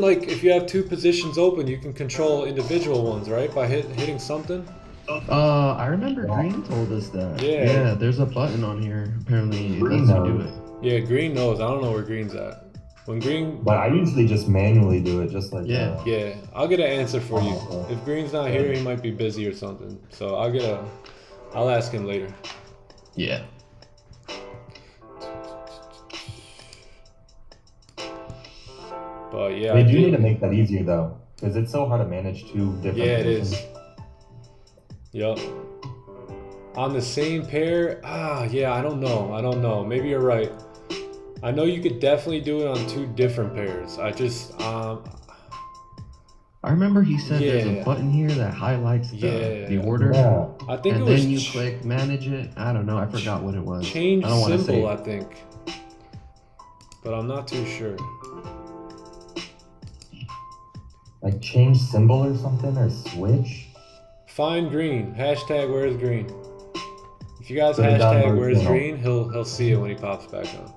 [SPEAKER 1] like, if you have two positions open, you can control individual ones, right? By hitting something.
[SPEAKER 5] I remember Green told us that.
[SPEAKER 1] Yeah.
[SPEAKER 5] There's a button on here. Apparently, it
[SPEAKER 4] Green
[SPEAKER 5] lets you do
[SPEAKER 4] knows.
[SPEAKER 5] it.
[SPEAKER 1] Yeah, Green knows. I don't know where Green's at. When Green,
[SPEAKER 4] But I usually just manually do it, just like
[SPEAKER 5] Yeah.
[SPEAKER 1] yeah, I'll get an answer for you.
[SPEAKER 4] Oh, okay.
[SPEAKER 1] If Green's not here, he might be busy or something. So I'll ask him later.
[SPEAKER 5] Yeah.
[SPEAKER 1] But yeah,
[SPEAKER 4] They
[SPEAKER 1] I
[SPEAKER 4] do
[SPEAKER 1] think-
[SPEAKER 4] need to make that easier though, because it's so hard to manage two different.
[SPEAKER 1] Yeah, it
[SPEAKER 4] positions.
[SPEAKER 1] is. Yup. On the same pair, yeah, I don't know. Maybe you're right. I know you could definitely do it on two different pairs. I just,
[SPEAKER 5] I remember he said there's
[SPEAKER 1] Yeah.
[SPEAKER 5] a button here that highlights the order.
[SPEAKER 4] Yeah.
[SPEAKER 1] I think
[SPEAKER 5] And
[SPEAKER 1] it was
[SPEAKER 5] then you click manage it. I don't know. I forgot what it was.
[SPEAKER 1] change
[SPEAKER 5] I don't want to
[SPEAKER 1] symbol,
[SPEAKER 5] say.
[SPEAKER 1] I think. But I'm not too sure.
[SPEAKER 4] Like change symbol or something, or switch.
[SPEAKER 1] Find Green. Hashtag where's Green. If you guys
[SPEAKER 4] Put it down
[SPEAKER 1] hashtag
[SPEAKER 4] where
[SPEAKER 1] where's
[SPEAKER 4] it's
[SPEAKER 1] Green, he'll see it when he pops back on.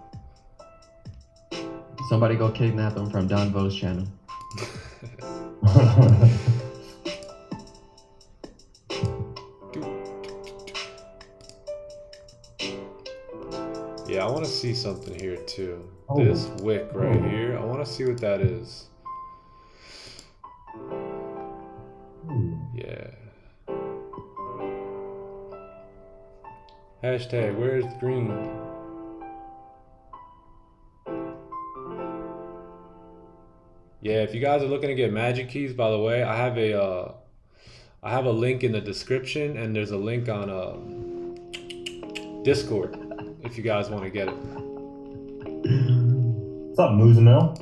[SPEAKER 5] Somebody go kidnap him from Don Vo's channel.
[SPEAKER 1] Yeah, I want to see something here too.
[SPEAKER 4] Oh.
[SPEAKER 1] This wick right here. I want to see what that is. Yeah. Hashtag where's Green? Yeah, if you guys are looking to get Magic Keys, by the way, I have a link in the description, and there's a link on Discord if you guys want to get it.
[SPEAKER 4] What's up, Moozamil?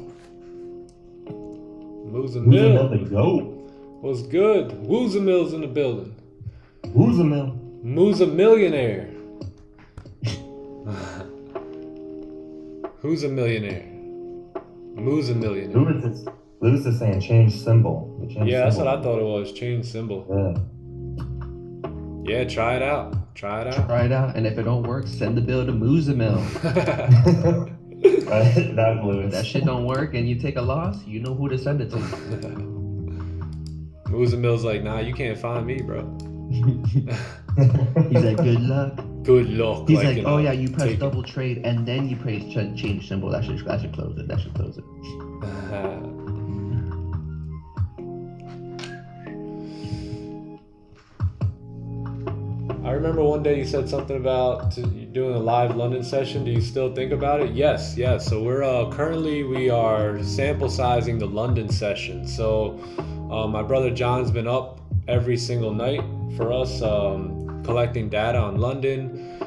[SPEAKER 1] Moozamil.
[SPEAKER 4] the goat.
[SPEAKER 1] What's good? Woozamil's in the building.
[SPEAKER 4] Moozamil.
[SPEAKER 1] Moo's a millionaire. Who's a millionaire? Moo's a millionaire.
[SPEAKER 4] Lewis is saying change symbol. The change
[SPEAKER 1] Yeah, that's what
[SPEAKER 4] symbol.
[SPEAKER 1] I thought it was. Change symbol.
[SPEAKER 4] Yeah.
[SPEAKER 1] Yeah, try it out. Try it out.
[SPEAKER 5] Try it out, and if it don't work, send the bill to Moozamil.
[SPEAKER 4] That's Lewis.
[SPEAKER 5] If that shit don't work and you take a loss, you know who to send it to.
[SPEAKER 1] Moozamil's like, nah, you can't find me, bro.
[SPEAKER 5] He's like, good luck.
[SPEAKER 1] Good luck.
[SPEAKER 5] He's like,
[SPEAKER 1] you
[SPEAKER 5] oh
[SPEAKER 1] know,
[SPEAKER 5] yeah, you press
[SPEAKER 1] take it.
[SPEAKER 5] double trade and then you press change symbol. That should close it. That should close it.
[SPEAKER 1] I remember one day you said something about doing a live London session. Do you still think about it? Yes. So we're currently we are sample sizing the London session. So my brother John's been up every single night for us, collecting data on London,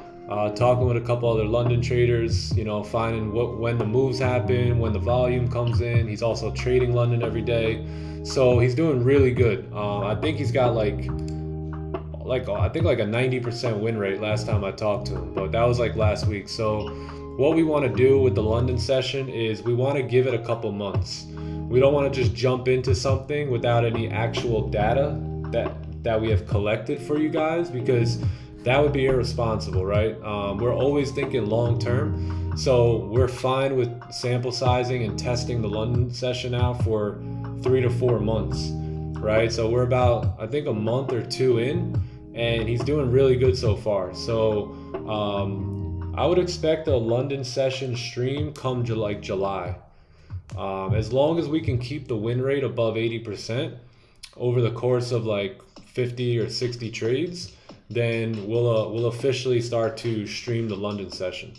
[SPEAKER 1] talking with a couple other London traders, you know, finding when the moves happen, when the volume comes in. He's also trading London every day, so he's doing really good. I think he's got like a 90% win rate last time I talked to him, but that was like last week. So what we want to do with the London session is we want to give it a couple months. We don't want to just jump into something without any actual data that we have collected for you guys, because that would be irresponsible, right? We're always thinking long term, so we're fine with sample sizing and testing the London session out for 3 to 4 months, right? So we're about, I think, a month or two in, and he's doing really good so far. So I would expect a London session stream come July. As long as we can keep the win rate above 80% over the course of like 50 or 60 trades, then we'll officially start to stream the London session.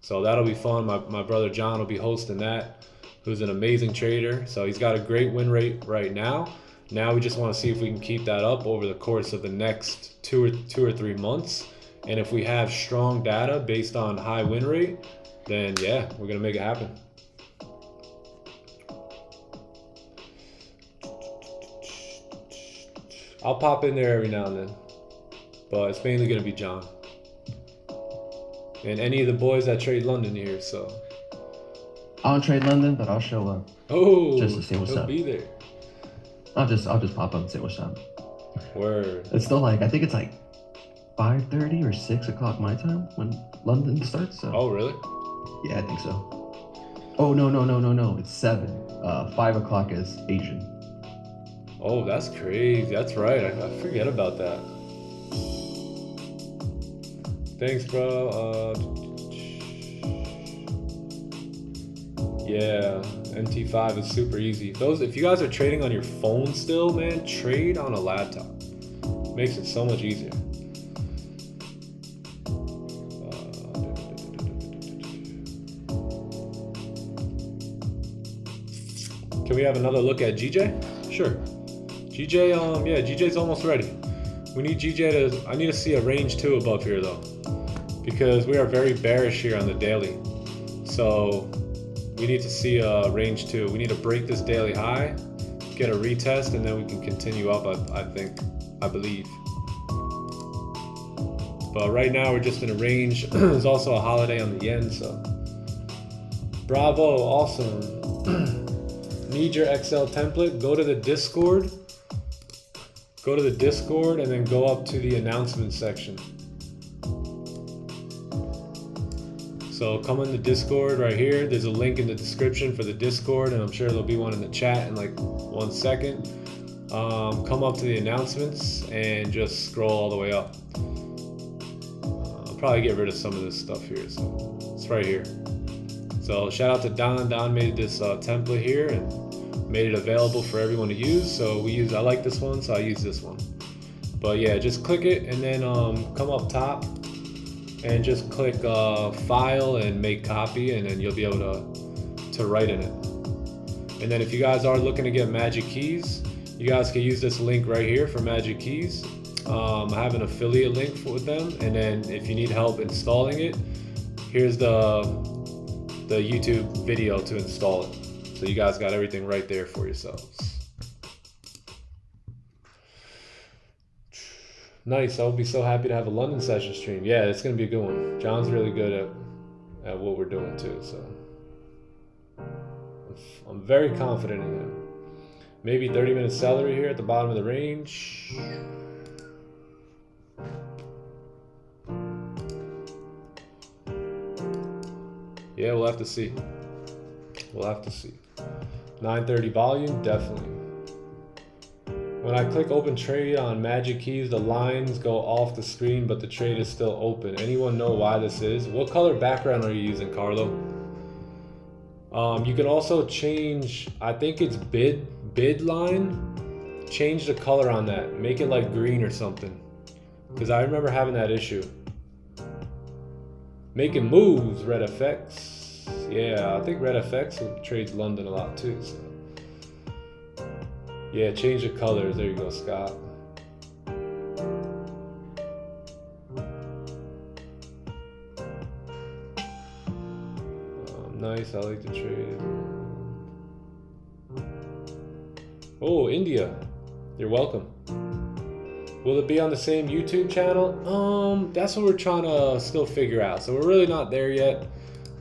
[SPEAKER 1] So that'll be fun. My brother John will be hosting that, who's an amazing trader. So he's got a great win rate right now. Now we just want to see if we can keep that up over the course of the next two or 3 months. And if we have strong data based on high win rate, then yeah, we're gonna make it happen. I'll pop in there every now and then, but it's mainly gonna be John and any of the boys that trade London here. So
[SPEAKER 5] I don't trade London, but I'll show up.
[SPEAKER 1] Oh,
[SPEAKER 5] just to see what's
[SPEAKER 1] he'll
[SPEAKER 5] up.
[SPEAKER 1] be there.
[SPEAKER 5] I'll just pop up and say what's up.
[SPEAKER 1] Word.
[SPEAKER 5] It's still like, I think it's like 5:30 or 6 o'clock my time when London starts. So.
[SPEAKER 1] Oh really?
[SPEAKER 5] Yeah, I think so. Oh no! It's 7. 5 o'clock is Asian.
[SPEAKER 1] Oh, that's crazy. That's right. I forget about that. Thanks, bro. Yeah, MT5 is super easy. If you guys are trading on your phone still, man, trade on a laptop. Makes it so much easier. Can we have another look at GJ? Sure. GJ, yeah, GJ's almost ready. We need GJ I need to see a range 2 above here though, because we are very bearish here on the daily. So we need to see a range 2. We need to break this daily high, get a retest, and then we can continue up, I believe. But right now we're just in a range. There's also a holiday on the yen, so. Bravo, awesome. Need your Excel template, go to the Discord. Go to the Discord and then go up to the announcement section. So come in the Discord right here. There's a link in the description for the Discord, and I'm sure there'll be one in the chat in like 1 second. Come up to the announcements and just scroll all the way up. I'll probably get rid of some of this stuff here, so it's right here. So shout out to Don. Don made this template here and made it available for everyone to use. So I like this one, so I use this one. But yeah, just click it and then come up top and just click file and make copy, and then you'll be able to write in it. And then if you guys are looking to get magic keys, you guys can use this link right here for magic keys. I have an affiliate link with them, and then if you need help installing it, here's the YouTube video to install it. So you guys got everything right there for yourselves. Nice. I would be so happy to have a London session stream. Yeah, it's gonna be a good one. John's really good at what we're doing too, so I'm very confident in him. Maybe 30-minute celery here at the bottom of the range. Yeah, we'll have to see. We'll have to see. 9:30 volume, definitely. When I click open trade on magic keys, the lines go off the screen, but the trade is still open. Anyone know why this is? What color background are you using, Carlo? You can also change, I think it's bid line. Change the color on that. Make it like green or something. Because I remember having that issue. Making moves, Red FX. Yeah, I think Red FX trades London a lot too. So. Yeah, change the colors. There you go, Scott. Nice, I like the trade. Oh, India. You're welcome. Will it be on the same YouTube channel? That's what we're trying to still figure out. So we're really not there yet.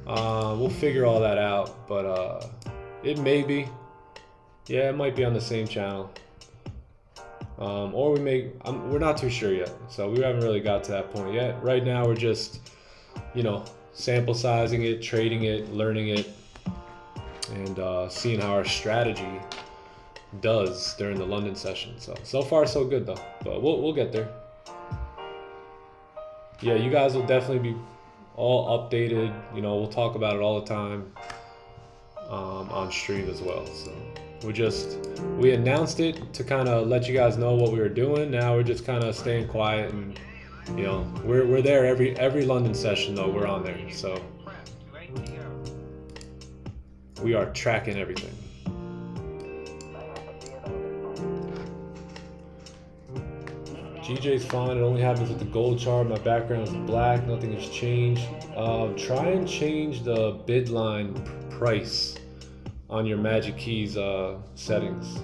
[SPEAKER 1] We'll figure all that out, but it may be. Yeah, it might be on the same channel. Or we may, we're not too sure yet. So we haven't really got to that point yet. Right now we're just, you know, sample sizing it, trading it, learning it, and seeing how our strategy does during the London session. So far so good though, but we'll get there. Yeah, you guys will definitely be all updated. You know, we'll talk about it all the time on stream as well. So we announced it to kind of let you guys know what we were doing. Now we're just kind of staying quiet, and you know, we're there every London session though. We're on there, so we are tracking everything. GJ's fine. It only happens with the gold chart. My background is black. Nothing has changed. Try and change the bid line price on your Magic Keys settings.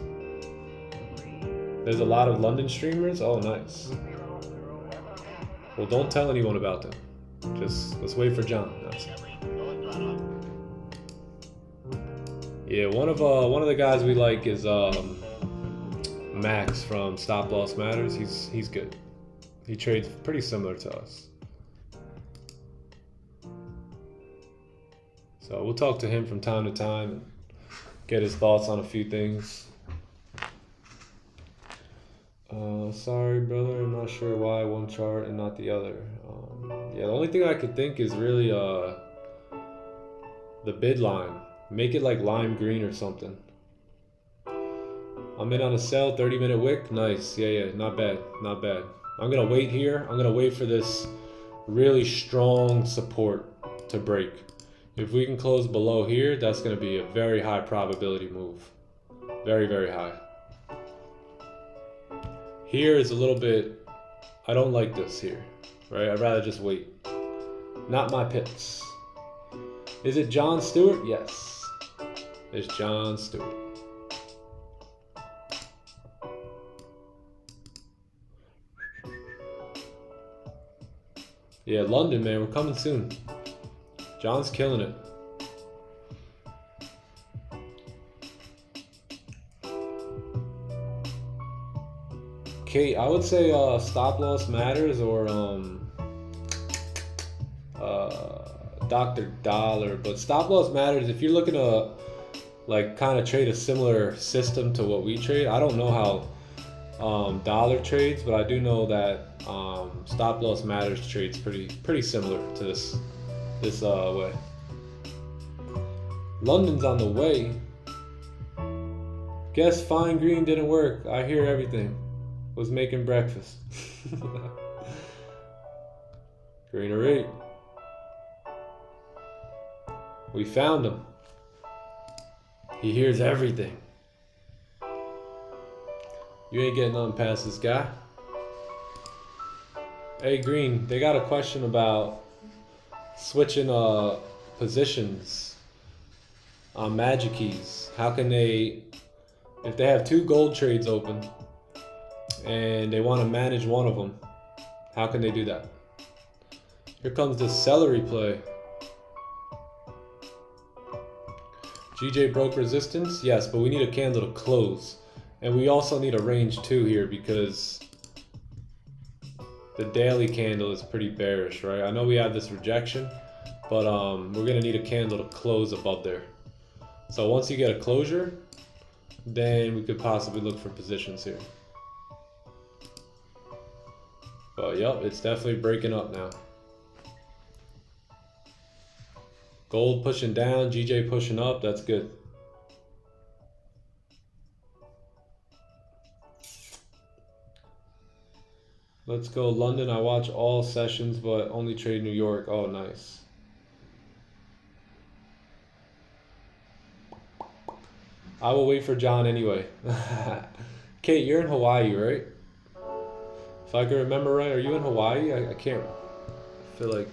[SPEAKER 1] There's a lot of London streamers. Oh, nice. Well, don't tell anyone about them. Just let's wait for John. Nice. Yeah, one of the guys we like is Max from Stop Loss Matters. He's good. He trades pretty similar to us. So we'll talk to him from time to time and get his thoughts on a few things. Sorry, brother. I'm not sure why one chart and not the other. Yeah, the only thing I could think is really the bid line. Make it like lime green or something. I'm in on a sell, 30-minute wick. Nice. Yeah, not bad. Not bad. I'm going to wait here. I'm going to wait for this really strong support to break. If we can close below here, that's going to be a very high probability move. Very, very high. Here is a little bit, I don't like this here, right? I'd rather just wait. Not my picks. Is it John Stewart? Yes. It's John Stewart. Yeah, London, man, we're coming soon. John's killing it. Kate, I would say Stop Loss Matters or Dr. Dollar, but Stop Loss Matters, if you're looking to like kind of trade a similar system to what we trade, I don't know how Dollar trades, but I do know that Stop Loss Matters trades pretty similar to this way. London's on the way. Guess fine green didn't work. I hear everything. Was making breakfast. Green or 8. We found him. He hears everything. You ain't getting nothing past this guy. Hey Green, they got a question about switching positions on Magic Keys. How can they, if they have 2 gold trades open and they want to manage one of them, how can they do that? Here comes the celery play. GJ broke resistance? Yes, but we need a candle to close. And we also need a range 2 here because the daily candle is pretty bearish, right? I know we have this rejection, but we're gonna need a candle to close above there. So once you get a closure, then we could possibly look for positions here. But yep, it's definitely breaking up now. Gold pushing down, GJ pushing up, that's good. Let's go London. I watch all sessions, but only trade New York. Oh, nice. I will wait for John anyway. Kate, you're in Hawaii, right? If I can remember right, are you in Hawaii? I can't. I feel like.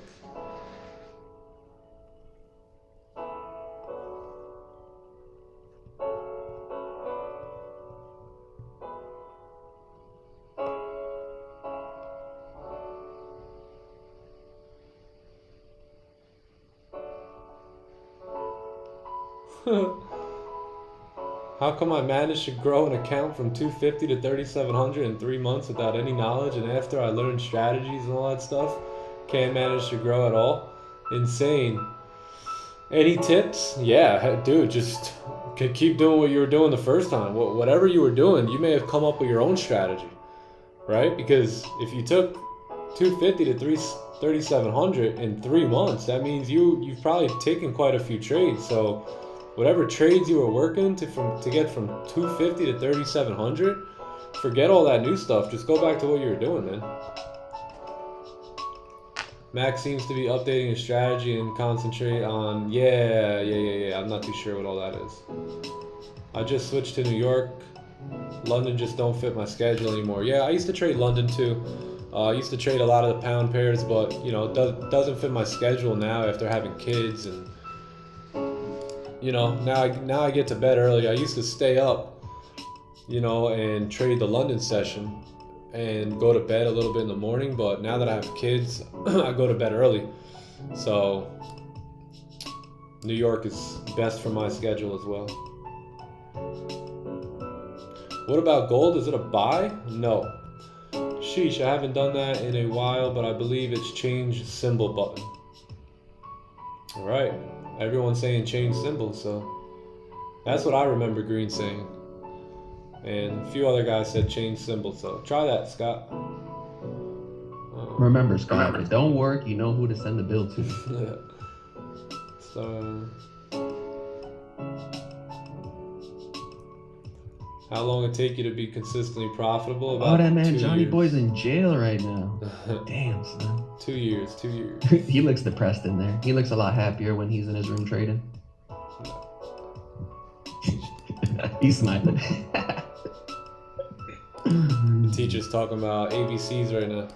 [SPEAKER 1] How come I managed to grow an account from 250 to 3,700 in 3 months without any knowledge, and after I learned strategies and all that stuff, can't manage to grow at all? Insane. Any tips? Yeah, dude, just keep doing what you were doing the first time. Whatever you were doing, you may have come up with your own strategy, right? Because if you took 250 to 3,700 in 3 months, that means you've probably taken quite a few trades. So whatever trades you were working to get from 250 to 3,700, forget all that new stuff. Just go back to what you were doing, man. Max seems to be updating his strategy and concentrate on, yeah. I'm not too sure what all that is. I just switched to New York. London just don't fit my schedule anymore. Yeah, I used to trade London too. I used to trade a lot of the pound pairs, but you know, it doesn't fit my schedule now after having kids, and you know, now I get to bed early. I used to stay up, you know, and trade the London session and go to bed a little bit in the morning, but now that I have kids, I go to bed early. So New York is best for my schedule as well. What about gold? Is it a buy? No. Sheesh, I haven't done that in a while, but I believe it's change symbol button. All right, everyone's saying change symbol, so that's what I remember Green saying. And a few other guys said change symbol, so try that, Scott.
[SPEAKER 5] Remember, Scott, if it don't work, you know who to send the bill to.
[SPEAKER 1] So, how long it take you to be consistently profitable? About
[SPEAKER 5] that man
[SPEAKER 1] 2
[SPEAKER 5] Johnny
[SPEAKER 1] years.
[SPEAKER 5] Boy's in jail right now. Damn, son.
[SPEAKER 1] 2 years.
[SPEAKER 5] He looks depressed in there. He looks a lot happier when he's in his room trading. He's smiling.
[SPEAKER 1] Teacher's talking about ABCs right now.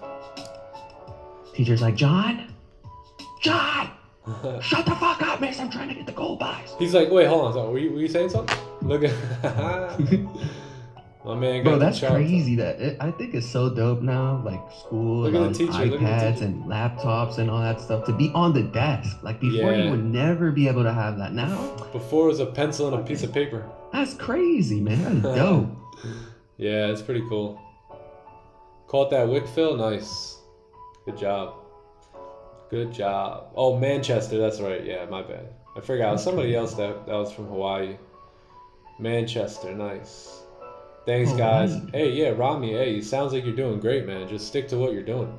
[SPEAKER 5] Teacher's like, John, shut the fuck up, miss. I'm trying to get the gold buys.
[SPEAKER 1] He's like, wait, hold on. So, were you saying something? Look at my man.
[SPEAKER 5] Bro,
[SPEAKER 1] got
[SPEAKER 5] that's
[SPEAKER 1] the charts.
[SPEAKER 5] crazy. I think it's so dope now. Like school
[SPEAKER 1] Look
[SPEAKER 5] and
[SPEAKER 1] at
[SPEAKER 5] on
[SPEAKER 1] the teacher, look at the
[SPEAKER 5] iPads
[SPEAKER 1] teacher.
[SPEAKER 5] and laptops and all that stuff to be on the desk. Like before,
[SPEAKER 1] Yeah.
[SPEAKER 5] you would never be able to have that. Now,
[SPEAKER 1] Before it was a pencil and a piece of paper.
[SPEAKER 5] that's crazy, man. That's dope.
[SPEAKER 1] Yeah, it's pretty cool. Caught that wick fill? Nice. Good job. Good job. Oh, Manchester, that's right. Yeah, my bad. I forgot. It was somebody else that was from Hawaii. Manchester, nice. Thanks, guys.
[SPEAKER 5] Hawaii.
[SPEAKER 1] Hey, yeah, Rami, hey, it sounds like you're doing great, man. Just stick to what you're doing.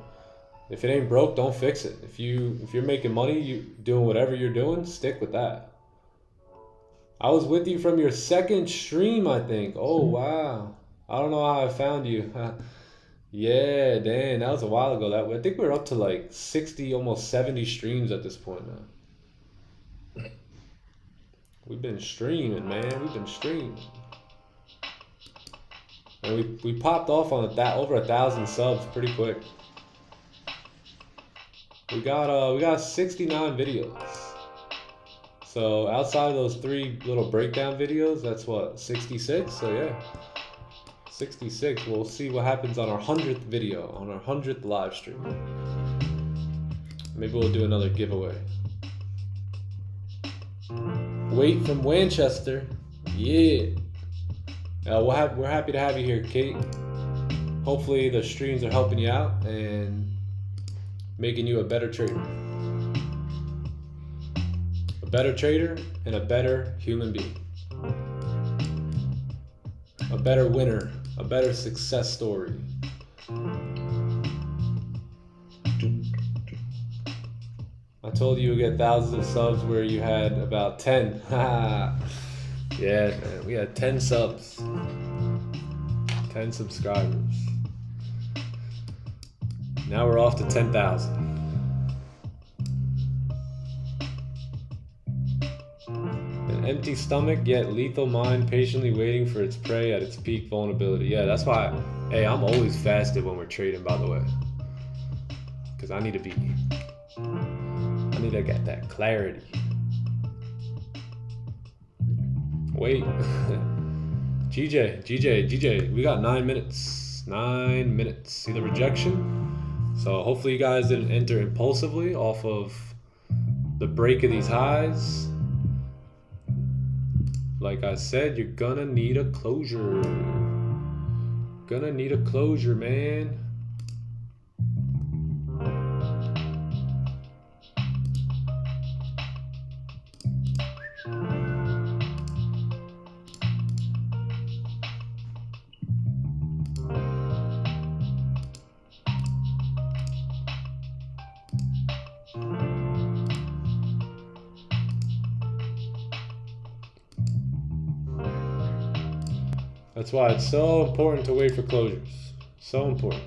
[SPEAKER 1] If it ain't broke, don't fix it. If you're making money, you doing whatever you're doing, stick with that. I was with you from your second stream, I think. Oh, wow. I don't know how I found you. Yeah, damn, that was a while ago. I think we're up to like 60, almost 70 streams at this point now. We've been streaming, man. We've been streaming. And we popped off on over 1,000 subs pretty quick. We got 69 videos. So outside of those 3 little breakdown videos, that's what, 66? So yeah. 66. We'll see what happens on our 100th video, on our 100th live stream. Maybe we'll do another giveaway. Wait from Manchester. Yeah. We're happy to have you here, Kate. Hopefully the streams are helping you out and making you a better trader. A better trader and a better human being. A better winner. A better success story. I told you would get thousands of subs where you had about 10. Yeah, man, we had 10 subs. 10 subscribers. Now we're off to 10,000. An empty stomach, yet lethal mind, patiently waiting for its prey at its peak vulnerability. Yeah, that's why, hey, I'm always fasted when we're trading, by the way. Because I need to get that clarity. Wait. GJ, we got 9 minutes. 9 minutes. See the rejection? So hopefully you guys didn't enter impulsively off of the break of these highs. Like I said, you're gonna need a closure. Gonna need a closure, man. That's why it's so important to wait for closures. So important.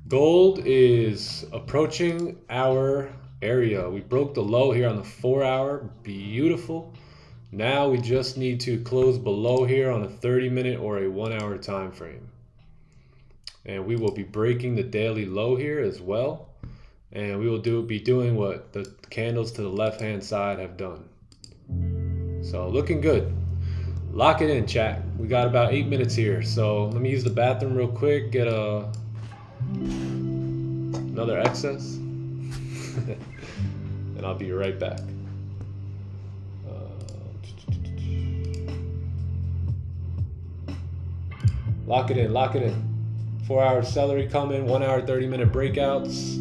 [SPEAKER 1] Gold is approaching our area. We broke the low here on the 4 hour. Beautiful. Now we just need to close below here on a 30-minute or a 1 hour time frame. And we will be breaking the daily low here as well. And we will be doing what the candles to the left-hand side have done. So looking good. Lock it in, chat. We got about 8 minutes here. So let me use the bathroom real quick, get another excess. And I'll be right back. Lock it in, lock it in. 4 hour celery coming, 1 hour, 30-minute breakouts.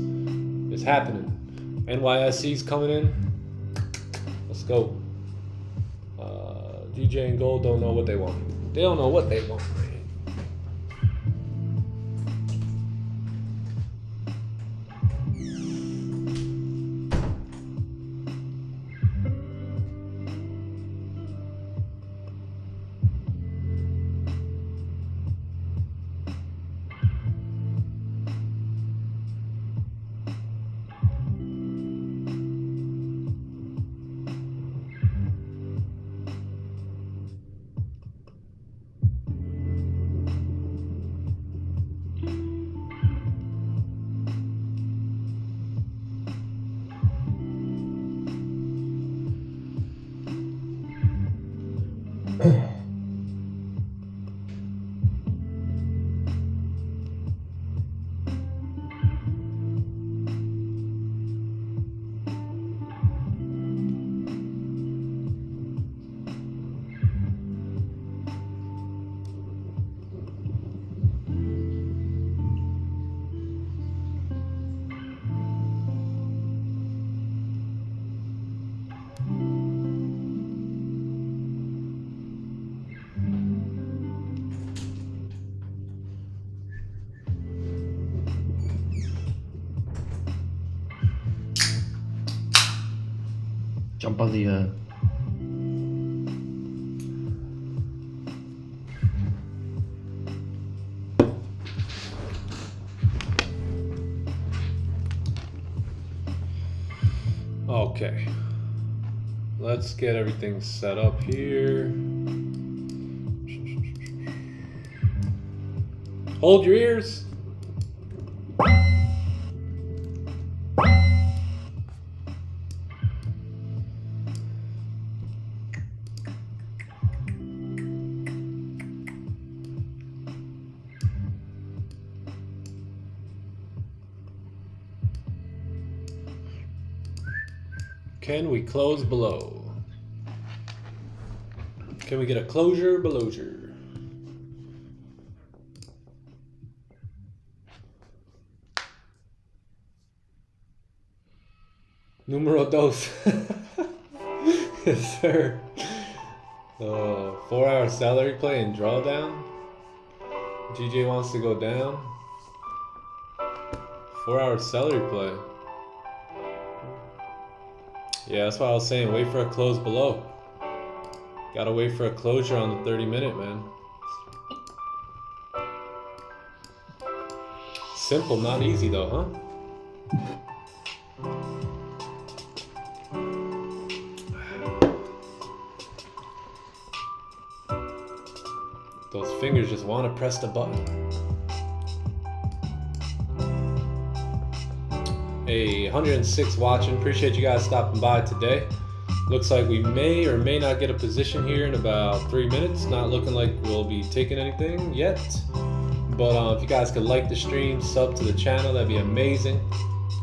[SPEAKER 1] It's happening. NYSE's coming in. Let's go. DJ and Gold don't know what they want. They don't know what they want, man.
[SPEAKER 5] Jump on the
[SPEAKER 1] Okay. Let's get everything set up here. Hold your ears. Can we close below? Can we get a closure belowsure? Numero dos. Yes, sir. 4 hour salary play and drawdown. GJ wants to go down. 4-hour celery play. Yeah, that's why I was saying wait for a close below. Gotta wait for a closure on the 30-minute, man. Simple, not easy though, huh? Those fingers just want to press the button. Hey, 106 watching. Appreciate you guys stopping by today. Looks like we may or may not get a position here in about 3 minutes. Not looking like we'll be taking anything yet. But if you guys could like the stream, sub to the channel, that'd be amazing.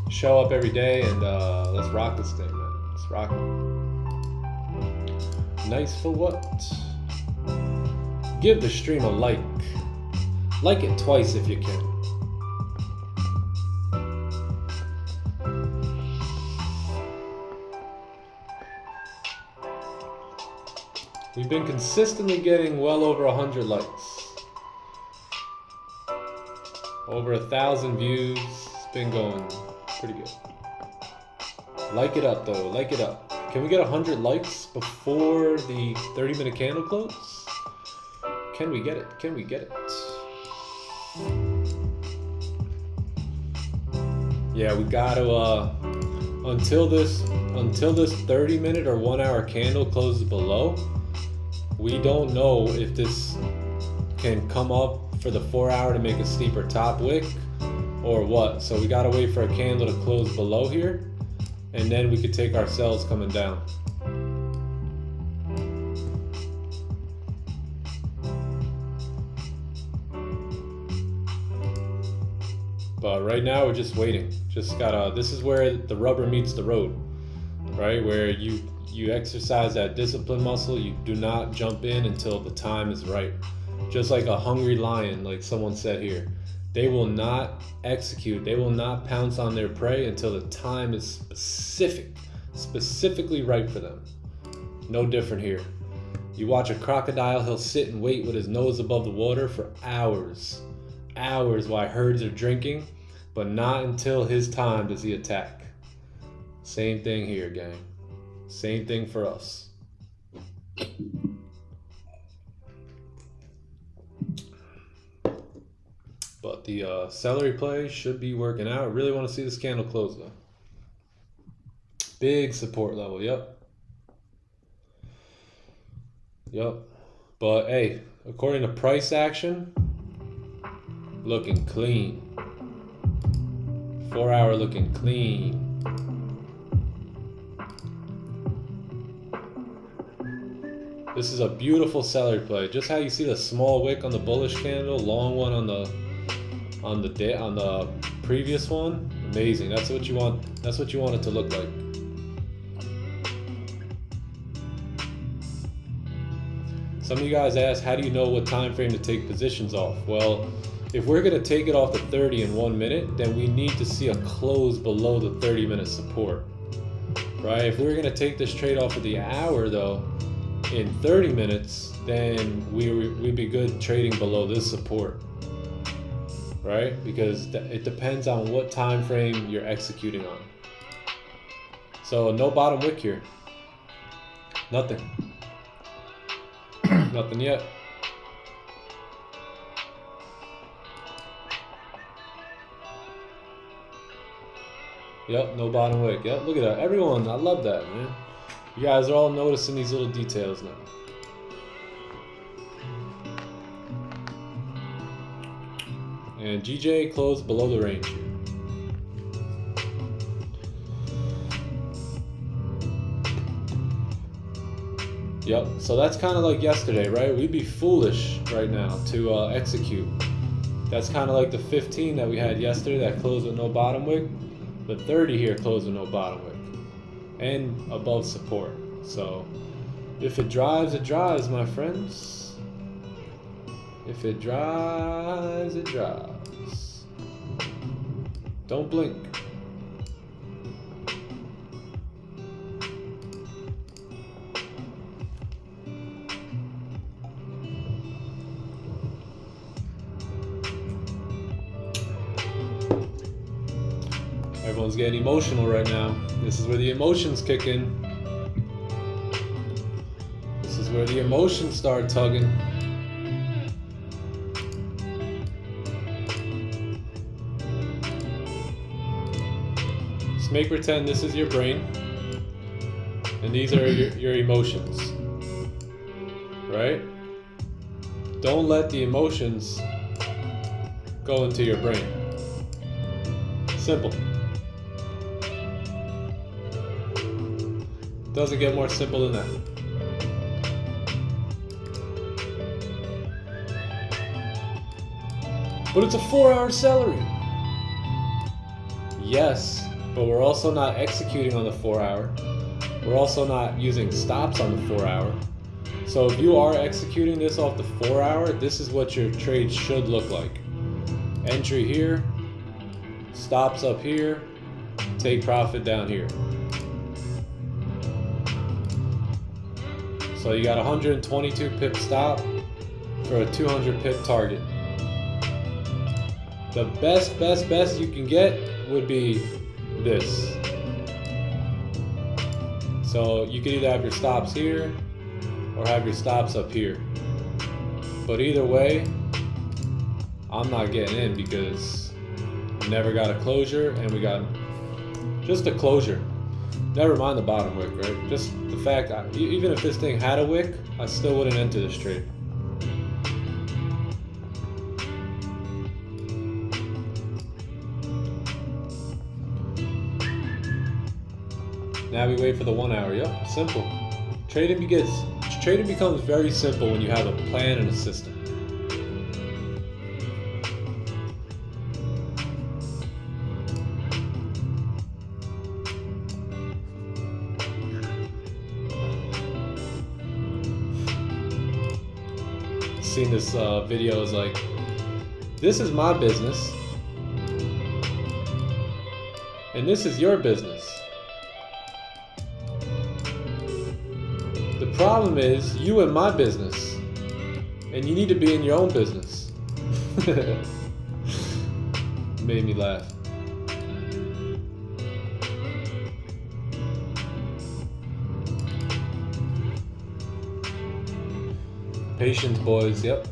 [SPEAKER 1] Show up every day and let's rock this thing, man. Let's rock it. Nice for what? Give the stream a like. Like it twice if you can. We've been consistently getting well over 100 likes. Over 1,000 views. It's been going pretty good. Like it up though, like it up. Can we get 100 likes before the 30-minute candle close? Can we get it? Can we get it? Yeah, we gotta until this 30-minute or 1-hour candle closes below, we don't know if this can come up for the 4-hour to make a steeper top wick or what. So we gotta wait for a candle to close below here, and then we could take our sells coming down. But right now we're just waiting. Just gotta, this is where the rubber meets the road, right? Where you exercise that discipline muscle. You do not jump in until the time is right. Just like a hungry lion, like someone said here. They will not execute, they will not pounce on their prey until the time is specifically right for them. No different here. You watch a crocodile, he'll sit and wait with his nose above the water for hours while herds are drinking, but not until his time does he attack. Same thing here, gang. Same thing for us. But the celery play should be working out. I really want to see this candle close though. Big support level, yep. But hey, according to price action, looking clean. 4-hour looking clean. This is a beautiful celery play. Just how you see the small wick on the bullish candle, long one on the previous one. Amazing. That's what you want. That's what you want it to look like. Some of you guys asked, how do you know what time frame to take positions off? Well, if we're going to take it off the 30 in 1 minute, then we need to see a close below the 30-minute support, right? If we're going to take this trade off of the hour though, in 30 minutes, then we'd be good trading below this support, right? Because it depends on what time frame you're executing on. So no bottom wick here. Nothing. Nothing yet. Yep, no bottom wick. Yep, look at that. Everyone, I love that, man. You guys are all noticing these little details now. And GJ closed below the range here. Yep, so that's kind of like yesterday, right? We'd be foolish right now to execute. That's kind of like the 15 that we had yesterday that closed with no bottom wick. The 30 here closed with no bottom wick. And above support. So if it drives, it drives, my friends. If it drives, it drives. Don't blink. Everyone's getting emotional right now. This is where the emotions kick in. This is where the emotions start tugging. Just make pretend this is your brain, and these are your emotions, right? Don't let the emotions go into your brain. Simple. Doesn't get more simple than that. But it's a 4-hour salary. Yes, but we're also not executing on the 4-hour. We're also not using stops on the 4-hour. So if you are executing this off the 4-hour, this is what your trade should look like. Entry here, stops up here, take profit down here. So you got 122 pip stop for a 200 pip target. The best you can get would be this. So you could either have your stops here or have your stops up here. But either way, I'm not getting in because we never got a closure, and we got just a closure. Never mind the bottom wick, right? Just the fact, even if this thing had a wick, I still wouldn't enter this trade. Now we wait for the 1-hour. Yep, simple. Trading becomes very simple when you have a plan and a system. Seen this video is like, this is my business and this is your business. The problem is you and my business, and you need to be in your own business. Made me laugh. Patience, boys. Yep.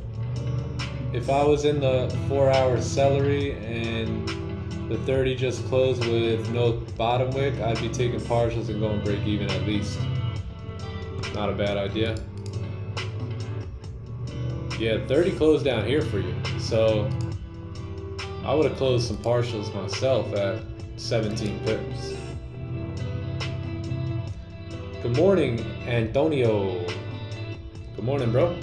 [SPEAKER 1] If I was in the 4-hour celery and the 30 just closed with no bottom wick, I'd be taking partials and going break even at least. Not a bad idea. Yeah, 30 closed down here for you. So I would have closed some partials myself at 17 pips. Good morning, Antonio. Good morning, bro.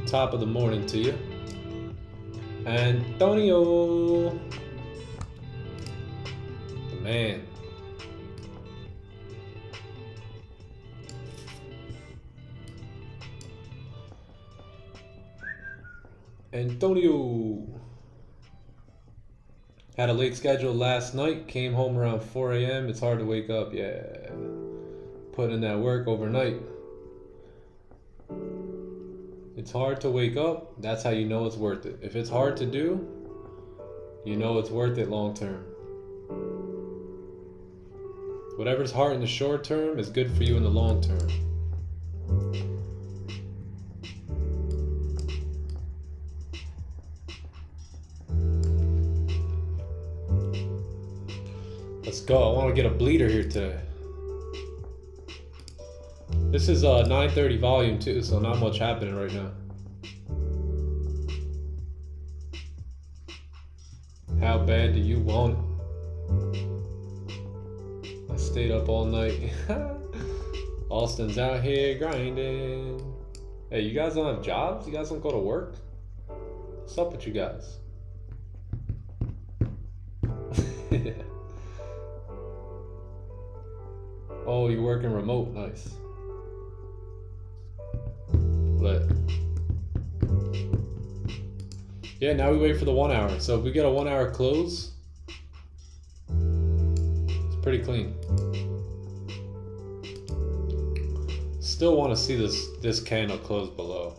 [SPEAKER 1] Top of the morning to you, Antonio, the man. Antonio had a late schedule last night, came home around 4 a.m. It's hard to wake up. Yeah, put in that work overnight. It's hard to wake up. That's how you know it's worth it. If it's hard to do, you know it's worth it long term. Whatever's hard in the short term is good for you in the long term. Let's go. I want to get a bleeder here today. This is 9:30 volume too, so not much happening right now. How bad do you want it? I stayed up all night. Austin's out here grinding. Hey, you guys don't have jobs? You guys don't go to work? What's up with you guys? Oh, you're working remote. Nice. But yeah, now we wait for the 1 hour. So if we get a 1 hour close, it's pretty clean. still want to see this candle close below.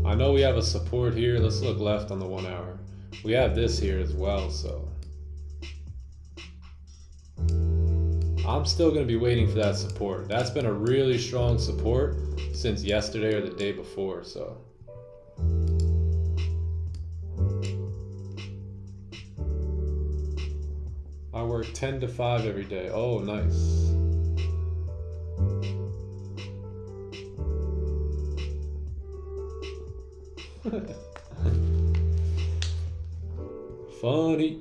[SPEAKER 1] I know we have a support here. Let's look left on the 1 hour. We have this here as well, so I'm still going to be waiting for that support. That's been a really strong support since yesterday or the day before, so I work 10 to 5 every day. Oh, nice. Funny.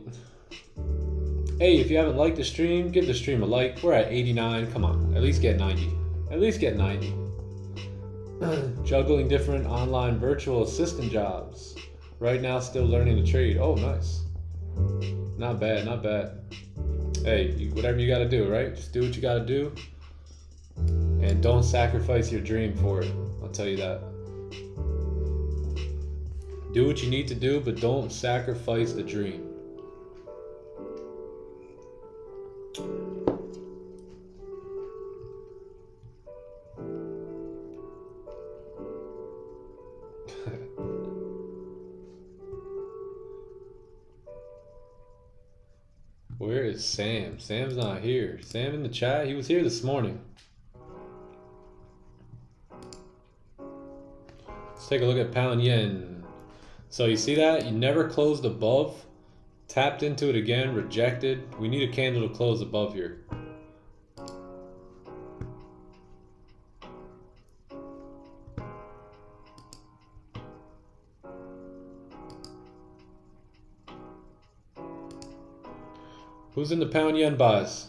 [SPEAKER 1] Hey, if you haven't liked the stream, give the stream a like. We're at 89. Come on, at least get 90. At least get 90. Juggling different online virtual assistant jobs. Right now, still learning to trade. Oh, nice. Not bad, not bad. Hey, whatever you gotta do, right? Just do what you gotta do. And don't sacrifice your dream for it. I'll tell you that. Do what you need to do, but don't sacrifice the dream. Where is Sam? Sam's not here. Sam in the chat? He was here this morning. Let's take a look at pound yen. So you see that? You never closed above. Tapped into it again, rejected. We need a candle to close above here. Who's in the pound yen buys?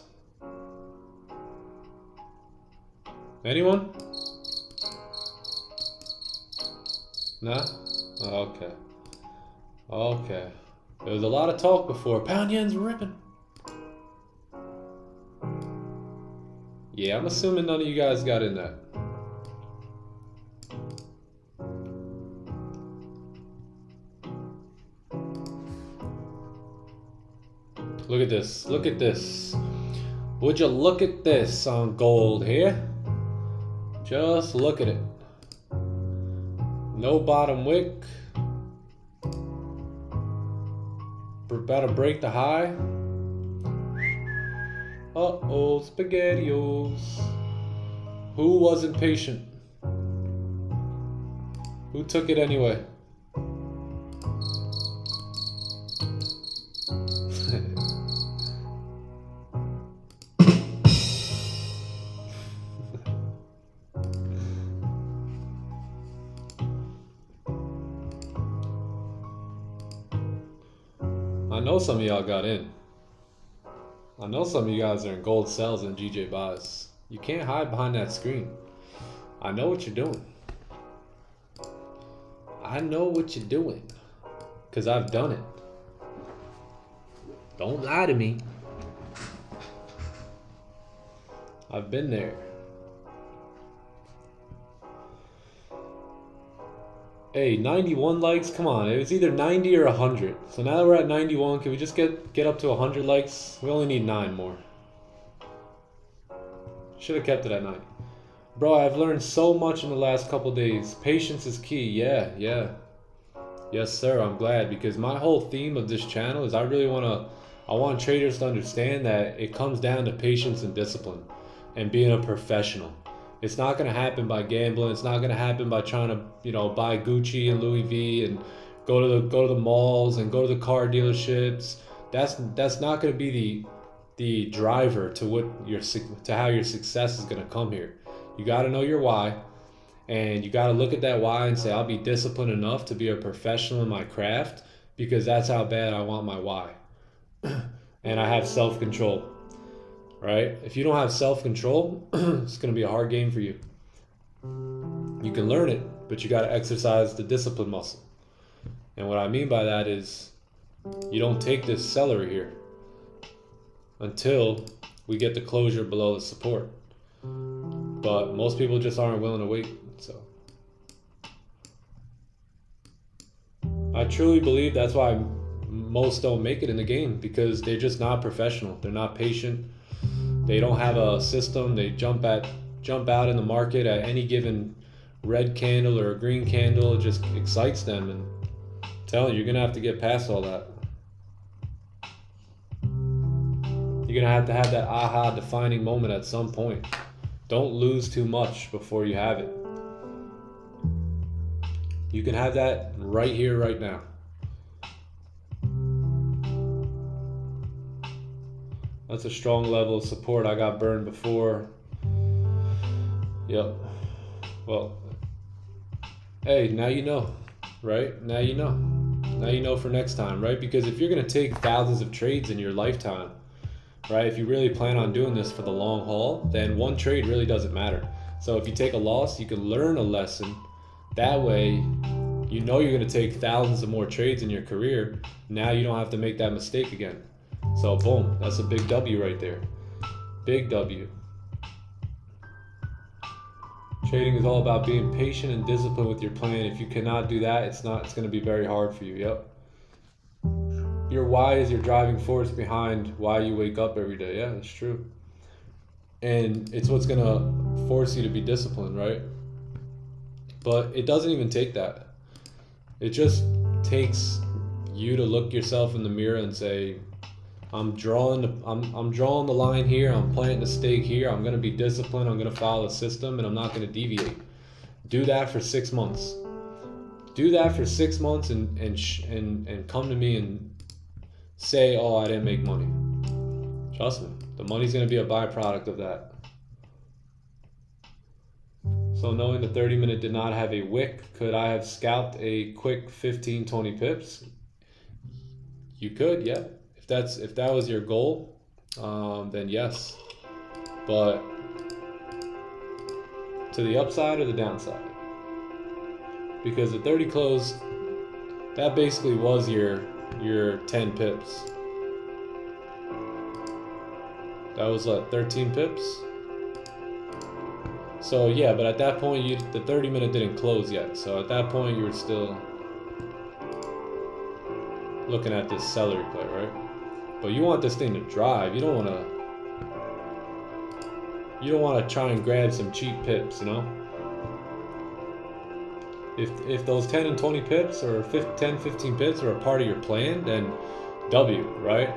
[SPEAKER 1] Anyone? Nah? Oh, okay. Okay. There was a lot of talk before. Pound yen's ripping. Yeah, I'm assuming none of you guys got in that. Look at this. Look at this. Would you look at this on gold here? Just look at it. No bottom wick. We're about to break the high. Uh-oh, SpaghettiOs. Who wasn't patient? Who took it anyway? I know some of y'all got in. I know some of you guys are in gold sells and GJ buys. You can't hide behind that screen. I know what you're doing. I know what you're doing. Because I've done it. Don't lie to me. I've been there. Hey, 91 likes? Come on, it was either 90 or 100. So now that we're at 91, can we just get up to 100 likes? We only need 9 more. Should have kept it at 90. Bro, I've learned so much in the last couple days. Patience is key. Yeah. Yes, sir, I'm glad. Because my whole theme of this channel is I want traders to understand that it comes down to patience and discipline. And being a professional. It's not going to happen by gambling. It's not going to happen by trying to, buy Gucci and Louis V and go to the malls and go to the car dealerships. That's not going to be the driver to how your success is going to come here. You got to know your why, and you got to look at that why and say, I'll be disciplined enough to be a professional in my craft because that's how bad I want my why. And I have self-control. Right? If you don't have self-control, it's going to be a hard game for you. You can learn it, but you got to exercise the discipline muscle. And what I mean by that is you don't take this celery here until we get the closure below the support. But most people just aren't willing to wait. So I truly believe that's why most don't make it in the game, because they're just not professional. They're not patient. They don't have a system. They jump at jump out in the market at any given red candle or a green candle. It just excites them, and I'm telling you, you're gonna have to get past all that. You're gonna have to have that aha defining moment at some point. Don't lose too much before you have it. You can have that right here, right now. That's a strong level of support. I got burned before. Yep. Well, hey, now you know, right? Now you know. Now you know for next time, right? Because if you're going to take thousands of trades in your lifetime, right? If you really plan on doing this for the long haul, then one trade really doesn't matter. So if you take a loss, you can learn a lesson. That way, you know you're going to take thousands of more trades in your career. Now you don't have to make that mistake again. So boom, that's a big W right there. Big W. Trading is all about being patient and disciplined with your plan. If you cannot do that, it's going to be very hard for you. Yep. Your why is your driving force behind why you wake up every day. Yeah, that's true. And it's what's going to force you to be disciplined, right? But it doesn't even take that. It just takes you to look yourself in the mirror and say, I'm drawing the line here, I'm planting the stake here, I'm gonna be disciplined, I'm gonna follow the system, and I'm not gonna deviate. Do that for 6 months. Do that for 6 months and come to me and say, oh, I didn't make money. Trust me, the money's gonna be a byproduct of that. So knowing the 30-minute did not have a wick, could I have scalped a quick 15-20 pips? You could, yeah. If that was your goal, then yes. But to the upside or the downside? Because the 30 close, that basically was your 10 pips. That was what, 13 pips? So yeah, but at that point, the 30-minute didn't close yet. So at that point, you were still looking at this celery play, right? But you want this thing to drive. You don't want to try and grab some cheap pips, you know? If those 10 and 20 pips or 10, 15 pips are a part of your plan, then W, right?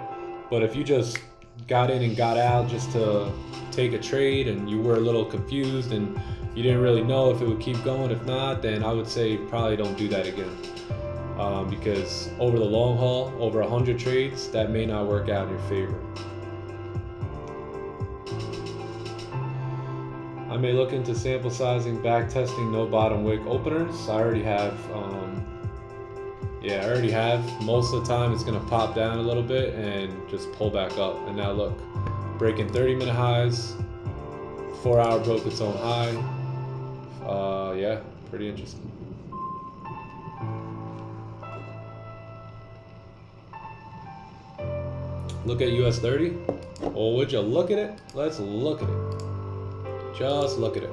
[SPEAKER 1] But if you just got in and got out just to take a trade and you were a little confused and you didn't really know if it would keep going, if not, then I would say probably don't do that again. Because over the long haul, over 100 trades, that may not work out in your favor. I may look into sample sizing, back testing, no bottom wick openers. I already have, I already have. Most of the time it's gonna pop down a little bit and just pull back up. And now look, breaking 30-minute highs, 4 hour broke its own high. Yeah, pretty interesting. Look at US 30. Well, would you look at it? Let's look at it. Just look at it.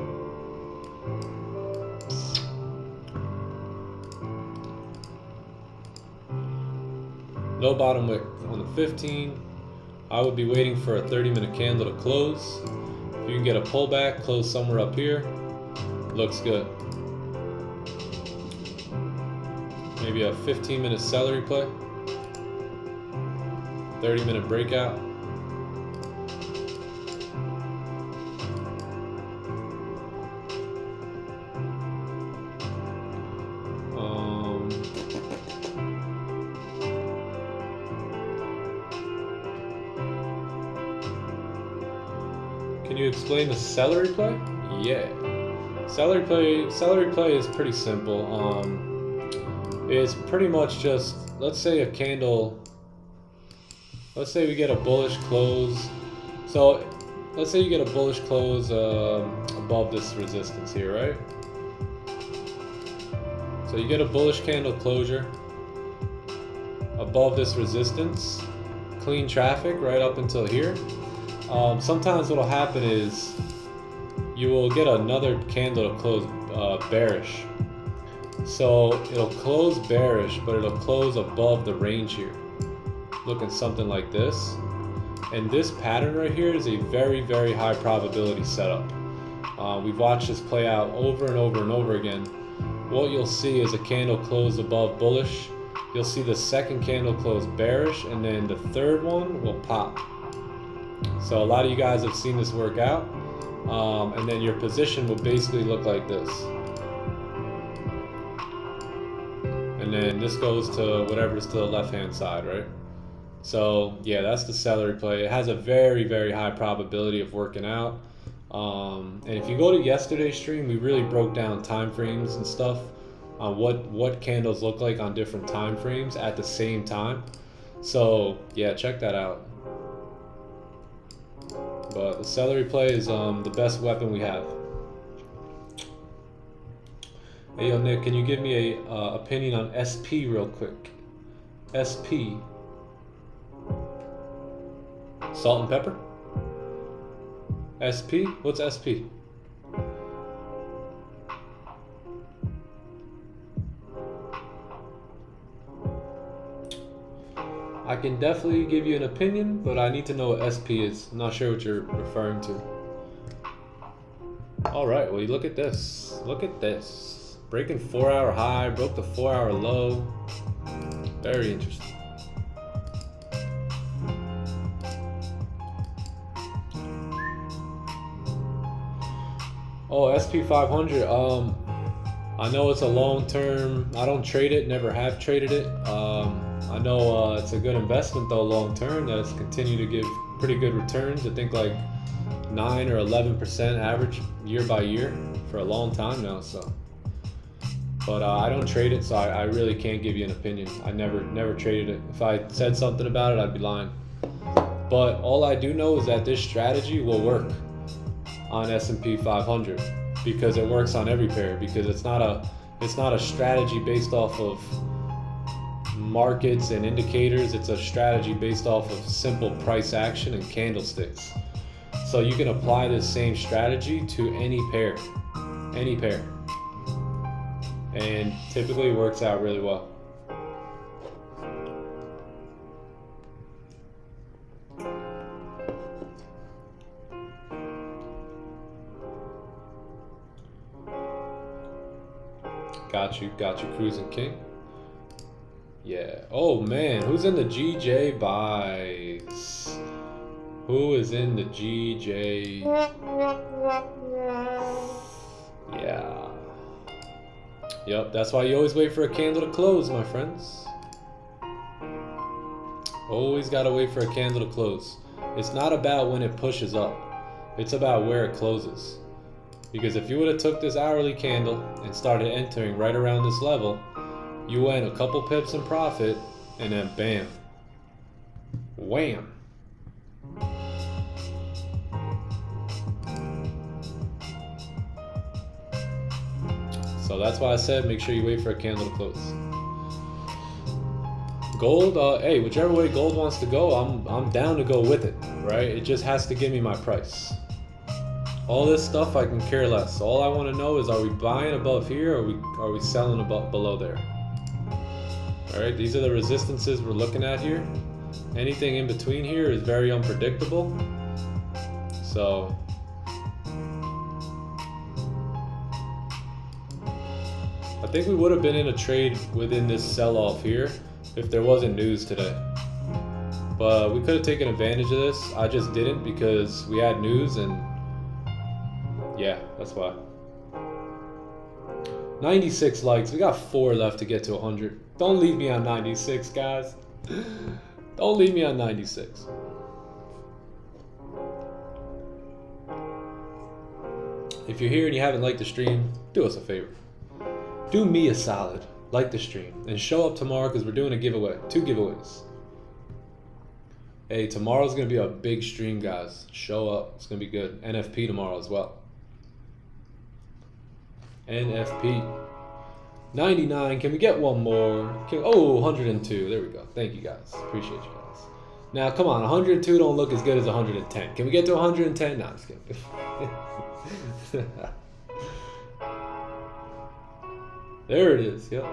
[SPEAKER 1] No bottom wick on the 15. I would be waiting for a 30-minute candle to close. If you can get a pullback, close somewhere up here. Looks good. Maybe a 15-minute celery play. 30-minute breakout. Can you explain the celery play? Yeah. Celery play is pretty simple. It's pretty much just, let's say a candle. Let's say we get a bullish close. So let's say you get a bullish close above this resistance here, right? So you get a bullish candle closure above this resistance, clean traffic right up until here. Sometimes what will happen is you will get another candle to close bearish. So it'll close bearish, but it'll close above the range here, looking something like this. And this pattern right here is a very, very high probability setup. We've watched this play out over and over and over again. What you'll see is a candle close above bullish. You'll see the second candle close bearish, and then the third one will pop. So a lot of you guys have seen this work out, and then your position will basically look like this. And then this goes to whatever's to the left-hand side, right? So yeah, that's the celery play. It has a very, very high probability of working out. And if you go to yesterday's stream, we really broke down time frames and stuff on what candles look like on different time frames at the same time. So yeah, check that out. But the celery play is the best weapon we have. Hey yo Nick, can you give me a opinion on SP real quick? SP. Salt and pepper? SP? What's SP? I can definitely give you an opinion, but I need to know what SP is. I'm not sure what you're referring to. Alright, well, you look at this. Look at this. Breaking 4-hour high, broke the 4-hour low. Very interesting. Oh, SP500. I know it's a long term. I don't trade it, never have traded it. I know it's a good investment though, long term. That it's continued to give pretty good returns. I think like 9 or 11% average year by year for a long time now. So, but I don't trade it, so I really can't give you an opinion. I never traded it. If I said something about it, I'd be lying. But all I do know is that this strategy will work on S&P 500 because it works on every pair, because it's not a strategy based off of markets and indicators. It's a strategy based off of simple price action and candlesticks. So you can apply this same strategy to any pair, and typically it works out really well. Got you, Cruising King. Yeah. Oh man, who's in the GJPYs? Who is in the GJ? Yeah. Yep, that's why you always wait for a candle to close, my friends. Always gotta wait for a candle to close. It's not about when it pushes up. It's about where it closes. Because if you would have took this hourly candle and started entering right around this level, you went a couple pips in profit, and then bam, wham. So that's why I said make sure you wait for a candle to close. Gold, hey, whichever way gold wants to go, I'm down to go with it, right? It just has to give me my price. All this stuff I can care less. All I want to know is, are we buying above here, or are we selling above below there? All right, these are the resistances we're looking at here. Anything in between here is very unpredictable. So I think we would have been in a trade within this sell-off here if there wasn't news today. But we could have taken advantage of this. I just didn't because we had news, and yeah, that's why. 96 likes. We got 4 left to get to 100. Don't leave me on 96, guys. Don't leave me on 96. If you're here and you haven't liked the stream, do us a favor. Do me a solid. Like the stream. And show up tomorrow because we're doing a giveaway. 2 giveaways. Hey, tomorrow's going to be a big stream, guys. Show up. It's going to be good. NFP tomorrow as well. NFP 99. Can we get one more? Oh, 102. There we go. Thank you guys. Appreciate you guys. Now come on, 102 don't look as good as 110. Can we get to 110? No, I'm just kidding. There it is. Yep.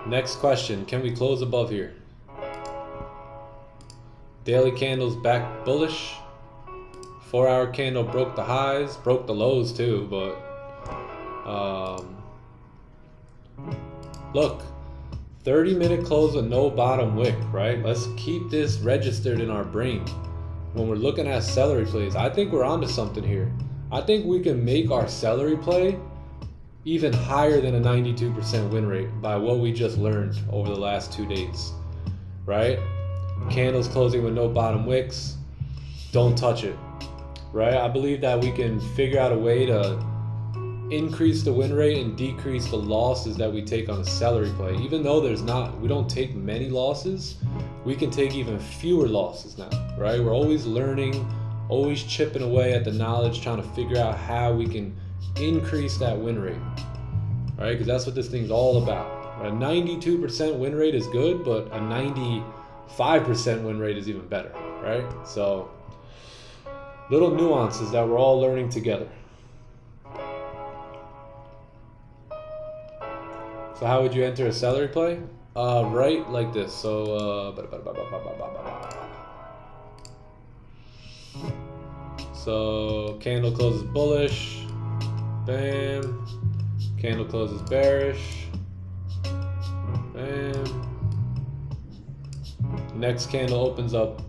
[SPEAKER 1] Next question. Can we close above here? Daily candles back bullish. 4-hour candle broke the highs, broke the lows too, but look, 30-minute close with no bottom wick, right? Let's keep this registered in our brain when we're looking at celery plays. I think we're onto something here. I think we can make our celery play even higher than a 92% win rate by what we just learned over the last 2 days, right? Candles closing with no bottom wicks, don't touch it, right? I believe that we can figure out a way to increase the win rate and decrease the losses that we take on a celery play. Even though we don't take many losses, we can take even fewer losses now, right? We're always learning, always chipping away at the knowledge, trying to figure out how we can increase that win rate, right? Because that's what this thing's all about. A 92% win rate is good, but a 95% win rate is even better, right? So little nuances that we're all learning together. So how would you enter a celery play? Right like this. So so candle closes bullish, bam. Candle closes bearish, bam. Next candle opens up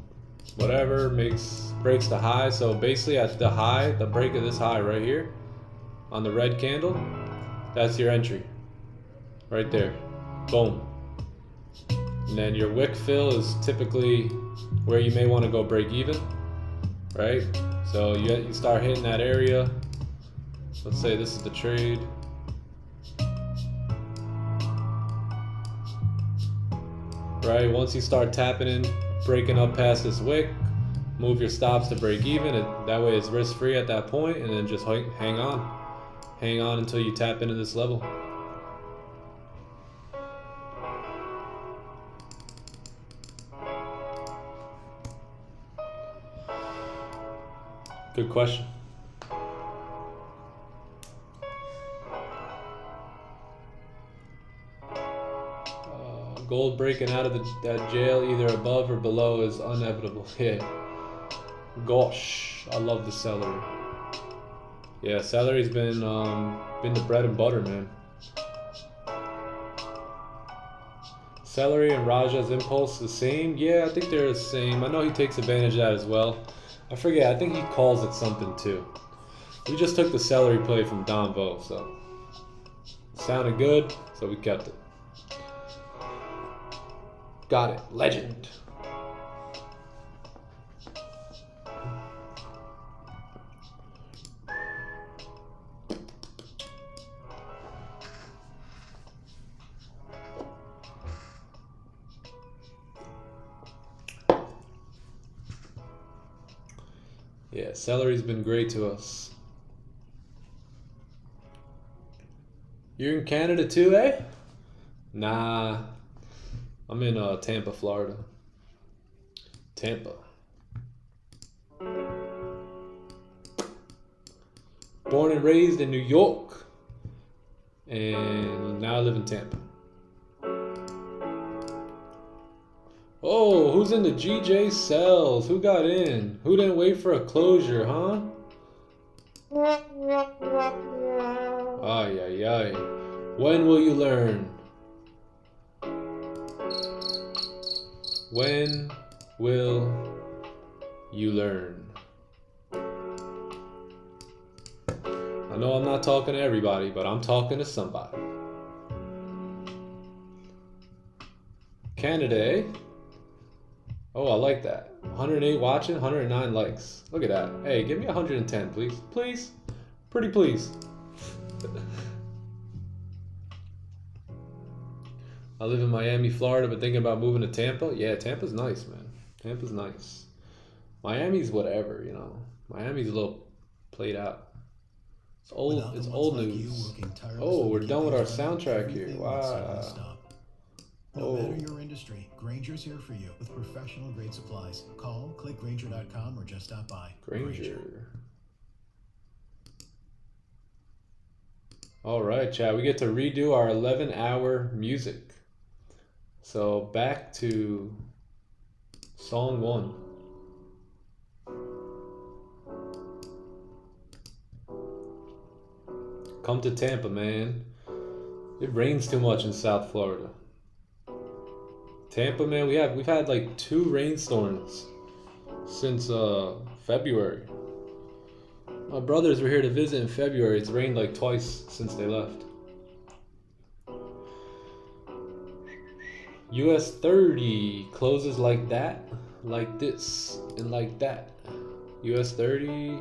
[SPEAKER 1] whatever, breaks the high. So basically at the high, the break of this high right here on the red candle, that's your entry right there. Boom. And then your wick fill is typically where you may want to go break even, right? So you start hitting that area. Let's say this is the trade. Right, once you start tapping in, breaking up past this wick, move your stops to break even. That way it's risk free at that point, and then just hang on until you tap into this level. Good question. Gold breaking out of that jail either above or below is inevitable. Yeah. Gosh, I love the celery. Yeah, celery's been the bread and butter, man. Celery and Raja's impulse the same? Yeah, I think they're the same. I know he takes advantage of that as well. I forget, I think he calls it something too. We just took the celery play from Don Vo, so sounded good, so we kept it. Got it. Legend. Yeah, celery's been great to us. You're in Canada too, eh? Nah. I'm in Tampa, Florida. Tampa. Born and raised in New York. And now I live in Tampa. Oh, who's in the GJ cells? Who got in? Who didn't wait for a closure, huh? Ay, ay, ay. When will you learn? When will you learn? I know I'm not talking to everybody, but I'm talking to somebody. Canada, eh? Oh, I like that. 108 watching, 109 likes. Look at that. Hey, give me 110, please. Please. Pretty please. I live in Miami, Florida, but thinking about moving to Tampa. Yeah, Tampa's nice, man. Tampa's nice. Miami's whatever, you know. Miami's a little played out. It's old. It's old news. Oh, we're done with our soundtrack here. Wow.
[SPEAKER 7] No matter your industry, Grainger's here for you with professional grade supplies. Call, click Grainger.com, or just stop by.
[SPEAKER 1] Grainger. All right, chat. We get to redo our 11-hour music. So back to song 1. Come to Tampa, man. It rains too much in South Florida. Tampa, man, we've had like 2 rainstorms since February. My brothers were here to visit in February. It's rained like twice since they left. US 30 closes like that, like this, and like that. US 30.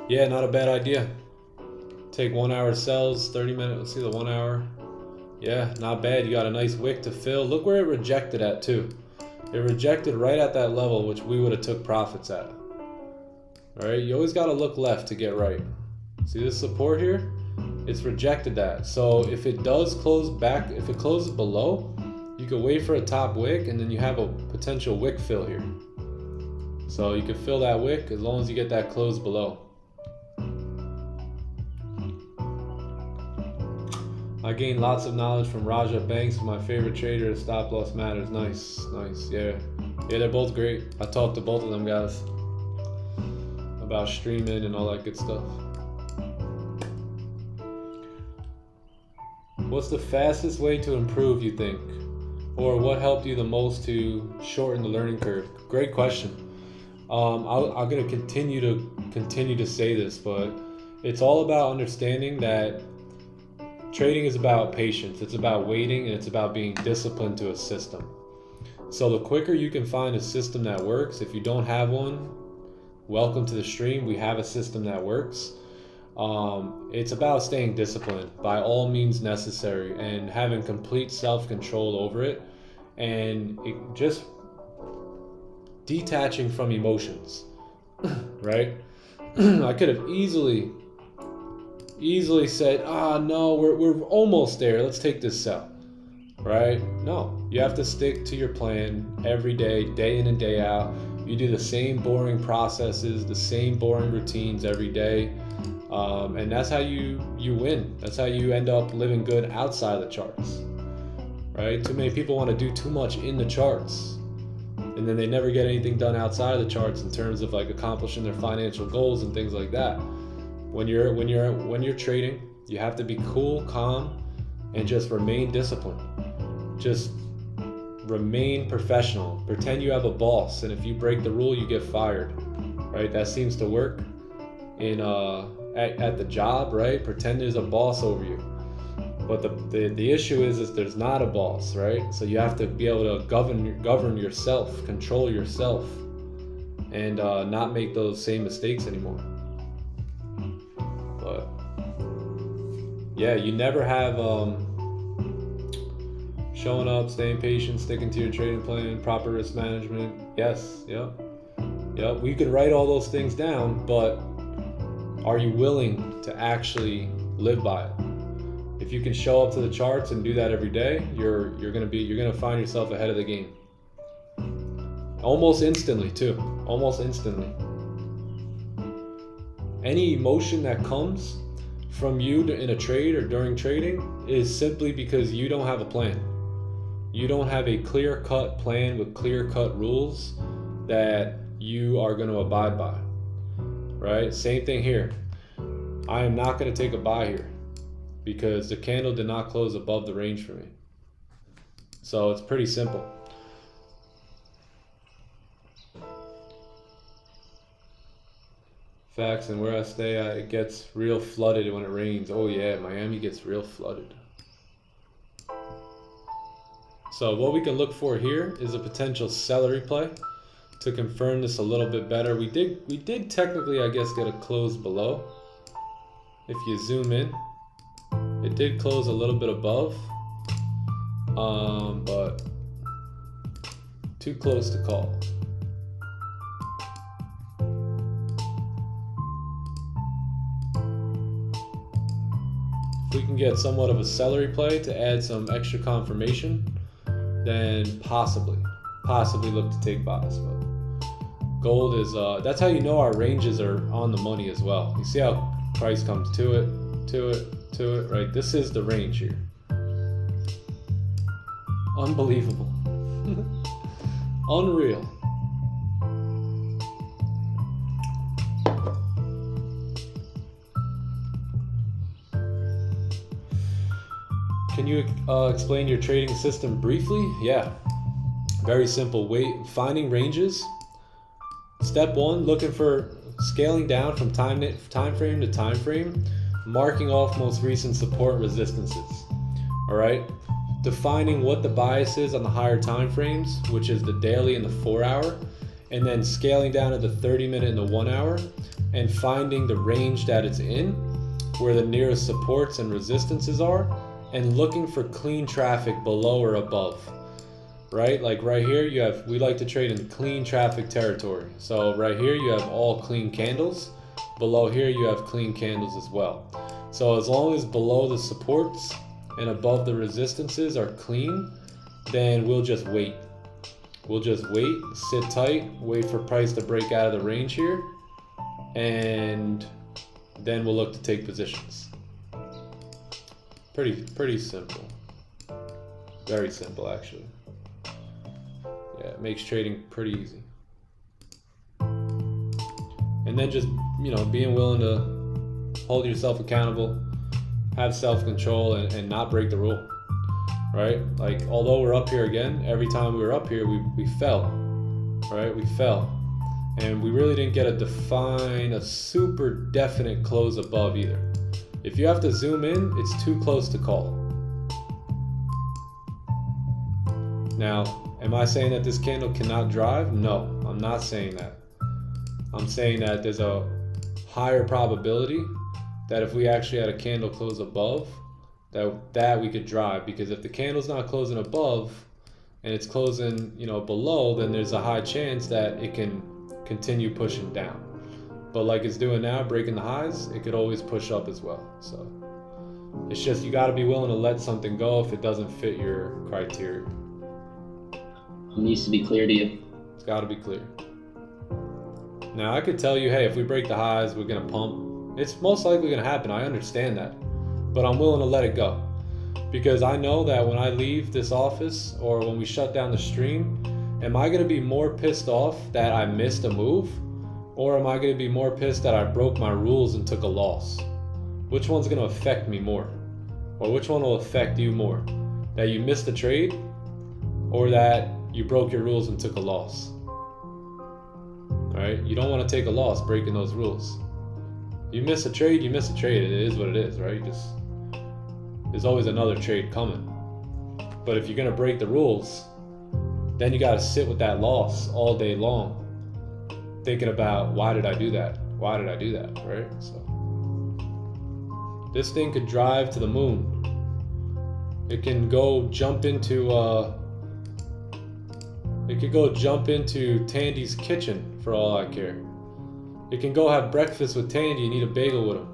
[SPEAKER 1] Yeah, not a bad idea. Take 1 hour sells, 30 minutes. Let's see the 1 hour. Yeah, not bad. You got a nice wick to fill. Look where it rejected at too. It rejected right at that level, which we would have took profits at. All right, you always got to look left to get right. See this support here? It's rejected that. So if it does close back, if it closes below, you can wait for a top wick, and then you have a potential wick fill here. So you can fill that wick as long as you get that close below. I gained lots of knowledge from Raja Banks, my favorite trader. Stop loss matters. Nice, nice. Yeah, they're both great. I talked to both of them guys about streaming and all that good stuff. What's the fastest way to improve, you think? Or what helped you the most to shorten the learning curve? Great question. I'm gonna continue to say this, but it's all about understanding that trading is about patience. It's about waiting, and it's about being disciplined to a system. So the quicker you can find a system that works, if you don't have one, welcome to the stream. We have a system that works. It's about staying disciplined by all means necessary and having complete self-control over it, and just detaching from emotions, right? I could have easily said, no, we're almost there, let's take this sell, right? No, you have to stick to your plan every day, day in and day out. You do the same boring processes, the same boring routines every day, and that's how you win. That's how you end up living good outside the charts, right? Too many people want to do too much in the charts, and then they never get anything done outside of the charts in terms of like accomplishing their financial goals and things like that. When you're trading, you have to be cool, calm, and just remain disciplined. Just remain professional. Pretend you have a boss, and if you break the rule, you get fired, right? That seems to work in at the job, right? Pretend there's a boss over you. But the issue is there's not a boss, right? So you have to be able to govern yourself, control yourself, and not make those same mistakes anymore. But yeah, you never have showing up, staying patient, sticking to your trading plan, proper risk management. Yes, yep. We can write all those things down, but are you willing to actually live by it? If you can show up to the charts and do that every day, you're gonna find yourself ahead of the game. Almost instantly too. Almost instantly. Any emotion that comes from you in a trade or during trading is simply because you don't have a plan. You don't have a clear-cut plan with clear-cut rules that you are going to abide by, right? Same thing here. I am not going to take a buy here because the candle did not close above the range for me. So it's pretty simple. Facts, and where I stay, it gets real flooded when it rains. Oh yeah, Miami gets real flooded. So what we can look for here is a potential celery play to confirm this a little bit better. We did technically, I guess, get a close below. If you zoom in, it did close a little bit above, but too close to call. If we can get somewhat of a celery play to add some extra confirmation, then possibly look to take buys. But gold is that's how you know our ranges are on the money as well. You see how price comes to it, right? This is the range here. Unbelievable. Unreal. can you explain your trading system briefly? Yeah, very simple. Finding ranges. Step one, looking for scaling down from time frame to time frame, marking off most recent support resistances. All right, defining what the bias is on the higher time frames, which is the daily and the 4 hour, and then scaling down to the 30-minute and the 1 hour, and finding the range that it's in, where the nearest supports and resistances are, and looking for clean traffic below or above. Right, like right here you have, we like to trade in clean traffic territory. So right here you have all clean candles. Below here you have clean candles as well. So as long as below the supports and above the resistances are clean, then we'll just wait. We'll just wait, sit tight, wait for price to break out of the range here, and then we'll look to take positions. Pretty simple. Very simple actually. Yeah, it makes trading pretty easy. And then just, being willing to hold yourself accountable, have self-control, and not break the rule, right? Like, although we're up here again, every time we were up here, we fell, right? We fell. And we really didn't get a super definite close above either. If you have to zoom in, it's too close to call. Now, am I saying that this candle cannot drive? No, I'm not saying that. I'm saying that there's a higher probability that if we actually had a candle close above, that we could drive, because if the candle's not closing above and it's closing, below, then there's a high chance that it can continue pushing down. But like it's doing now, breaking the highs, it could always push up as well. So it's just, you got to be willing to let something go if it doesn't fit your criteria.
[SPEAKER 2] It needs to be clear to you.
[SPEAKER 1] It's got to be clear. Now I could tell you, hey, if we break the highs, we're gonna pump. It's most likely gonna happen. I understand that, but I'm willing to let it go, because I know that when I leave this office or when we shut down the stream, am I gonna be more pissed off that I missed a move, or am I gonna be more pissed that I broke my rules and took a loss? Which one's gonna affect me more? Or which one will affect you more? That you missed a trade, or that you broke your rules and took a loss? Right? You don't want to take a loss breaking those rules. You miss a trade, you miss a trade. It is what it is, right? There's always another trade coming. But if you're gonna break the rules, then you gotta sit with that loss all day long, thinking about, why did I do that? Why did I do that? Right? So this thing could drive to the moon. It can go jump into Tandy's kitchen for all I care. It can go have breakfast with Tandy and eat a bagel with him.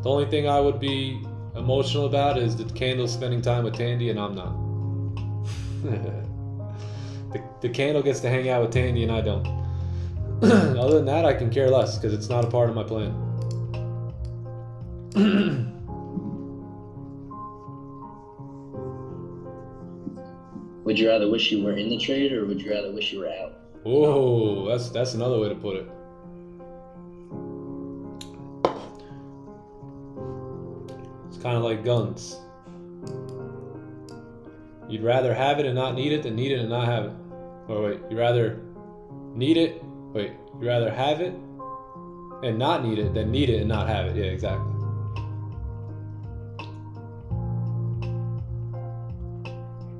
[SPEAKER 1] The only thing I would be emotional about is the candle spending time with Tandy and I'm not. the candle gets to hang out with Tandy and I don't. Other than that, I can care less, because it's not a part of my plan.
[SPEAKER 2] Would you rather wish you were in the trade, or would you rather wish you were out?
[SPEAKER 1] Oh, that's another way to put it. It's kind of like guns. You'd rather have it and not need it than need it and not have it. Or wait, you'd rather need it. Wait, you'd rather have it and not need it than need it and not have it. Yeah, exactly.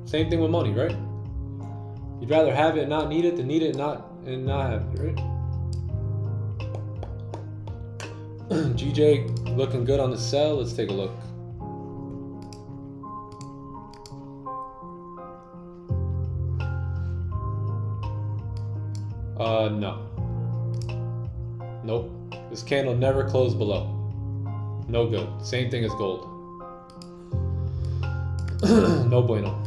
[SPEAKER 1] Same thing with money, right? You'd rather have it and not need it than need it and not have it, right? GJ looking good on the sell. Let's take a look. No. Nope. This candle never closed below. No good. Same thing as gold. No bueno.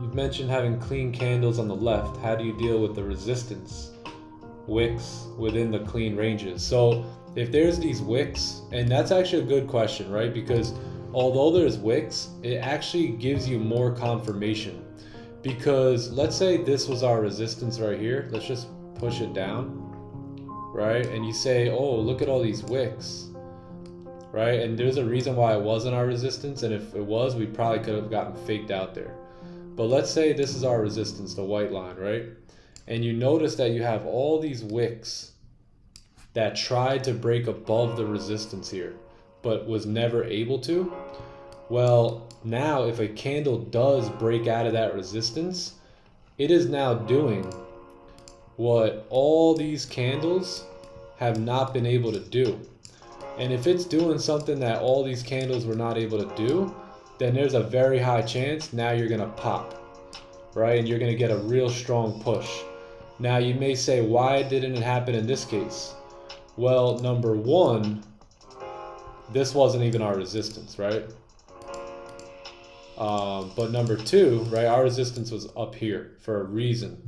[SPEAKER 1] You've mentioned having clean candles on the left. How do you deal with the resistance wicks within the clean ranges? So if there's these wicks, and that's actually a good question, right? Because although there's wicks, it actually gives you more confirmation, Because let's say this was our resistance right here. Let's just push it down, right? And you say, oh, look at all these wicks, right? And there's a reason why it wasn't our resistance, and if it was, we probably could have gotten faked out there. But let's say this is our resistance, the white line, right? And you notice that you have all these wicks that tried to break above the resistance here, but was never able to. Well, now if a candle does break out of that resistance, it is now doing what all these candles have not been able to do. And if it's doing something that all these candles were not able to do, then there's a very high chance now you're gonna pop, right? And you're gonna get a real strong push. Now you may say, why didn't it happen in this case? Well, number one, this wasn't even our resistance, right? But number two, right, our resistance was up here for a reason.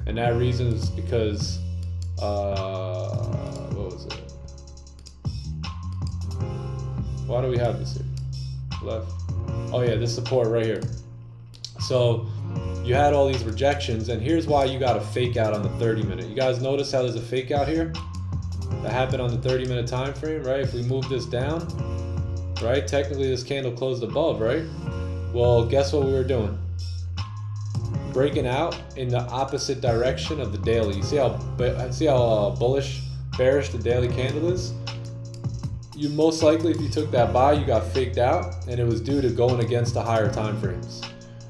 [SPEAKER 1] And that reason is because, what was it? Why do we have this here? Left. Oh yeah, this support right here. So you had all these rejections, and here's why you got a fake out on the 30-minute. You guys notice how there's a fake out here? That happened on the 30-minute time frame, right? If we move this down, right? Technically this candle closed above, right? Well, guess what we were doing? Breaking out in the opposite direction of the daily. You see how bullish, bearish the daily candle is? You most likely, if you took that buy, you got faked out, and it was due to going against the higher time frames.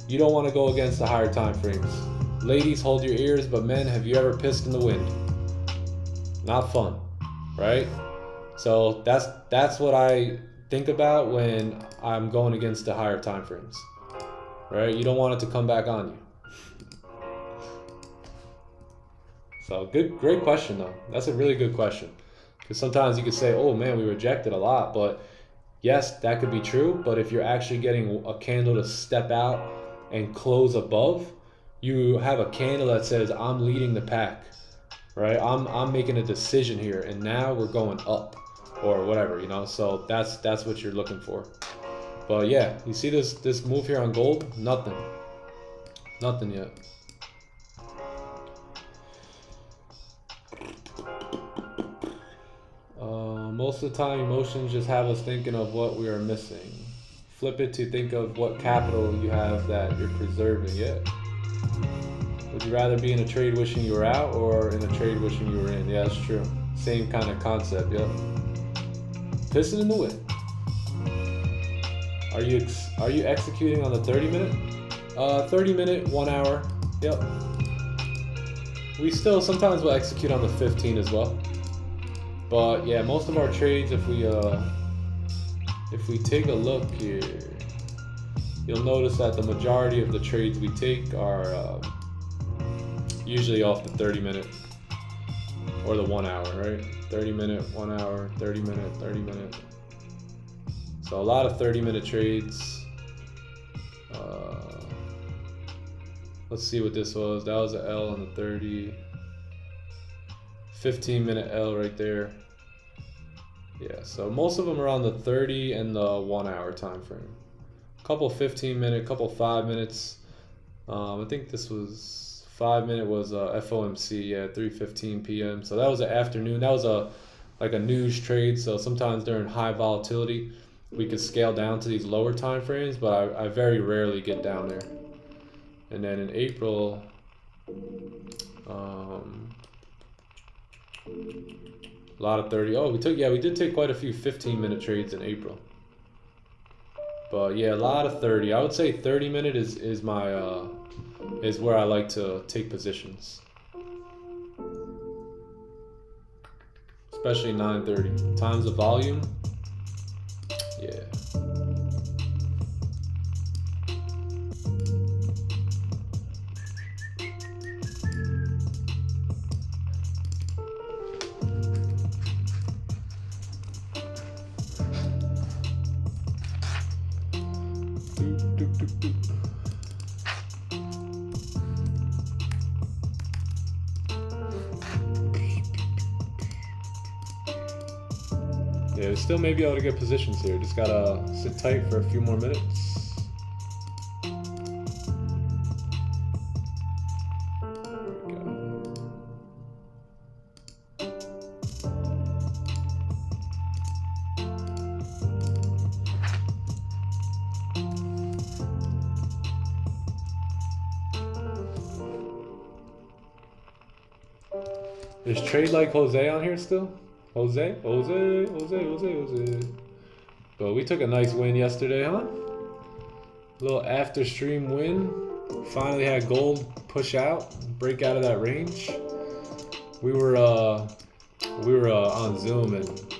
[SPEAKER 1] You don't want to go against the higher time frames. Ladies, hold your ears, but men, have you ever pissed in the wind? Not fun, right? So that's what I think about when I'm going against the higher time frames, right? You don't want it to come back on you. So great question though. That's a really good question. Because sometimes you could say, oh man, we rejected a lot, but yes, that could be true. But if you're actually getting a candle to step out and close above, you have a candle that says, I'm leading the pack, right? I'm making a decision here, and now we're going up or whatever, you know? So that's what you're looking for. But yeah, you see this move here on gold? Nothing yet. Most of the time, emotions just have us thinking of what we are missing. Flip it to think of what capital you have that you're preserving. Yeah. Would you rather be in a trade wishing you were out or in a trade wishing you were in? Yeah, that's true. Same kind of concept. Yep. Pissing in the wind. Are you executing on the 30-minute? 30-minute, 1 hour. Yep. We still sometimes will execute on the 15 as well. But yeah, most of our trades, if we take a look here, you'll notice that the majority of the trades we take are usually off the 30-minute or the 1 hour, right? 30-minute, 1 hour, 30-minute, 30-minute. So a lot of 30-minute trades. Let's see what this was. That was an L on the 30. 15-minute L right there. Yeah, so most of them are on the 30 and the 1 hour time frame. A couple 15-minute, couple 5 minutes. I think this was 5 minute was FOMC, yeah, 3:15 p.m. So that was an afternoon. That was like a news trade. So sometimes during high volatility, we could scale down to these lower time frames, but I very rarely get down there. And then in April, a lot of 30. Oh, we did take quite a few 15-minute trades in April. But yeah, a lot of 30. I would say 30-minute is my is where I like to take positions. Especially 9:30 times the volume. Yeah. Yeah, we still may be able to get positions here. Just gotta sit tight for a few more minutes. Is Trade Like Jose on here still? Jose. But we took a nice win yesterday, huh? Little after stream win. Finally had gold push out, break out of that range. We were on Zoom and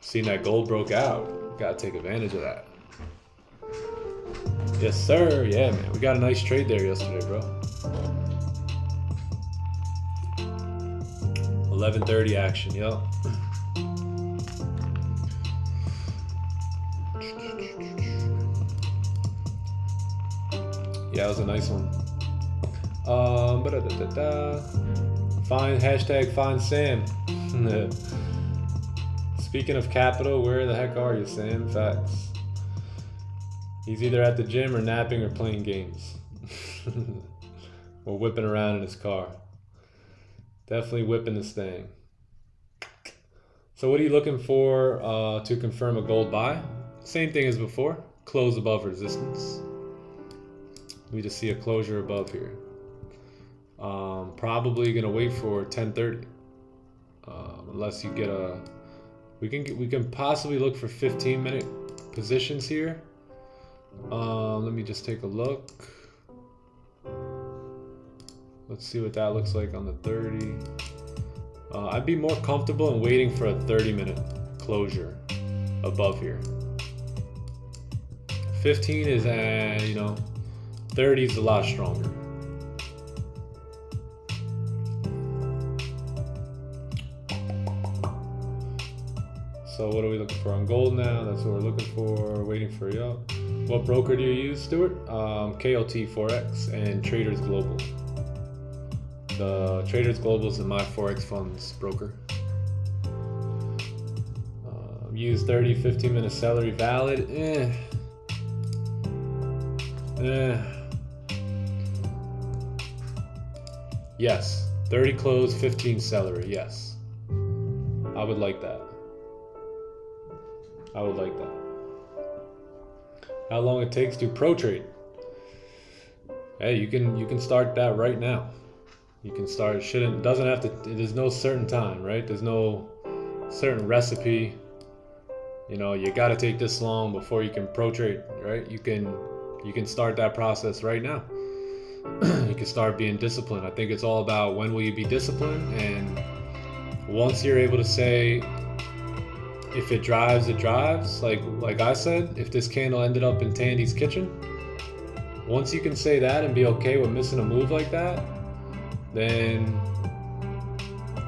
[SPEAKER 1] seen that gold broke out. Gotta take advantage of that. Yes, sir. Yeah, man. We got a nice trade there yesterday, bro. 11:30 action, yup. Yeah, it was a nice one. Find hashtag find Sam. Speaking of capital, where the heck are you, Sam? Facts. He's either at the gym or napping or playing games. Or whipping around in his car. Definitely whipping this thing. So what are you looking for to confirm a gold buy? Same thing as before. Close above resistance. We just see a closure above here. Probably gonna wait for 10:30. Unless you get a, we can possibly look for 15-minute positions here. Let me just take a look. Let's see what that looks like on the 30. I'd be more comfortable in waiting for a 30-minute closure above here. 15 is, 30 is a lot stronger. So what are we looking for on gold now? That's what we're looking for. Waiting for you. What broker do you use, Stuart? KOT Forex and Traders Global. The Traders Global is my Forex funds broker. Use 30, 15-minute celery valid. Yes. 30 close, 15 celery. Yes. I would like that. I would like that. How long it takes to pro trade? Hey, you can start that right now. You can start. Doesn't have to. There's no certain time, right? There's no certain recipe. You got to take this long before you can pro trade, right? You can start that process right now. You can start being disciplined. I think it's all about when will you be disciplined, and once you're able to say, if it drives, it drives. Like I said, if this candle ended up in Tandy's kitchen, once you can say that and be okay with missing a move like that, then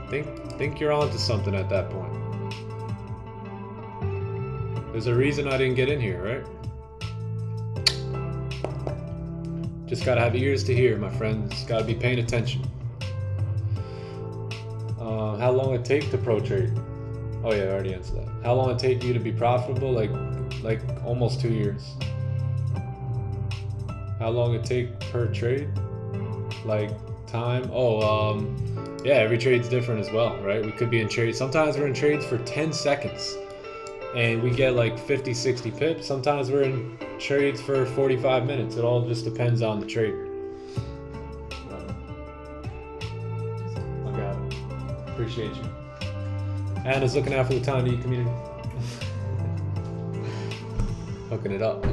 [SPEAKER 1] think you're onto something at that point. There's a reason I didn't get in here, right? Just gotta have ears to hear, my friends. Gotta be paying attention. How long it take to pro trade? Oh yeah, I already answered that. How long it take you to be profitable? Like almost 2 years. How long it take per trade? Like time? Yeah, every trade's different as well, right? We could be in trades. Sometimes we're in trades for 10 seconds and we get like 50, 60 pips. Sometimes we're in trades for 45 minutes. It all just depends on the trade. I got it. Appreciate you. Anna's looking out for the Time to Eat community. Hooking it up.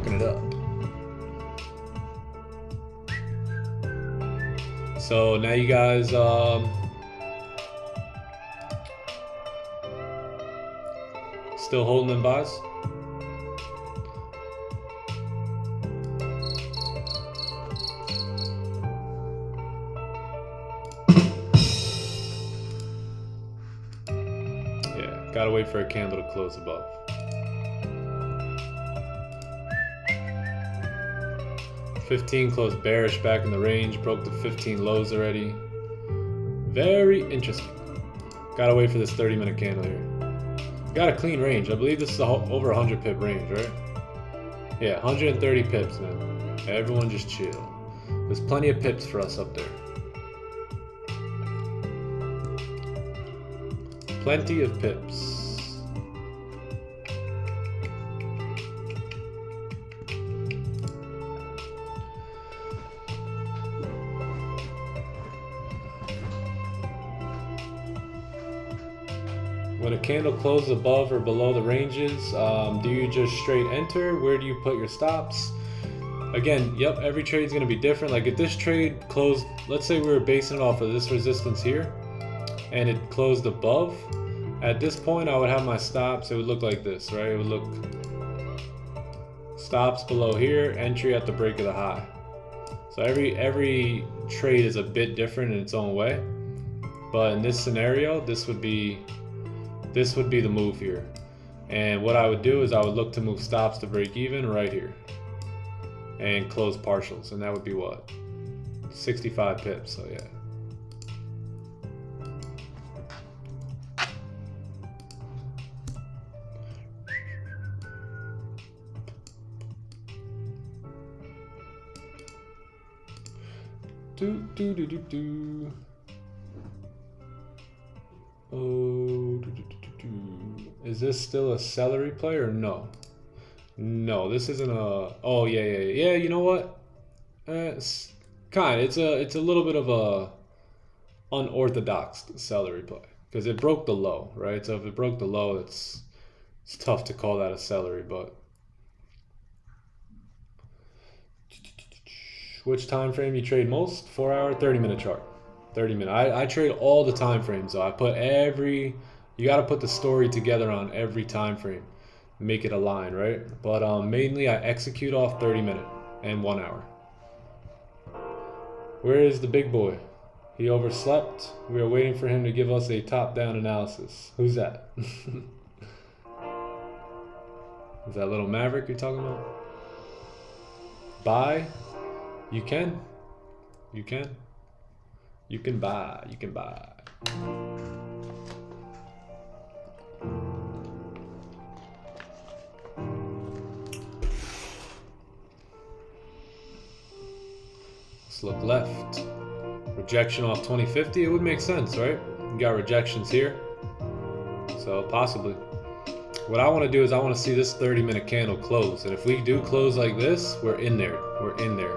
[SPEAKER 1] So now you guys, still holding them buys? Yeah, gotta wait for a candle to close above. $15 closed bearish back in the range, broke the 15 lows already. Very interesting. Gotta wait for this 30-minute candle here. Got a clean range. I believe this is over 100 pip range, right? Yeah, 130 pips, man. Everyone just chill. There's plenty of pips for us up there. Plenty of pips. When a candle closes above or below the ranges, do you just straight enter? Where do you put your stops? Again, yep, every trade is going to be different. Like if this trade closed, let's say we were basing it off of this resistance here, and it closed above. At this point, I would have my stops. It would look like this, right? It would look stops below here, entry at the break of the high. So every trade is a bit different in its own way. But in this scenario, this would be the move here. And what I would do is I would look to move stops to break even right here and close partials, and that would be what? 65 pips, so yeah. Is this still a celery play or no? No, this isn't a. Oh yeah. You know what? It's kind. It's a little bit of a unorthodox celery play because it broke the low, right? So if it broke the low, it's tough to call that a celery. But which time frame you trade most? 4 hour, 30-minute chart. 30-minute. I trade all the time frames. So I put every. You got to put the story together on every time frame. Make it align, right? But mainly I execute off 30-minute and 1 hour. Where is the big boy? He overslept. We are waiting for him to give us a top-down analysis. Who's that? Is that little Maverick you're talking about? Buy? You can. You can. You can buy. You can buy. Let's look left. Rejection off 2050. It would make sense, right? You got rejections here. So possibly. What I want to do is I want to see this 30-minute candle close. And if we do close like this, we're in there. We're in there.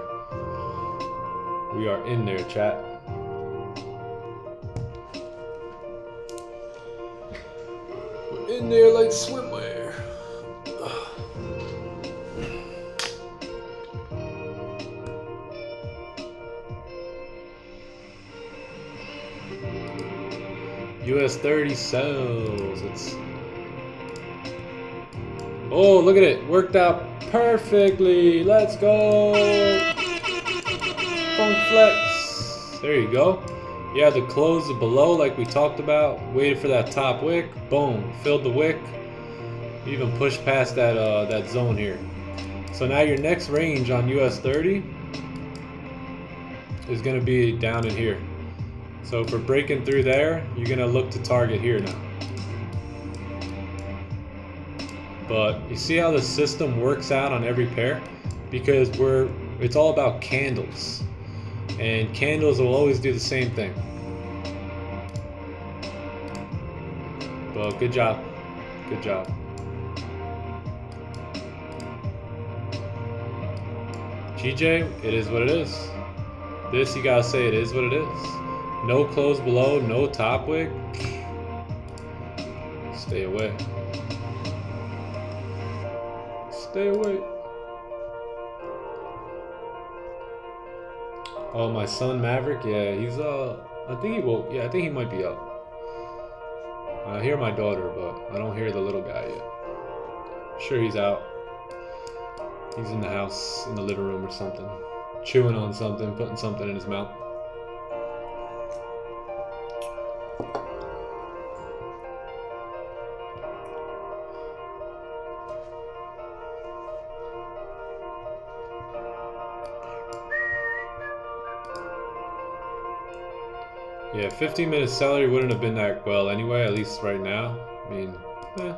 [SPEAKER 1] We are in there, chat. We're in there like swimwear. US 30 sells. It's. Oh, look at it. Worked out perfectly. Let's go. Funk flex. There you go. You had to close it below like we talked about. Waited for that top wick. Boom. Filled the wick. Even pushed past that that zone here. So now your next range on US 30 is going to be down in here. So if we're breaking through there, you're going to look to target here now. But you see how the system works out on every pair? Because it's all about candles. And candles will always do the same thing. But good job. Good job. GJ, it is what it is. This you gotta say it is what it is. No close below, no top wick. Stay away. Stay away. Oh, my son Maverick, yeah, he's I think he will. Yeah, I think he might be up. I hear my daughter, but I don't hear the little guy yet. I'm sure he's out. He's in the house, in the living room or something, chewing on something, putting something in his mouth. Yeah, 15-minute celery wouldn't have been that well anyway, at least right now. I mean,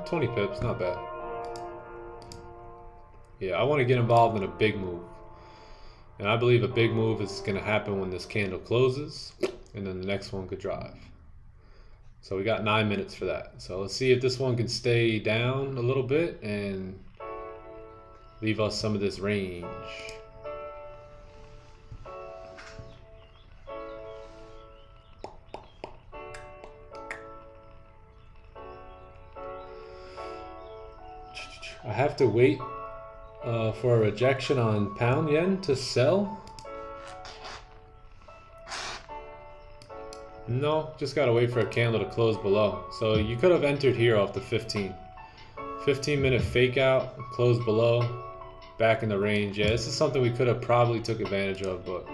[SPEAKER 1] 20 pips, not bad. Yeah, I want to get involved in a big move. And I believe a big move is going to happen when this candle closes, and then the next one could drive. So we got 9 minutes for that. So let's see if this one can stay down a little bit and leave us some of this range. I have to wait for a rejection on pound yen to sell. No, just gotta wait for a candle to close below. So you could have entered here off the 15. 15-minute fake out, close below, back in the range. Yeah, this is something we could have probably took advantage of, but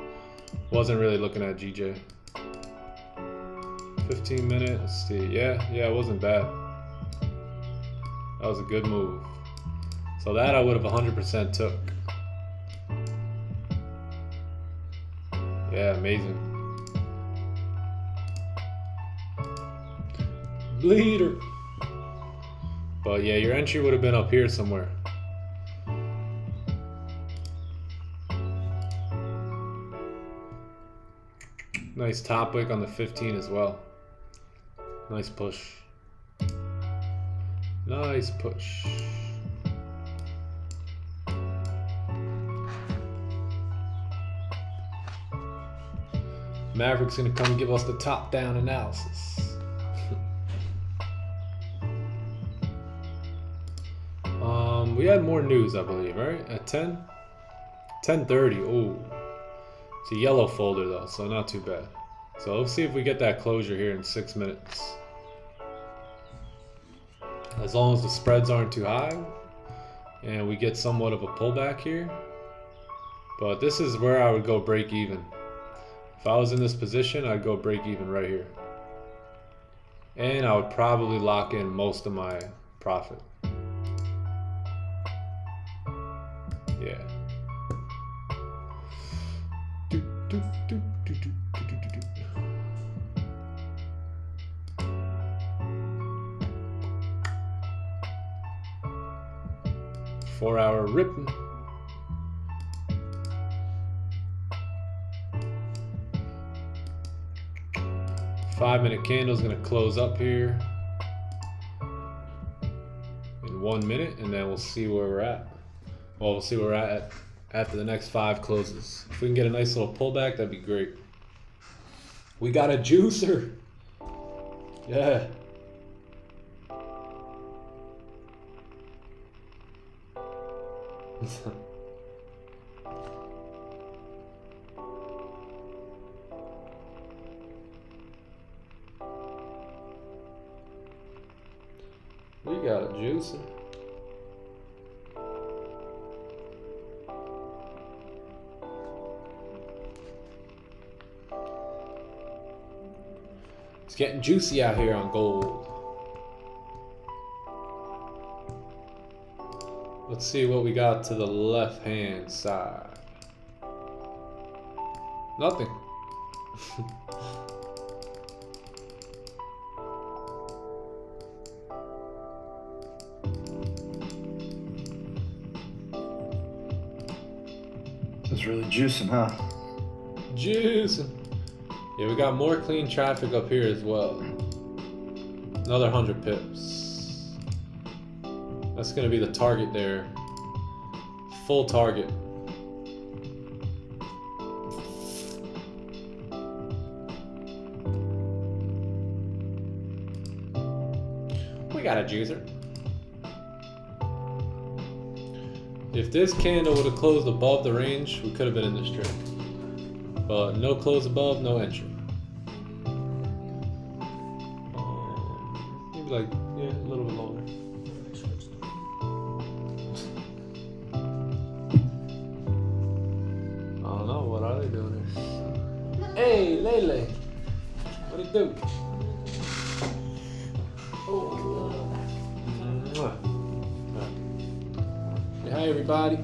[SPEAKER 1] wasn't really looking at GJ. 15 minutes, let's see. Yeah, it wasn't bad. That was a good move. So that I would have 100% took. Yeah, amazing. Bleeder. But yeah, your entry would have been up here somewhere. Nice top wick on the 15 as well. Nice push. Nice push. Maverick's gonna come give us the top down analysis. We had more news, I believe, right? At 10? 10:30. Oh, it's a yellow folder though, so not too bad. So let's see if we get that closure here in 6 minutes. As long as the spreads aren't too high and we get somewhat of a pullback here. But this is where I would go break even. If I was in this position, I'd go break even right here. And I would probably lock in most of my profit. Yeah. 4 hour ripping. Five-minute candle's gonna close up here in 1 minute, and then we'll see where we're at. Well, we'll see where we're at after the next 5 closes. If we can get a nice little pullback, that'd be great. We got a juicer. Yeah. We got a juicer. It's getting juicy out here on gold. Let's see what we got to the left hand side. Nothing.
[SPEAKER 6] It's really juicing, huh?
[SPEAKER 1] Juicing. Yeah, we got more clean traffic up here as well. Another 100 pips. That's gonna be the target there. Full target. We got a juicer. If this candle would have closed above the range, we could have been in this trade. But no close above, no entry. Maybe like, yeah, a little bit lower. I don't know, what are they doing here? Hey, Lele! What it do? Oh. Hey, hi everybody.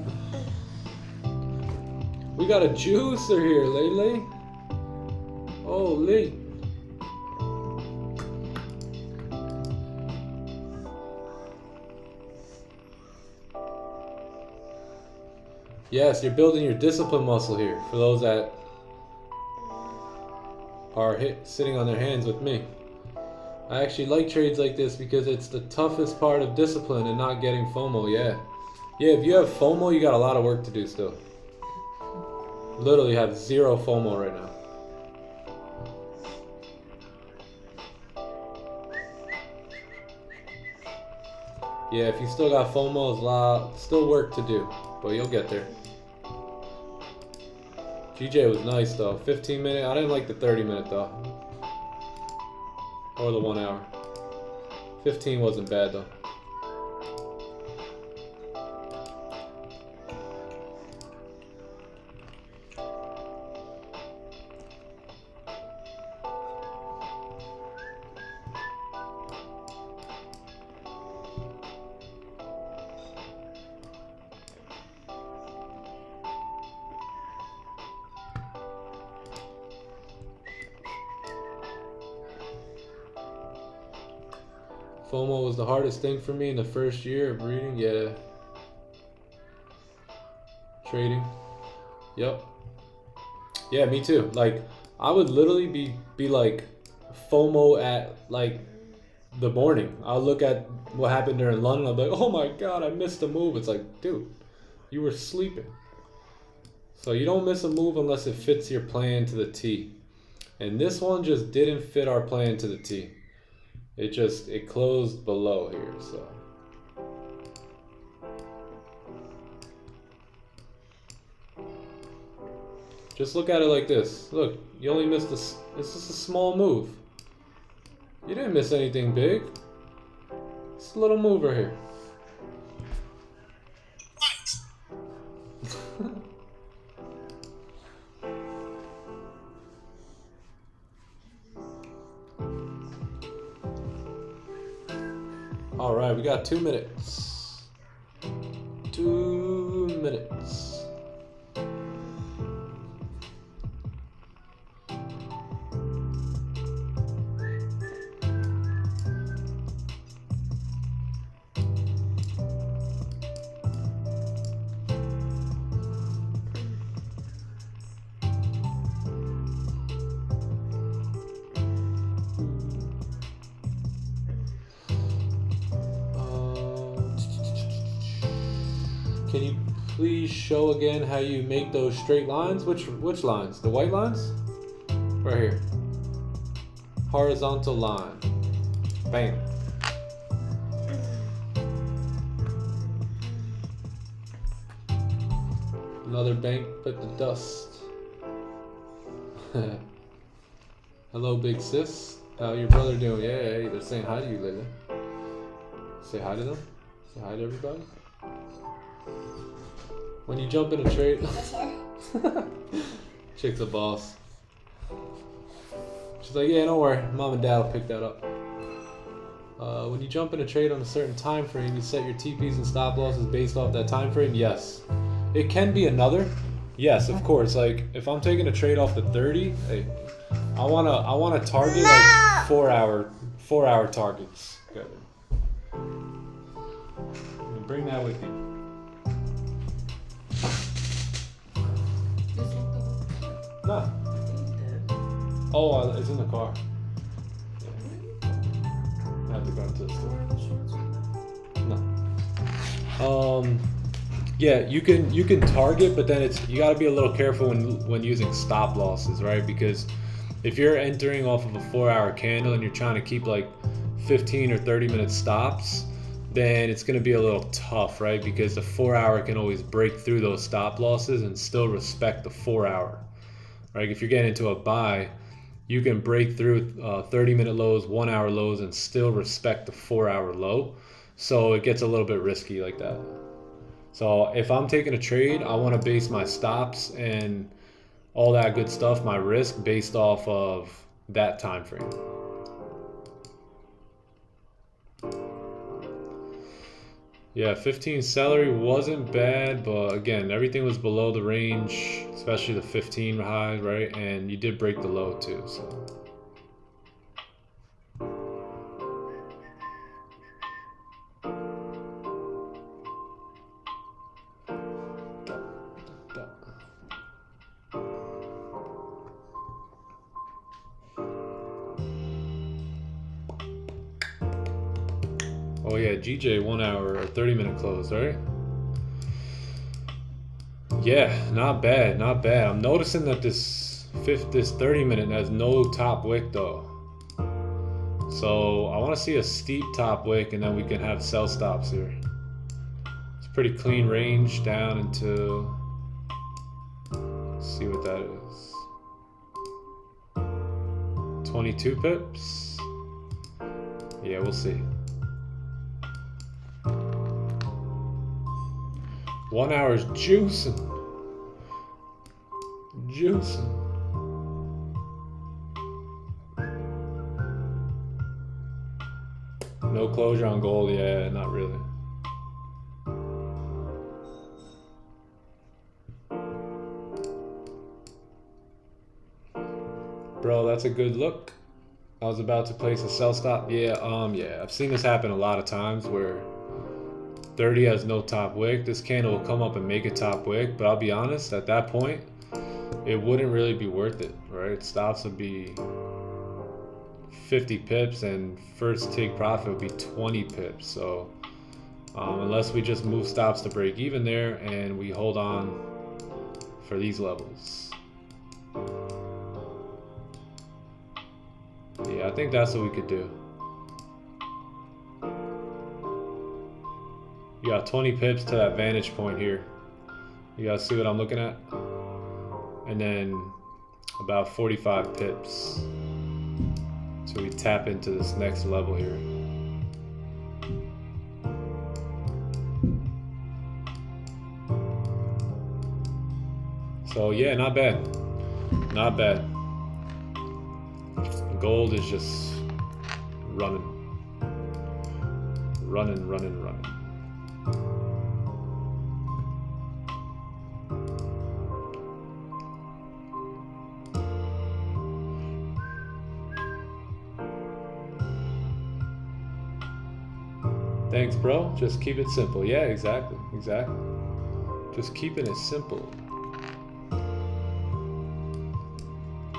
[SPEAKER 1] We got a juicer here, Lele. Holy. Yes, you're building your discipline muscle here for those that are sitting on their hands with me. I actually like trades like this because it's the toughest part of discipline and not getting FOMO. Yeah, if you have FOMO, you got a lot of work to do still. Literally have zero FOMO right now. Yeah, if you still got FOMO, there's a lot, still work to do, but you'll get there. GJ was nice though. 15 minute. I didn't like the 30 minute though, or the 1 hour. 15 wasn't bad though. FOMO was the hardest thing for me in the first year of reading. Yeah. Trading. Yep. Yeah, me too. Like, I would literally be like FOMO at like the morning. I'll look at what happened during London. I'll be like, oh my God, I missed a move. It's like, dude, you were sleeping. So you don't miss a move unless it fits your plan to the T. And this one just didn't fit our plan to the T. It closed below here, so. Just look at it like this. Look, you only missed this. This is a small move. You didn't miss anything big. It's a little move right here. All right, we got 2 minutes. 2 minutes. Can you please show again how you make those straight lines? Which lines? The white lines? Right here. Horizontal line. Bam. Another bank bit the dust. Hello, big sis. How your brother doing? Yeah, hey, they're saying hi to you, Lily. Say hi to them. Say hi to everybody. When you jump in a trade, chick's a boss. She's like, yeah, don't worry, mom and dad will pick that up. When you jump in a trade on a certain time frame, you set your TPs and stop losses based off that time frame. Yes, it can be another. Yes, of course. Like if I'm taking a trade off the 30, hey, I wanna target like 4 hour targets. Good. Bring that with you. No. Oh, it's in the car. Yeah. I have to go to the store. No. Yeah, you can target, but then you got to be a little careful when using stop losses, right? Because if you're entering off of a 4 hour candle and you're trying to keep like 15 or 30 minute stops, then it's going to be a little tough, right? Because the 4 hour can always break through those stop losses and still respect the 4 hour. Right? If you're getting into a buy, you can break through 30-minute lows, 1 hour lows, and still respect the 4 hour low. So it gets a little bit risky like that. So if I'm taking a trade, I want to base my stops and all that good stuff, my risk, based off of that time frame. Yeah, 15 celery wasn't bad, but again, everything was below the range, especially the 15 high, right? And you did break the low too, so. Oh yeah, GJ 1 hour or 30-minute close, right? Yeah, not bad, not bad. I'm noticing that this 30-minute has no top wick though. So I want to see a steep top wick, and then we can have sell stops here. It's pretty clean range down into, let's see what that is. 22 pips. Yeah, we'll see. 1 hour's juicing. Juicing. No closure on gold, yeah, not really. Bro, that's a good look. I was about to place a sell stop. Yeah, yeah, I've seen this happen a lot of times where 30 has no top wick. This candle will come up and make a top wick, but I'll be honest, at that point, it wouldn't really be worth it, right? Stops would be 50 pips and first take profit would be 20 pips. So unless we just move stops to break even there and we hold on for these levels. Yeah, I think that's what we could do. You got 20 pips to that vantage point here. You guys see what I'm looking at? And then about 45 pips. So we tap into this next level here. So yeah, not bad. Not bad. Gold is just running. Running, running, running. Thanks, bro. Just keep it simple. Yeah, exactly. Exactly. Just keeping it simple.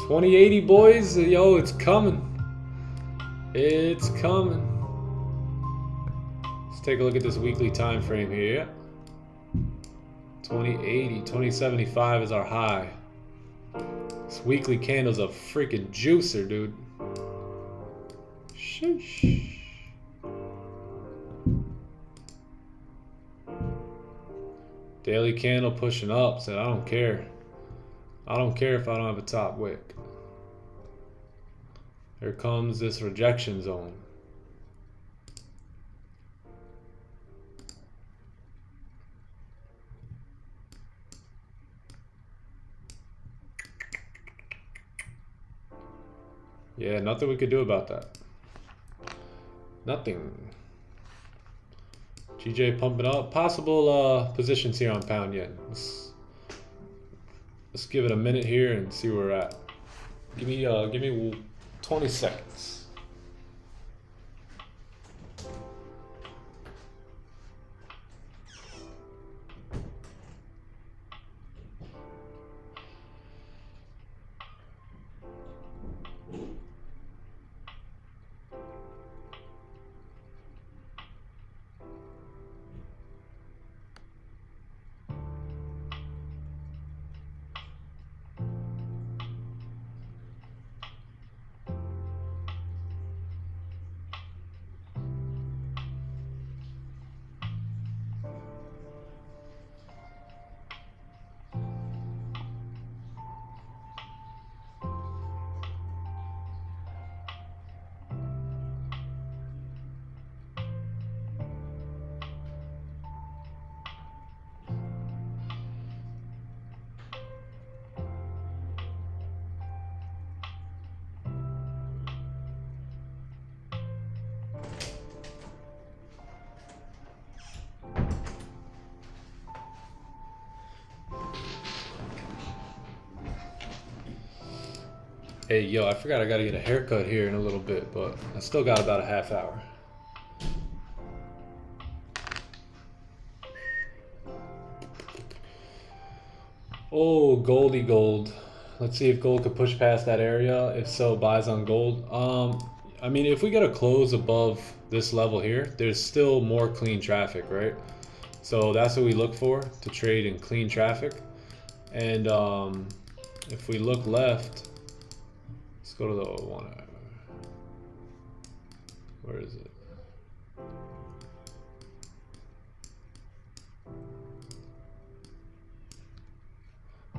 [SPEAKER 1] 2080, boys. Yo, it's coming. It's coming. Let's take a look at this weekly time frame here. 2080, 2075 is our high. This weekly candle's a freaking juicer, dude. Sheesh. Daily candle pushing up, said I don't care. I don't care if I don't have a top wick. Here comes this rejection zone. Yeah, nothing we could do about that. Nothing. GJ pumping up. Possible positions here on pound yen. Let's give it a minute here and see where we're at. Give me 20 seconds. Hey, yo, I forgot I gotta get a haircut here in a little bit, but I still got about a half hour. Oh, goldy gold. Let's see if gold could push past that area. If so, buys on gold. I mean, if we get a close above this level here, there's still more clean traffic, right? So that's what we look for, to trade in clean traffic. And if we look left, let's go to the 1 hour. Where is it?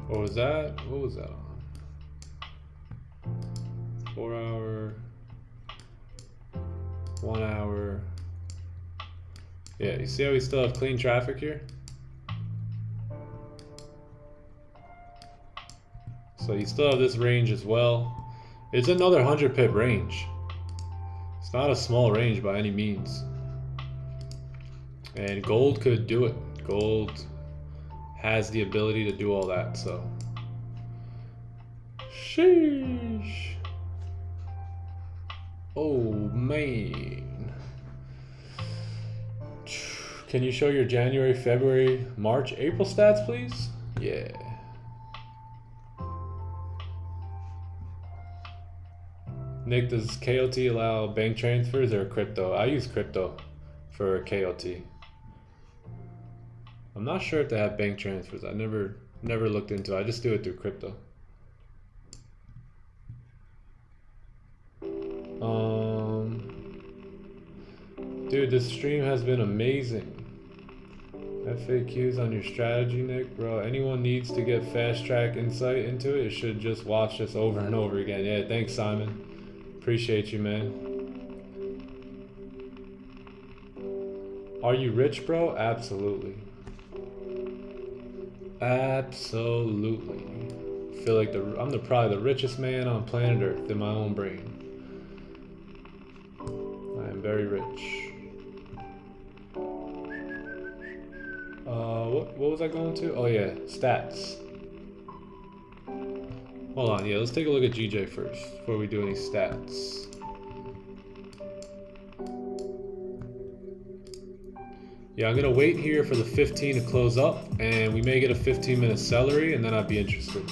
[SPEAKER 1] What was that? What was that on? 4 hour, 1 hour. Yeah, you see how we still have clean traffic here? So you still have this range as well. It's another 100 pip range. It's not a small range by any means. And gold could do it. Gold has the ability to do all that, so. Sheesh. Oh man. Can you show your January, February, March, April stats, please? Yeah. Nick, does KOT allow bank transfers or crypto? I use crypto for KOT. I'm not sure if they have bank transfers. I never looked into it. I just do it through crypto. Dude, this stream has been amazing. FAQs on your strategy, Nick, bro. Anyone needs to get fast track insight into it, should just watch this over and over again. Yeah, thanks, Simon. Appreciate you, man. Are you rich, bro? Absolutely. Absolutely. I feel like I'm probably the richest man on planet Earth in my own brain. I am very rich. What was I going to? Oh yeah, stats. Hold on, yeah, let's take a look at GJ first before we do any stats. Yeah, I'm gonna wait here for the 15 to close up, and we may get a 15-minute celery, and then I'd be interested.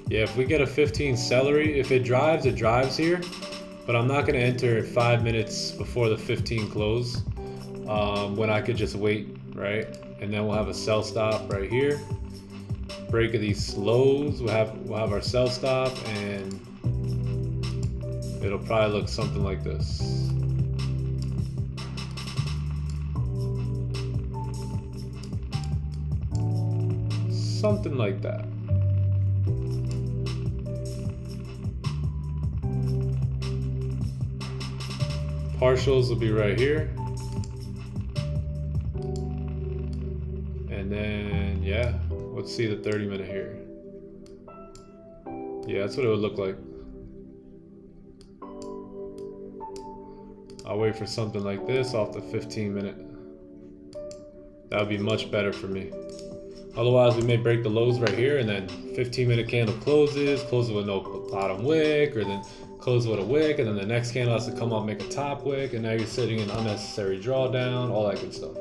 [SPEAKER 1] Yeah, if we get a 15 celery, if it drives here, but I'm not gonna enter 5 minutes before the 15 close, when I could just wait, right? And then we'll have a sell stop right here. Break of these lows, we'll have our sell stop, and it'll probably look something like this. Something like that. Partials will be right here. And then, yeah, let's see the 30-minute here. Yeah, that's what it would look like. I'll wait for something like this off the 15-minute. That would be much better for me. Otherwise, we may break the lows right here, and then 15-minute candle closes with no bottom wick, or then close with a wick, and then the next candle has to come up, make a top wick, and now you're sitting in unnecessary drawdown, all that good stuff.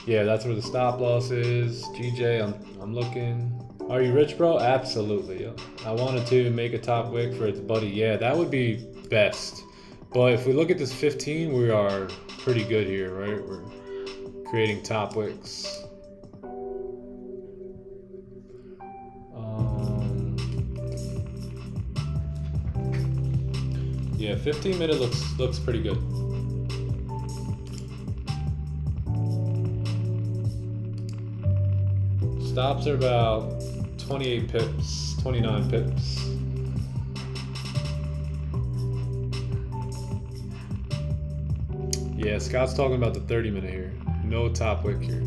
[SPEAKER 1] Yeah, that's where the stop loss is. GJ, I'm looking. Are you rich, bro? Absolutely. I wanted to make a top wick for its buddy. Yeah, that would be best. But if we look at this 15, we are pretty good here, right? We're creating top wicks. Yeah, 15-minute looks pretty good. Stops are about 28 pips, 29 pips. Yeah, Scott's talking about the 30-minute here. No top wick here.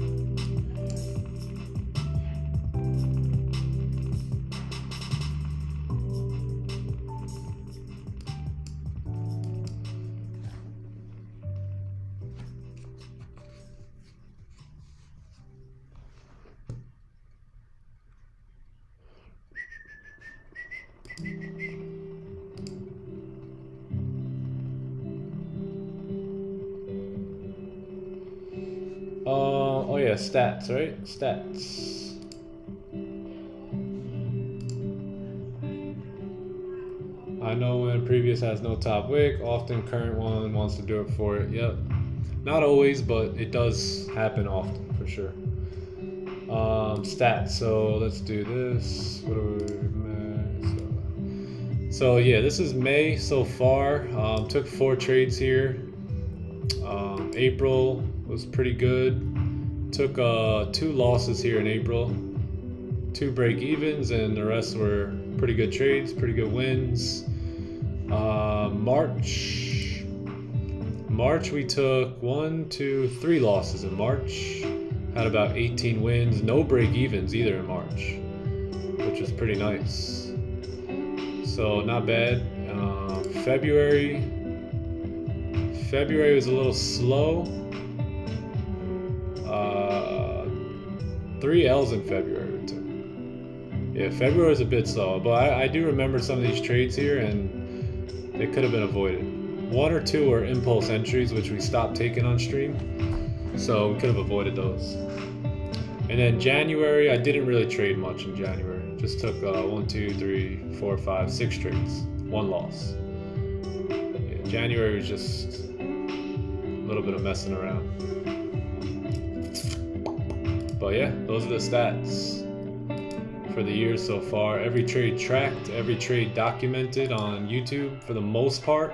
[SPEAKER 1] Oh yeah, stats, right? Stats. I know when previous has no top wick, often current one wants to do it for it. Yep. Not always, but it does happen often for sure. Stats. So let's do this. What are we? So yeah, this is May so far. Took 4 trades here. April was pretty good. Took 2 losses here in April. 2 break evens, and the rest were pretty good trades, pretty good wins. March we took 1, 2, 3 losses in March. Had about 18 wins, no break evens either in March, which was pretty nice. So not bad. February was a little slow. 3 L's in February we took. Yeah, February was a bit slow, but I do remember some of these trades here, and they could have been avoided. 1 or 2 were impulse entries, which we stopped taking on stream, so we could have avoided those. And then January, I didn't really trade much in January. Just took 1, 2, 3, 4, 5, 6 trades, 1 loss. Yeah, January was just a little bit of messing around. But yeah, those are the stats for the year so far. Every trade tracked, every trade documented on YouTube for the most part,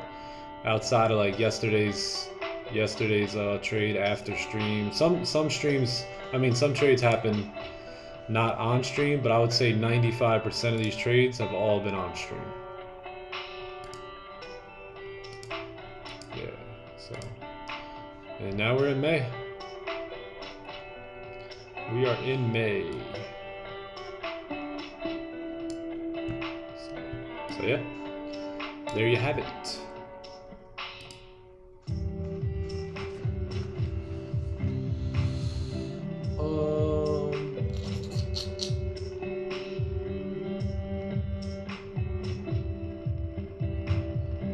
[SPEAKER 1] outside of like yesterday's trade after stream. Some streams, I mean, some trades happen not on stream, but I would say 95% of these trades have all been on stream. Yeah, so, and now we're in May. We are in May. So yeah, there you have it.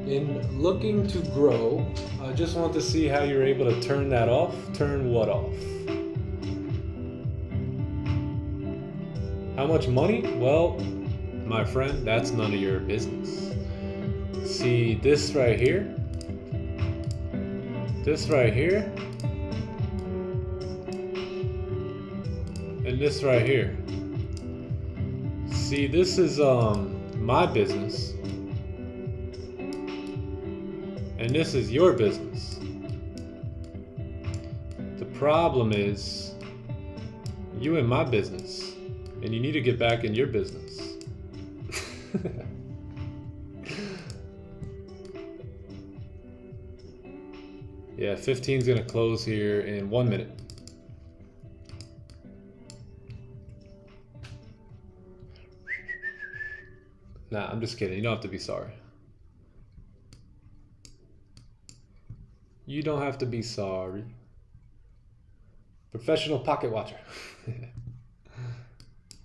[SPEAKER 1] In looking to grow, I just want to see how you're able to turn that off. Turn what off? How much money? Well, my friend, that's none of your business. See this right here? This right here? And this right here. See, this is my business. And this is your business. The problem is you in my business, and you need to get back in your business. Yeah, 15's gonna close here in 1 minute. Nah, I'm just kidding. You don't have to be sorry. You don't have to be sorry. Professional pocket watcher.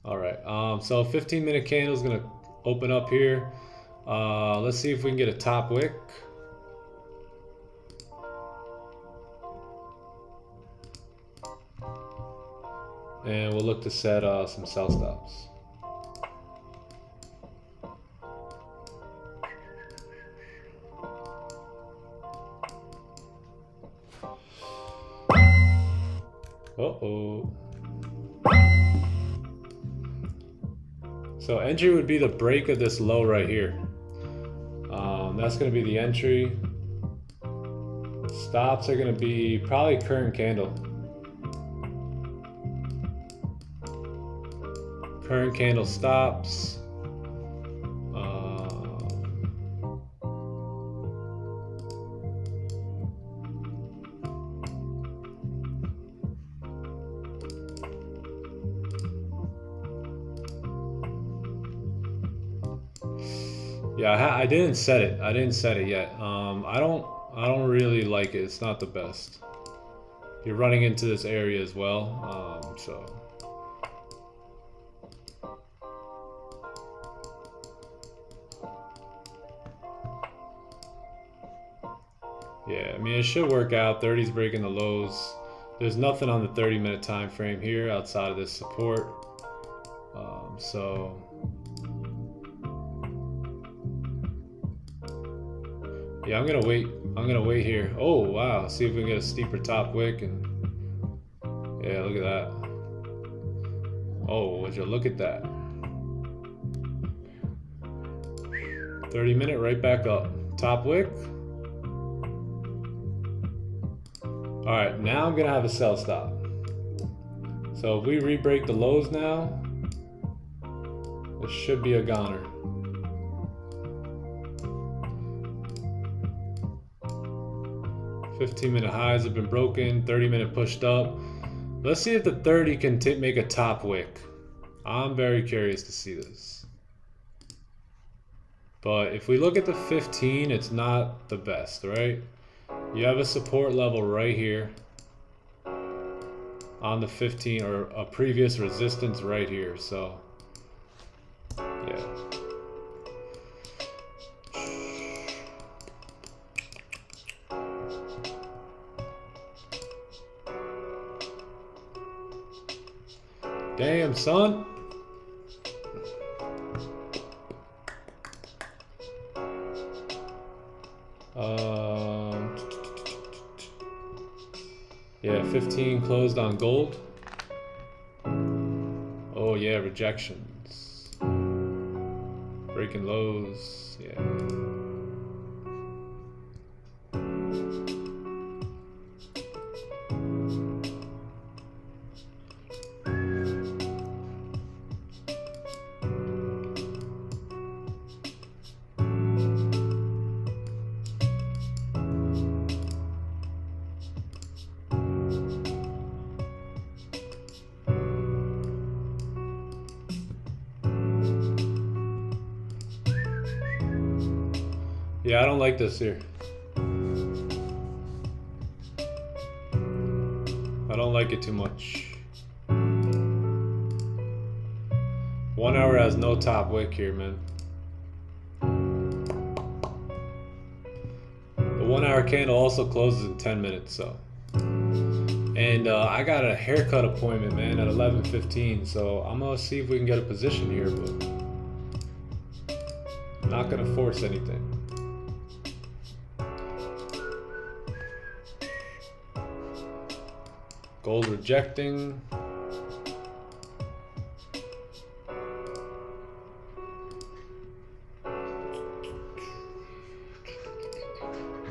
[SPEAKER 1] All right, so 15-minute candle is gonna open up here. Let's see if we can get a top wick. And we'll look to set some sell stops. Uh-oh. So entry would be the break of this low right here. That's going to be the entry. Stops are going to be probably current candle. Current candle stops. Yeah, I didn't set it. I didn't set it yet. I don't really like it. It's not the best. You're running into this area as well. So. Yeah, I mean, it should work out. 30's breaking the lows. There's nothing on the 30-minute time frame here outside of this support. So. Yeah, I'm gonna wait. I'm gonna wait here. Oh wow! See if we can get a steeper top wick, and yeah, look at that. Oh, would you look at that? 30-minute right back up. Top wick. All right, now I'm gonna have a sell stop. So if we re-break the lows now, this should be a goner. $15-minute highs have been broken, 30-minute pushed up. Let's see if the 30 can make a top wick. I'm very curious to see this. But if we look at the 15, it's not the best, right? You have a support level right here on the 15, or a previous resistance right here. So, yeah. Damn, son. Yeah, 15 closed on gold. Oh yeah, rejections. Breaking lows, yeah. Yeah, I don't like this here. I don't like it too much. 1 hour has no top wick here, man. The 1 hour candle also closes in 10 minutes, so. And I got a haircut appointment, man, at 11:15, so I'm gonna see if we can get a position here, but I'm not gonna force anything. Gold rejecting.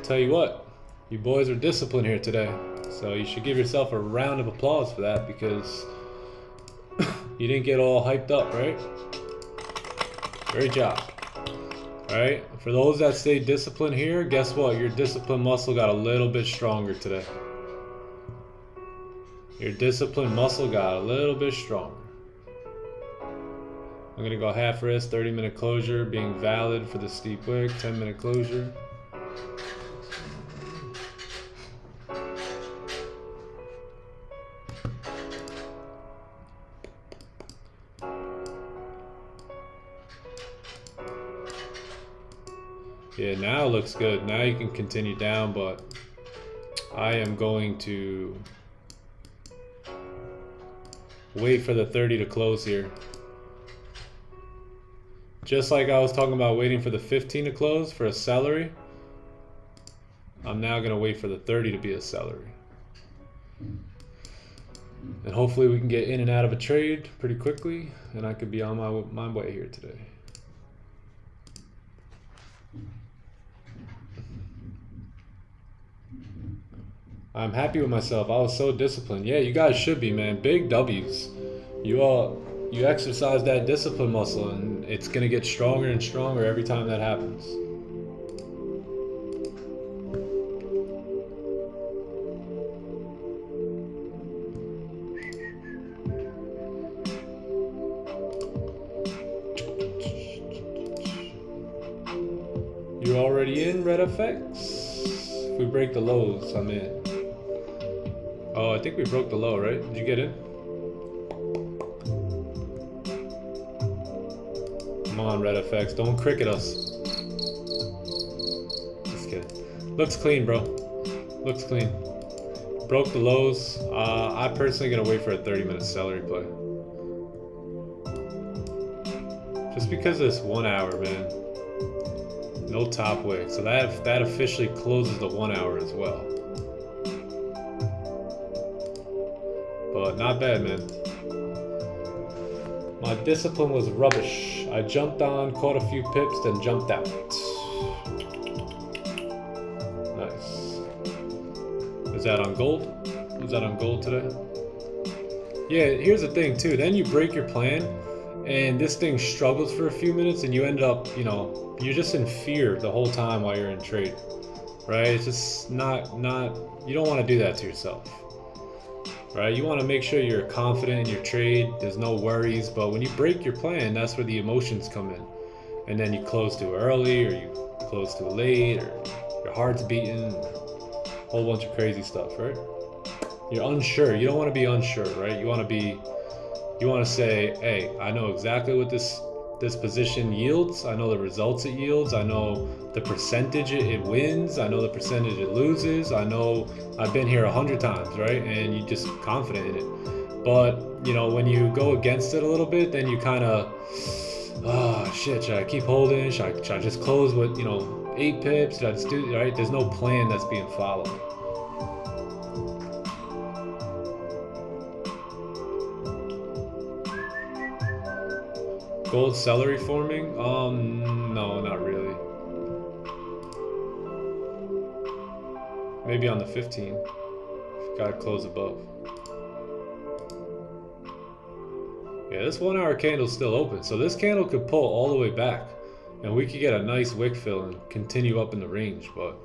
[SPEAKER 1] Tell you what, you boys are disciplined here today, so you should give yourself a round of applause for that, because you didn't get all hyped up, right? Great job. Alright, for those that stay disciplined here, guess what? Your discipline muscle got a little bit stronger today. Your discipline muscle got a little bit stronger. I'm gonna go half wrist, 30-minute closure, being valid for the steep wick, 10-minute closure. Yeah, now it looks good. Now you can continue down, but I am going to wait for the 30 to close here. Just like I was talking about waiting for the 15 to close for a celery, I'm now going to wait for the 30 to be a celery. And hopefully we can get in and out of a trade pretty quickly, and I could be on my way here today. I'm happy with myself. I was so disciplined. Yeah, you guys should be, man. Big W's. You exercise that discipline muscle, and it's gonna get stronger and stronger every time that happens. You already in, Red FX? If we break the lows, I'm in. Oh, I think we broke the low, right? Did you get in? Come on, Red FX, don't cricket us. Just kidding. Looks clean, bro. Looks clean. Broke the lows. I personally gonna wait for a 30-minute celery play. Just because this 1 hour, man. No top wick, so that officially closes the 1 hour as well. But not bad, man. My discipline was rubbish. I jumped on, caught a few pips, then jumped out. Nice. Is that on gold? Is that on gold today? Yeah, here's the thing too. Then you break your plan and this thing struggles for a few minutes and you end up, you know, you're just in fear the whole time while you're in trade. Right? It's just not you don't want to do that to yourself. Right? You want to make sure you're confident in your trade, there's no worries, but when you break your plan, that's where the emotions come in. And then you close too early, or you close too late, or your heart's beating, a whole bunch of crazy stuff, right? You're unsure. You don't want to be unsure, right? You want to say, hey, I know exactly what this position yields. I know the results it yields. I know the percentage it wins. I know the percentage it loses. I know I've been here 100 times, right? And you're just confident in it. But, you know, when you go against it a little bit, then you kind of, oh, shit, should I keep holding? Should I just close with, you know, 8 pips? Should I just do, right? There's no plan that's being followed. Gold celery forming? No, not really. Maybe on the 15. Gotta close above. Yeah, this 1 hour candle's still open, so this candle could pull all the way back, and we could get a nice wick fill and continue up in the range. But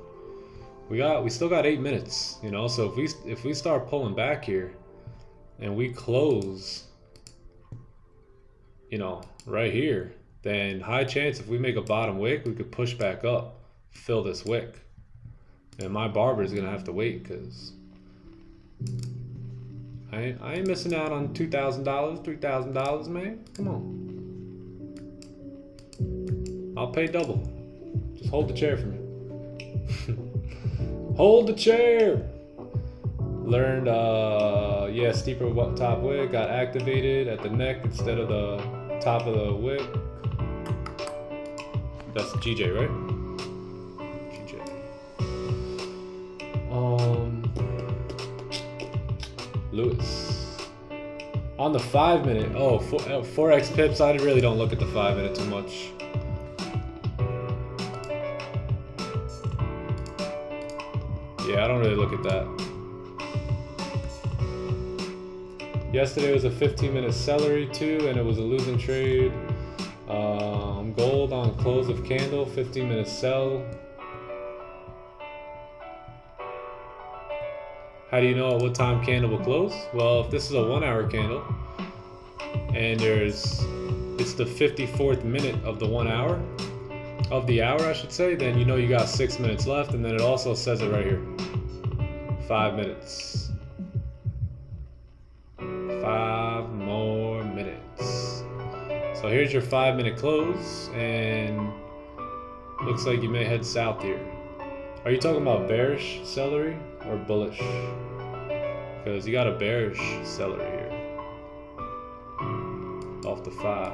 [SPEAKER 1] we still got 8 minutes, you know. So if we start pulling back here, and we close, you know, right here, then high chance if we make a bottom wick, we could push back up, fill this wick. And my barber is gonna have to wait because I ain't missing out on $2,000, $3,000, man. Come on. I'll pay double. Just hold the chair for me. Hold the chair. Learned, yeah, steeper top wick, got activated at the neck instead of the top of the wick. That's GJ, right? GJ. Lewis. On the 5 minute, oh, Forex pips, I really don't look at the 5 minute too much. Yeah, I don't really look at that. Yesterday was a 15-minute celery too, and it was a losing trade. Gold on close of candle, 15-minute sell. How do you know at what time candle will close? Well, if this is a 1 hour candle, and it's the 54th minute of the 1 hour, of the hour I should say, then you know you got 6 minutes left, and then it also says it right here. 5 minutes. 5 more minutes. So here's your 5 minute close, and looks like you may head south here. Are you talking about bearish celery or bullish? Because you got a bearish celery here. Off the 5.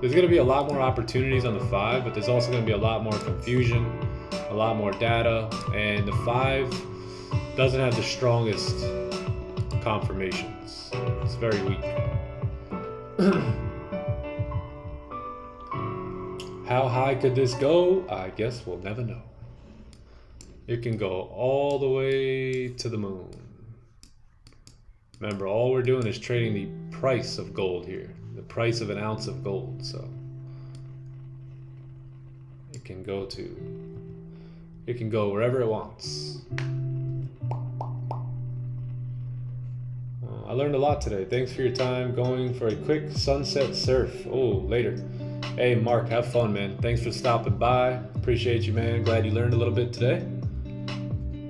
[SPEAKER 1] There's going to be a lot more opportunities on the 5, but there's also going to be a lot more confusion, a lot more data, and the 5 doesn't have the strongest confirmations. It's very weak. How high could this go? I guess we'll never know. It can go all the way to the moon. Remember, all we're doing is trading the price of gold here, the price of an ounce of gold. So it can go wherever it wants. I learned a lot today. Thanks for your time. Going for a quick sunset surf. Oh, later. Hey, Mark, have fun, man. Thanks for stopping by. Appreciate you, man. Glad you learned a little bit today.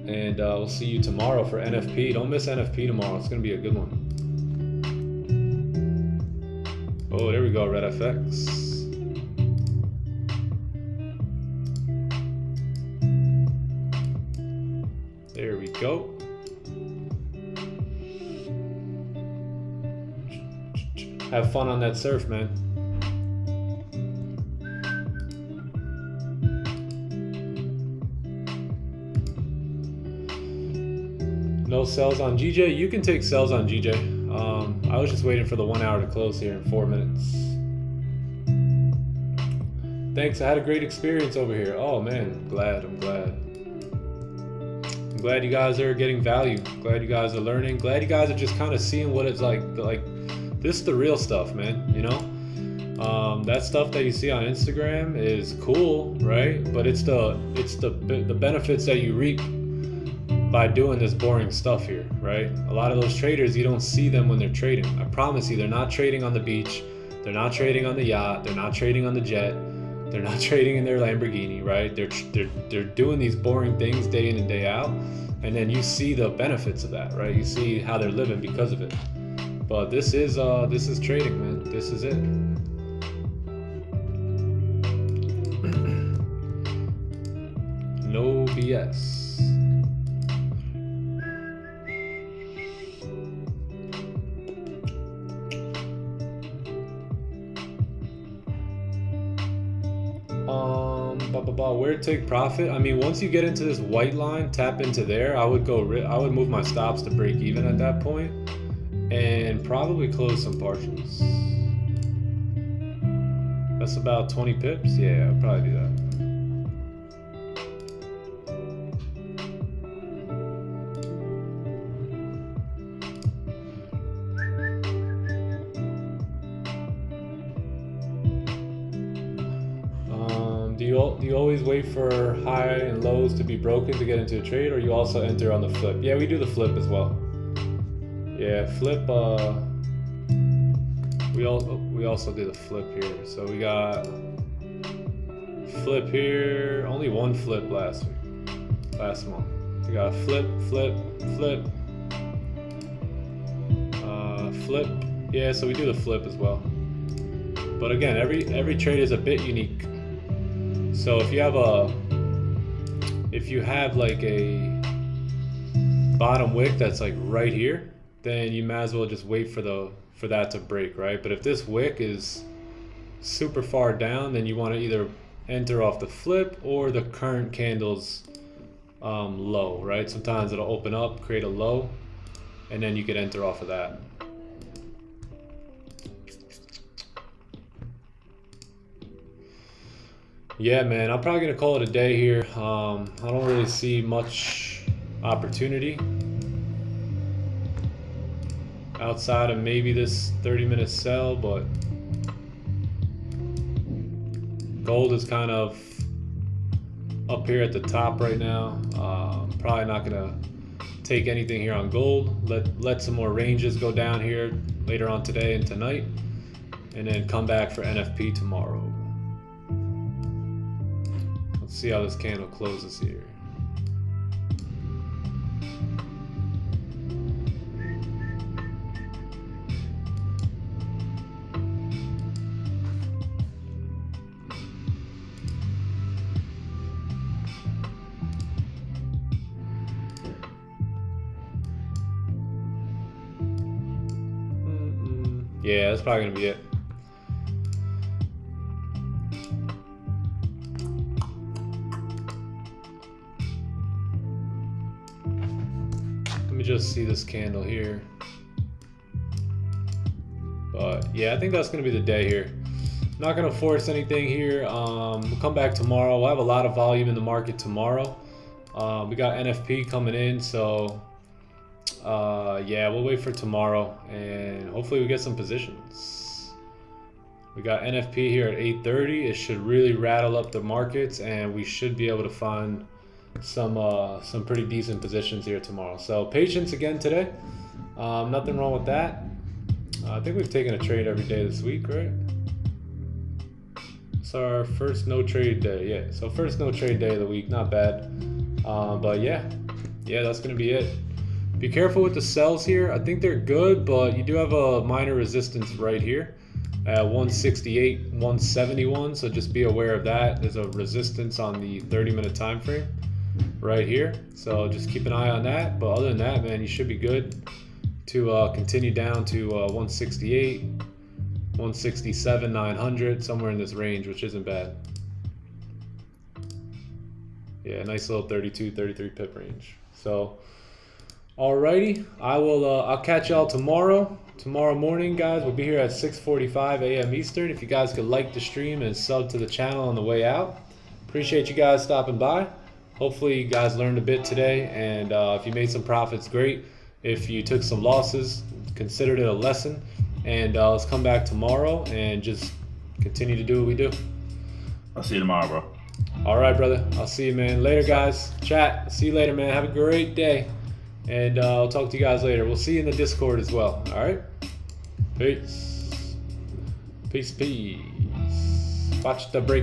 [SPEAKER 1] And we'll see you tomorrow for NFP. Don't miss NFP tomorrow. It's going to be a good one. Oh, there we go, Red FX. There we go. Have fun on that surf, man. No sells on GJ. You can take sells on GJ. I was just waiting for the 1 hour to close here in 4 minutes. Thanks, I had a great experience over here. Oh man, I'm glad. I'm glad you guys are getting value. Glad you guys are learning. Glad you guys are just kind of seeing what it's like this is the real stuff, man, you know? That stuff that you see on Instagram is cool, right? But it's the benefits that you reap by doing this boring stuff here, right? A lot of those traders, you don't see them when they're trading. I promise you, they're not trading on the beach. They're not trading on the yacht. They're not trading on the jet. They're not trading in their Lamborghini, right? They're doing these boring things day in and day out, and then you see the benefits of that, right? You see how they're living because of it. But this is trading, man. This is it. No BS. Where to take profit? I mean, once you get into this white line, tap into there. I would move my stops to break even at that point, and probably close some partials. That's about 20 pips. Yeah, I'll probably do that. Do you always wait for high and lows to be broken to get into a trade, or you also enter on the flip? Yeah, we do the flip as well. Yeah, flip. We also did a flip here. So we got flip here. Only one flip last month. We got flip, flip, flip, flip. Yeah, so we do the flip as well. But again, every trade is a bit unique. So if you have like a bottom wick that's like right here, then you might as well just wait for that to break, right? But if this wick is super far down, then you want to either enter off the flip or the current candle's low, right? Sometimes it'll open up, create a low, and then you could enter off of that. Yeah, man, I'm probably gonna call it a day here. I don't really see much opportunity outside of maybe this 30-minute sell, but gold is kind of up here at the top right now. Probably not gonna take anything here on gold. Let some more ranges go down here later on today and tonight, and then come back for NFP tomorrow. Let's see how this candle closes here. Yeah, that's probably gonna be it. Let me just see this candle here. But yeah, I think that's gonna be the day here. Not gonna force anything here. We'll come back tomorrow. We'll have a lot of volume in the market tomorrow. We got NFP coming in, so yeah, we'll wait for tomorrow and hopefully we get some positions. We got NFP here at 8:30. It should really rattle up the markets and we should be able to find some pretty decent positions here tomorrow. So patience again today. Nothing wrong with that. I think we've taken a trade every day this week, right? It's our first no trade day. Yeah, so first no trade day of the week, not bad. But yeah, that's gonna be it. Be careful with the sells here. I think they're good, but you do have a minor resistance right here at 168, 171. So just be aware of that. There's a resistance on the 30-minute time frame right here. So just keep an eye on that. But other than that, man, you should be good to continue down to 168, 167, 900, somewhere in this range, which isn't bad. Yeah, nice little 32, 33 pip range. So alrighty, I'll catch y'all tomorrow tomorrow morning, guys. We'll be here at 6:45 a.m. Eastern. If you guys could like the stream and sub to the channel on the way out. Appreciate you guys stopping by. Hopefully you guys learned a bit today, and if you made some profits, great. If you took some losses, considered it a lesson, and let's come back tomorrow and just continue to do what we do.
[SPEAKER 8] I'll see you tomorrow, bro.
[SPEAKER 1] All right, brother. I'll see you, man. Later, guys. Chat. See you later, man. Have a great day. And I'll talk to you guys later. We'll see you in the Discord as well. All right? Peace. Peace, peace. Watch the break.